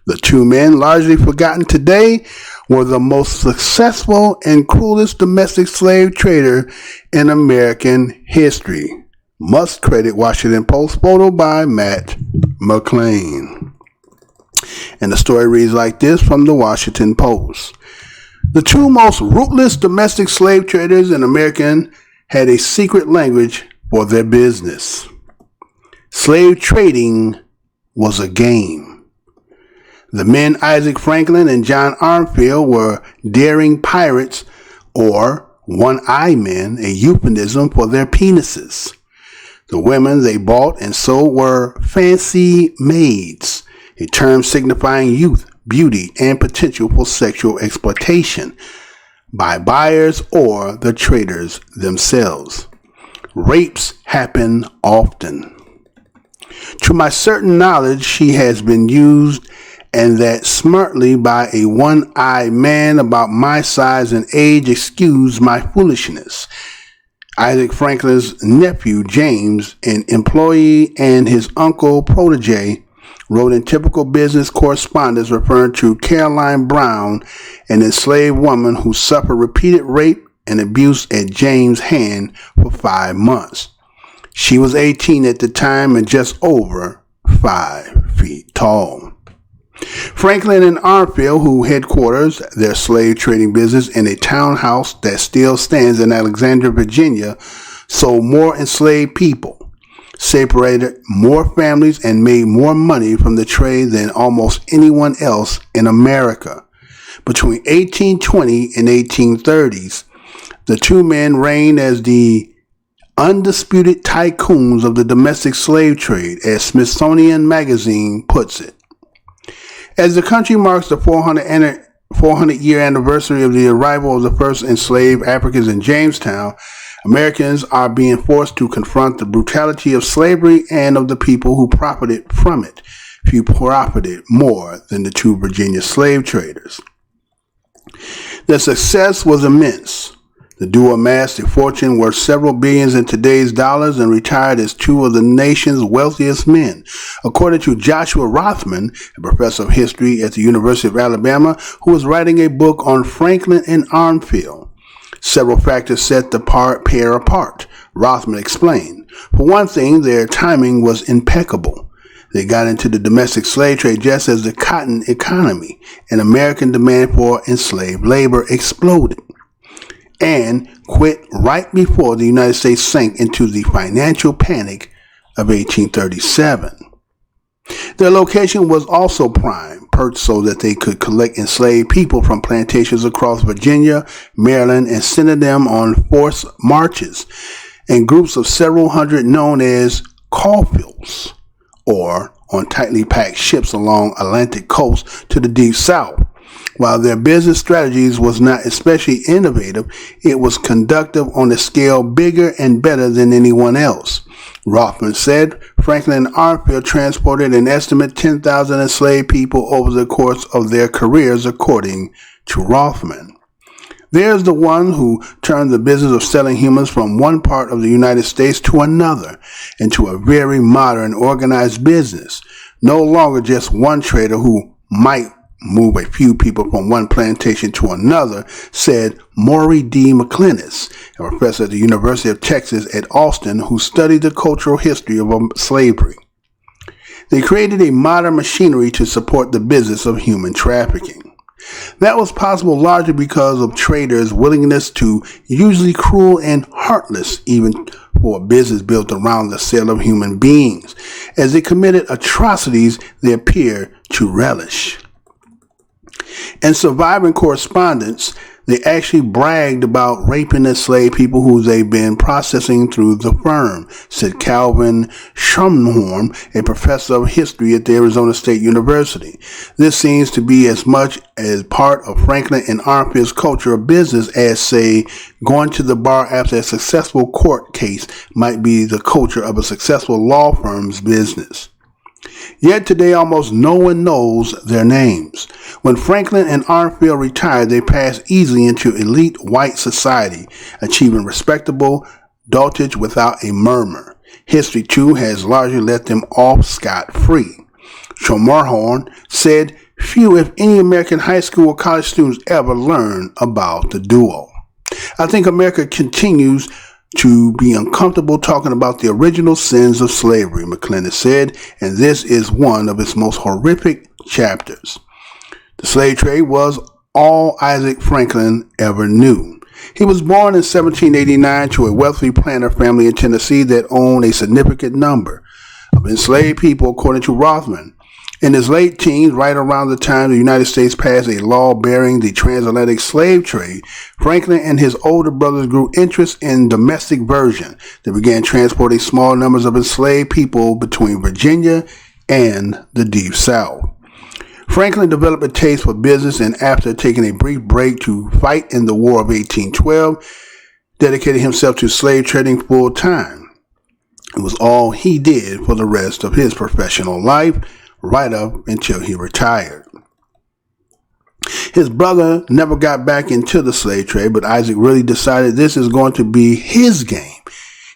S1: The two men, largely forgotten today, were the most successful and cruelest domestic slave trader in American history. Must credit Washington Post photo by Matt McLean. And the story reads like this from the Washington Post. The two most ruthless domestic slave traders in America had a secret language for their business. Slave trading was a game. The men Isaac Franklin and John Armfield were daring pirates, or one-eye men, a euphemism for their penises. The women they bought and sold were fancy maids, a term signifying youth, beauty, and potential for sexual exploitation by buyers or the traders themselves. Rapes happen often. To my certain knowledge, she has been used, and that smartly, by a one-eyed man about my size and age. Excuse my foolishness. Isaac Franklin's nephew, James, an employee, and his uncle, protege, wrote in typical business correspondence referring to Caroline Brown, an enslaved woman who suffered repeated rape and abuse at James' hand for 5 months. She was 18 at the time and just over 5 feet tall. Franklin and Armfield, who headquarters their slave trading business in a townhouse that still stands in Alexandria, Virginia, sold more enslaved people, separated more families, and made more money from the trade than almost anyone else in America. Between 1820 and 1830s, the two men reigned as the undisputed tycoons of the domestic slave trade, as Smithsonian Magazine puts it. As the country marks the 400-year anniversary of the arrival of the first enslaved Africans in Jamestown, Americans are being forced to confront the brutality of slavery and of the people who profited from it. Few profited more than the two Virginia slave traders. Their success was immense. The duo amassed a fortune worth several billions in today's dollars and retired as two of the nation's wealthiest men, according to Joshua Rothman, a professor of history at the University of Alabama, who was writing a book on Franklin and Armfield. Several factors set the pair apart, Rothman explained. For one thing, their timing was impeccable. They got into the domestic slave trade just as the cotton economy and American demand for enslaved labor exploded, and quit right before the United States sank into the financial panic of 1837. Their location was also prime, perched so that they could collect enslaved people from plantations across Virginia, Maryland, and send them on forced marches, and groups of several hundred known as coalfields or on tightly packed ships along Atlantic coast to the deep south. While their business strategies was not especially innovative, it was conducted on a scale bigger and better than anyone else. Rothman said Franklin and Armfield transported an estimate 10,000 enslaved people over the course of their careers, according to Rothman. There's the one who turned the business of selling humans from one part of the United States to another into a very modern, organized business. No longer just one trader who might move a few people from one plantation to another, said Maury D. McClinnis, a professor at the University of Texas at Austin who studied the cultural history of slavery. They created a modern machinery to support the business of human trafficking. That was possible largely because of traders' willingness to, usually cruel and heartless, even for a business built around the sale of human beings, as they committed atrocities they appear to relish. In surviving correspondence, they actually bragged about raping enslaved people who they've been processing through the firm, said Calvin Schumhorn, a professor of history at the Arizona State University. This seems to be as much as part of Franklin and Armfield's culture of business as, say, going to the bar after a successful court case might be the culture of a successful law firm's business. Yet today almost no one knows their names. When Franklin and Armfield retired, they passed easily into elite white society, achieving respectable dotage without a murmur. History, too, has largely let them off scot-free. Schommerhorn said few, if any, American high school or college students ever learn about the duo. I think America continues to be uncomfortable talking about the original sins of slavery, McClinnis said, and this is one of its most horrific chapters. The slave trade was all Isaac Franklin ever knew. He was born in 1789 to a wealthy planter family in Tennessee that owned a significant number of enslaved people, according to Rothman. In his late teens, right around the time the United States passed a law barring the transatlantic slave trade, Franklin and his older brothers grew interest in domestic version. They began transporting small numbers of enslaved people between Virginia and the Deep South. Franklin developed a taste for business and, after taking a brief break to fight in the War of 1812, dedicated himself to slave trading full time. It was all he did for the rest of his professional life, right up until he retired. His brother never got back into the slave trade, but Isaac really decided this is going to be his game.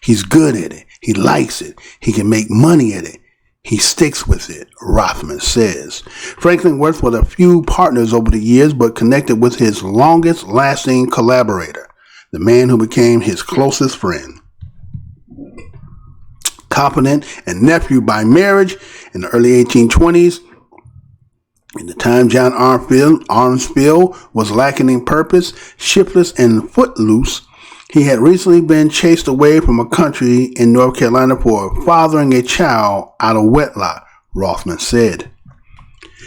S1: He's good at it. He likes it. He can make money at it. He sticks with it, Rothman says. Franklin worked with a few partners over the years, but connected with his longest-lasting collaborator, the man who became his closest friend. Competent and nephew by marriage in the early 1820s. In the time John Armfield was lacking in purpose, shiftless, and footloose, he had recently been chased away from a country in North Carolina for fathering a child out of wedlock, Rothman said.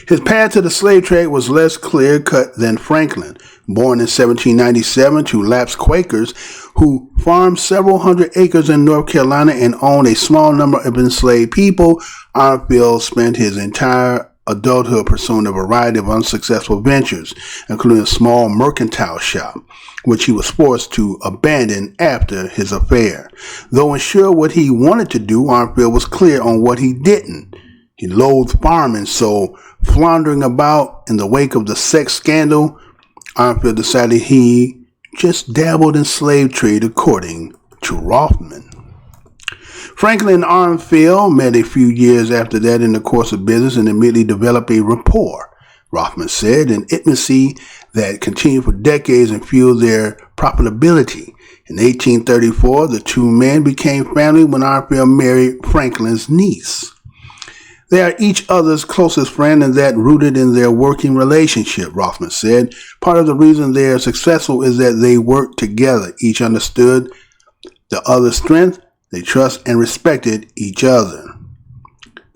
S1: His path to the slave trade was less clear-cut than Franklin. Born in 1797 to lapsed Quakers who farmed several hundred acres in North Carolina and owned a small number of enslaved people, Armfield spent his entire adulthood pursuing a variety of unsuccessful ventures, including a small mercantile shop, which he was forced to abandon after his affair. Though unsure what he wanted to do, Armfield was clear on what he didn't. He loathed farming, so floundering about in the wake of the sex scandal, Armfield decided he just dabbled in slave trade, according to Rothman. Franklin and Armfield met a few years after that in the course of business and immediately developed a rapport, Rothman said, an intimacy that continued for decades and fueled their profitability. In 1834, the two men became family when Armfield married Franklin's niece. They are each other's closest friend, and that rooted in their working relationship, Rothman said. Part of the reason they are successful is that they work together. Each understood the other's strength. They trust and respected each other.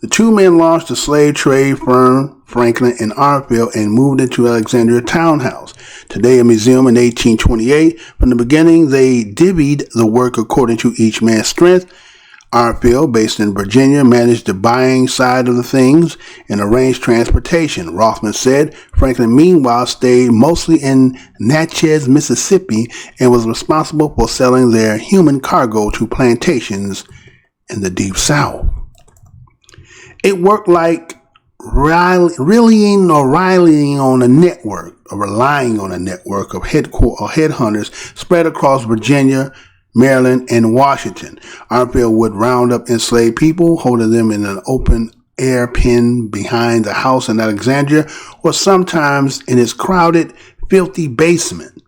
S1: The two men launched a slave trade firm, Franklin and Armfield, and moved into Alexandria Townhouse, today a museum. In 1828. From the beginning, they divvied the work according to each man's strength. Arnfield, based in Virginia, managed the buying side of the things and arranged transportation. Rothman said Franklin, meanwhile, stayed mostly in Natchez, Mississippi, and was responsible for selling their human cargo to plantations in the Deep South. It worked like relying on a network of headhunters spread across Virginia, Maryland, and Washington. Arnfield would round up enslaved people, holding them in an open-air pen behind the house in Alexandria, or sometimes in his crowded, filthy basement,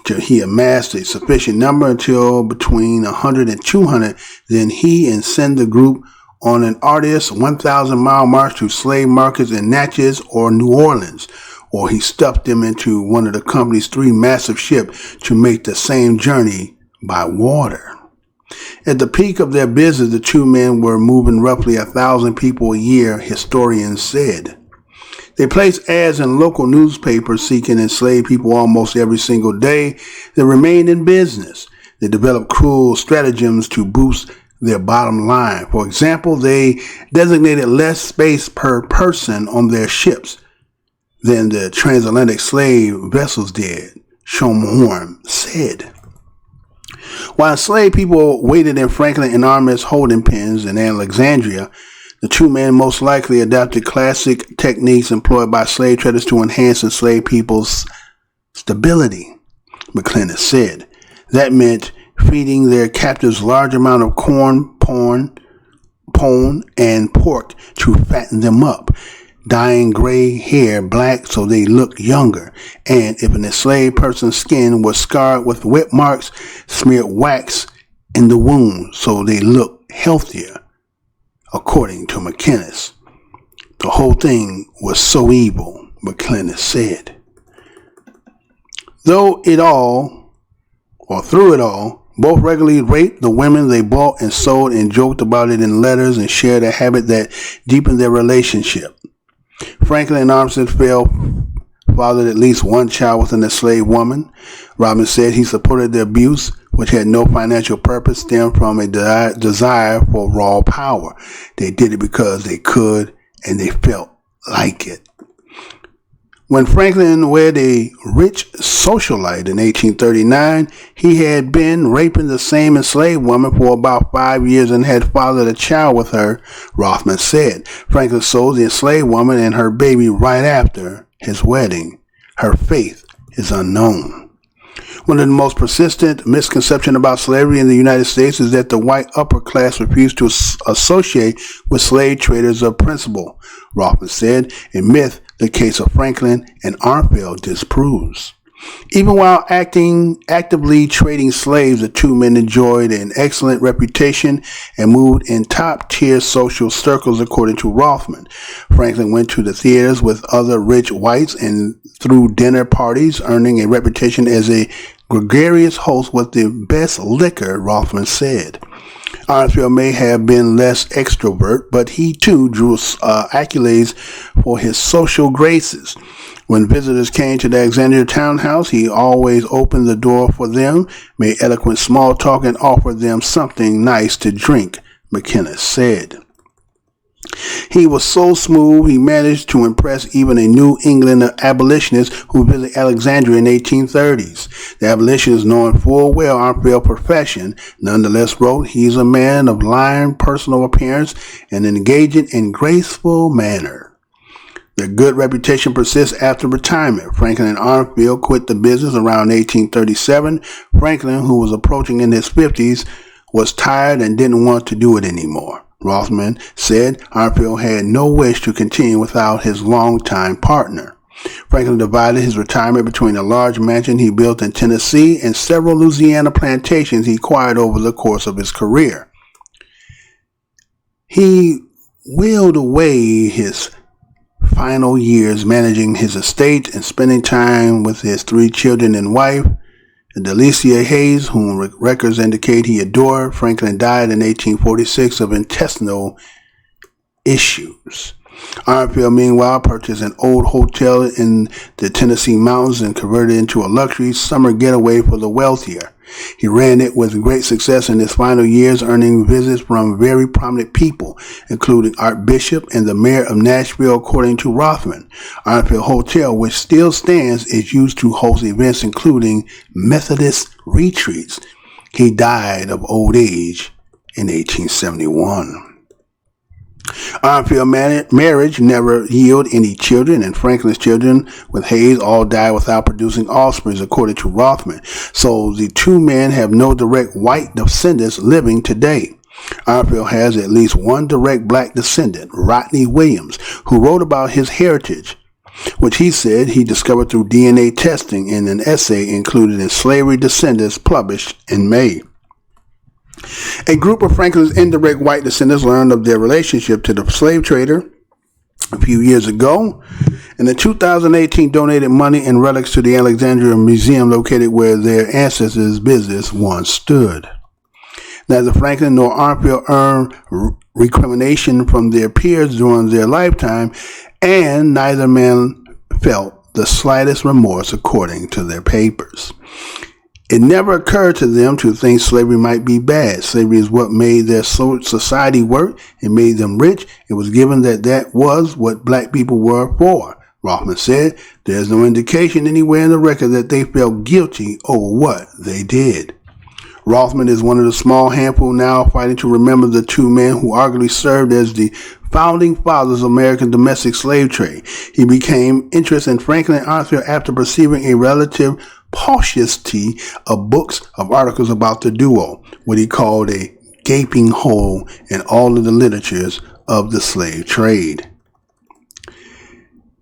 S1: till he amassed a sufficient number until between 100 and 200. Then he and send the group on an arduous 1,000-mile march to slave markets in Natchez or New Orleans, or he stuffed them into one of the company's 3 massive ships to make the same journey by water. At the peak of their business, the 2 men were moving roughly 1,000 people a year, historians said. They placed ads in local newspapers seeking enslaved people almost every single day. They remained in business. They developed cruel stratagems to boost their bottom line. For example, they designated less space per person on their ships than the transatlantic slave vessels did, Schomhorn said. While enslaved people waited in Franklin and Armin's holding pens in Alexandria, the 2 men most likely adopted classic techniques employed by slave traders to enhance enslaved people's stability, McClellan said. That meant feeding their captives large amount of corn, pone, and pork to fatten them up, dyeing gray hair black so they looked younger, and if an enslaved person's skin was scarred with whip marks, smeared wax in the wound so they looked healthier, according to McInnes. The whole thing was so evil, McClellan said. Through it all, both regularly raped the women they bought and sold and joked about it in letters and shared a habit that deepened their relationship. Franklin and Armstead fathered at least 1 child with an enslaved woman. Robin said he supported the abuse, which had no financial purpose, stemmed from a desire for raw power. They did it because they could and they felt like it. When Franklin wed a rich socialite in 1839, he had been raping the same enslaved woman for about 5 years and had fathered a child with her, Rothman said. Franklin sold the enslaved woman and her baby right after his wedding. Her fate is unknown. One of the most persistent misconceptions about slavery in the United States is that the white upper class refused to associate with slave traders of principle, Rothman said, a myth the case of Franklin and Arnfield disproves. Even while actively trading slaves, the 2 men enjoyed an excellent reputation and moved in top-tier social circles, according to Rothman. Franklin went to the theaters with other rich whites and threw dinner parties, earning a reputation as a gregarious host with the best liquor, Rothman said. Arnfield may have been less extrovert, but he too drew accolades for his social graces. When visitors came to the Alexandria townhouse, he always opened the door for them, made eloquent small talk, and offered them something nice to drink, McInnes said. He was so smooth, he managed to impress even a New England abolitionist who visited Alexandria in the 1830s. The abolitionist, knowing full well Arnfield's profession, nonetheless wrote, "He's a man of lying personal appearance and engaging in graceful manner." Their good reputation persists after retirement. Franklin and Arnfield quit the business around 1837. Franklin, who was approaching in his 50s, was tired and didn't want to do it anymore. Rothman said Arnfield had no wish to continue without his longtime partner. Franklin divided his retirement between a large mansion he built in Tennessee and several Louisiana plantations he acquired over the course of his career. He willed away his final years managing his estate and spending time with his 3 children and wife, Delicia Hayes, whom records indicate he adored. Franklin died in 1846 of intestinal issues. Arnfield, meanwhile, purchased an old hotel in the Tennessee mountains and converted it into a luxury summer getaway for the wealthier. He ran it with great success in his final years, earning visits from very prominent people, including Archbishop and the mayor of Nashville, according to Rothman. Arnfield Hotel, which still stands, is used to host events including Methodist retreats. He died of old age in 1871. Arnfield's marriage never yielded any children, and Franklin's children with Hayes all died without producing offspring, according to Rothman. So the two men have no direct white descendants living today. Arnfield has at least one direct black descendant, Rodney Williams, who wrote about his heritage, which he said he discovered through DNA testing in an essay included in Slavery Descendants, published in May. A group of Franklin's indirect white descendants learned of their relationship to the slave trader a few years ago, and in 2018 donated money and relics to the Alexandria Museum located where their ancestors' business once stood. Neither Franklin nor Arnfield earned recrimination from their peers during their lifetime, and neither man felt the slightest remorse, according to their papers. It never occurred to them to think slavery might be bad. Slavery is what made their society work. It made them rich. It was given that that was what black people were for. Rothman said, there's no indication anywhere in the record that they felt guilty over what they did. Rothman is one of the small handful now fighting to remember the two men who arguably served as the founding fathers of American domestic slave trade. He became interested in Franklin and Arnfield after perceiving a relative paucity of books of articles about the duo, what he called a gaping hole in all of the literatures of the slave trade.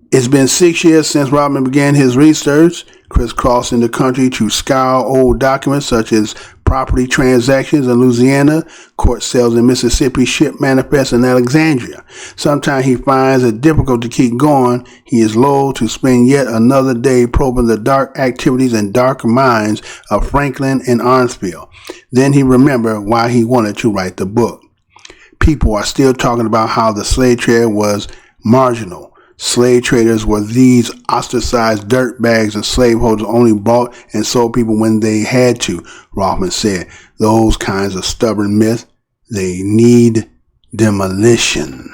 S1: It's been 6 years since Rothman began his research, crisscrossing the country to scour old documents such as property transactions in Louisiana, court sales in Mississippi, ship manifests in Alexandria. Sometimes he finds it difficult to keep going. He is loath to spend yet another day probing the dark activities and dark minds of Franklin and Arnfield. Then he remembered why he wanted to write the book. People are still talking about how the slave trade was marginal. Slave traders were these ostracized dirtbags, and slaveholders only bought and sold people when they had to, Rothman said. Those kinds of stubborn myths, they need demolition.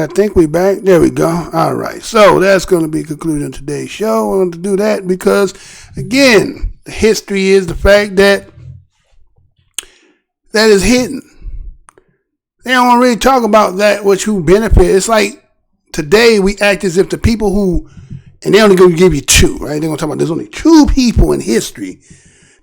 S1: I think we back. There we go. All right. So that's going to be concluding today's show. I wanted to do that because, again, the history is the fact that is hidden. They don't really talk about that, which who benefit. It's like today we act as if the people who, and they're only going to give you two, right? They're going to talk about there's only two people in history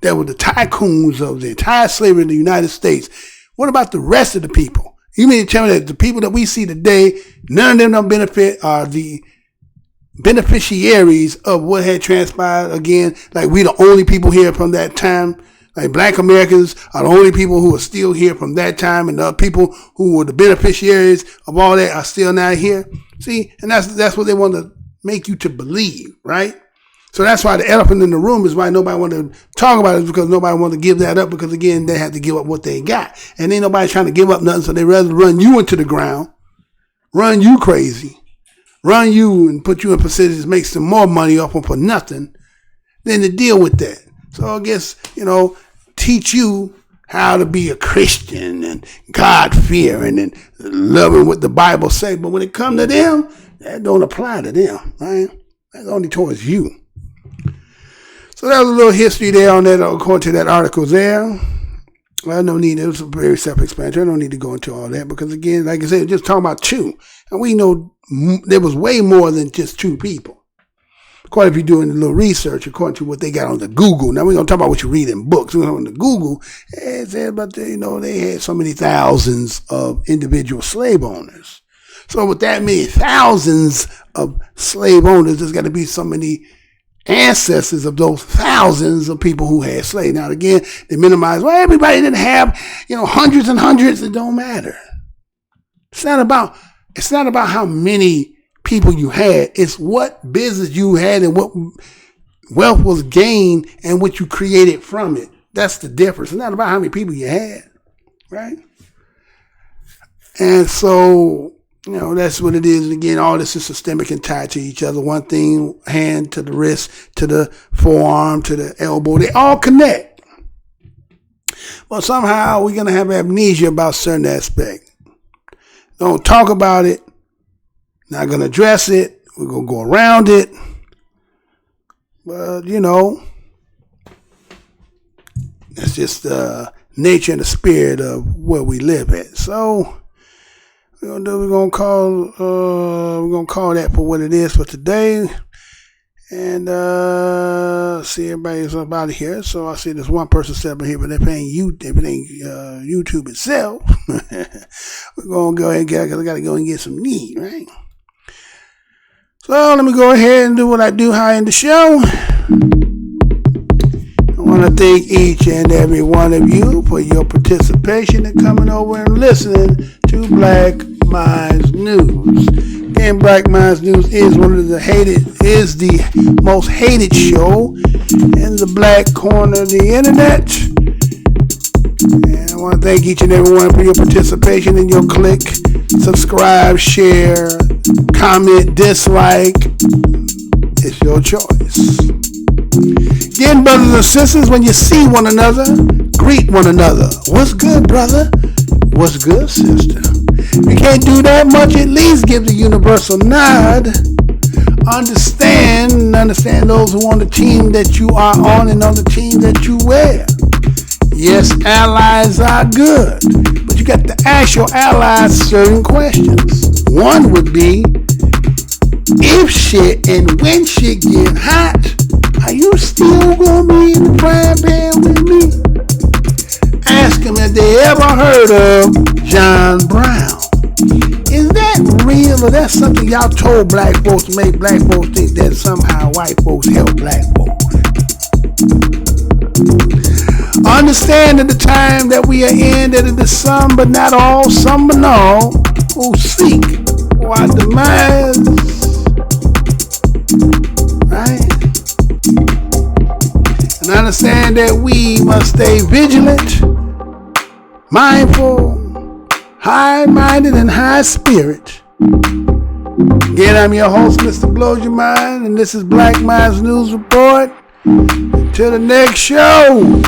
S1: that were the tycoons of the entire slavery in the United States. What about the rest of the people? You mean to tell me that the people that we see today, none of them don't benefit, are the beneficiaries of what had transpired? Again, like we the only people here from that time. Like black Americans are the only people who are still here from that time, and the people who were the beneficiaries of all that are still not here. See, and that's what they want to make you to believe, right? So that's why the elephant in the room is why nobody want to talk about it, because nobody want to give that up, because again, they have to give up what they got. And ain't nobody trying to give up nothing, so they rather run you into the ground, run you crazy, run you and put you in positions, make some more money off them for nothing, than to deal with that. So I guess, teach you how to be a Christian and God-fearing and loving what the Bible say. But when it comes to them, that don't apply to them, right? That's only towards you. So that was a little history there on that, according to that article there. Well, no need. It was very self-explanatory. I don't need to go into all that because, again, like I said, just talking about two. And we know there was way more than just two people. According if you're doing a little research, according to what they got on the Google. Now, we're going to talk about what you read in books. We're going on the Google. It said about, they had so many thousands of individual slave owners. So with that many thousands of slave owners, there's got to be so many ancestors of those thousands of people who had slaves. Now, again, they minimize, well, everybody didn't have, hundreds and hundreds. It don't matter. It's not about how many people you had. It's what business you had and what wealth was gained and what you created from it. That's the difference. It's not about how many people you had, right? And so, that's what it is. And again, all this is systemic and tied to each other. One thing, hand to the wrist, to the forearm, to the elbow. They all connect. But somehow we're going to have amnesia about certain aspects. Don't talk about it. Not going to address it. We're going to go around it. But, it's just the nature and the spirit of where we live at. So, we're gonna call that for what it is for today, and see everybody's up out of here. So I see there's one person set up here, but if it ain't YouTube itself, we're gonna go ahead and because I gotta go and get some meat, right? So let me go ahead and do what I do high in the show. I want to thank each and every one of you for your participation and coming over and listening to Black Minds News. Again, Black Minds News is the most hated show in the black corner of the internet. And I want to thank each and every one for your participation and your click, subscribe, share, comment, dislike. It's your choice. Again, brothers and sisters, when you see one another, greet one another. What's good, brother? What's good, sister? If you can't do that much, at least give the universal nod. Understand those who are on the team that you are on and on the team that you wear. Yes, allies are good, but you got to ask your allies certain questions. One would be, if shit and when shit get hot, are you still gonna be in the frying pan with me? Ask them if they ever heard of John Brown. Is that real, or that's something y'all told black folks to make black folks think that somehow white folks help black folks? Understand at the time that we are in that it is some but not all, some but all, who seek for our demise. Right? And understand that we must stay vigilant, mindful, high-minded, and high-spirit. Again, I'm your host, Mr. Blows Your Mind, and this is Black Minds News Report. Till the next show.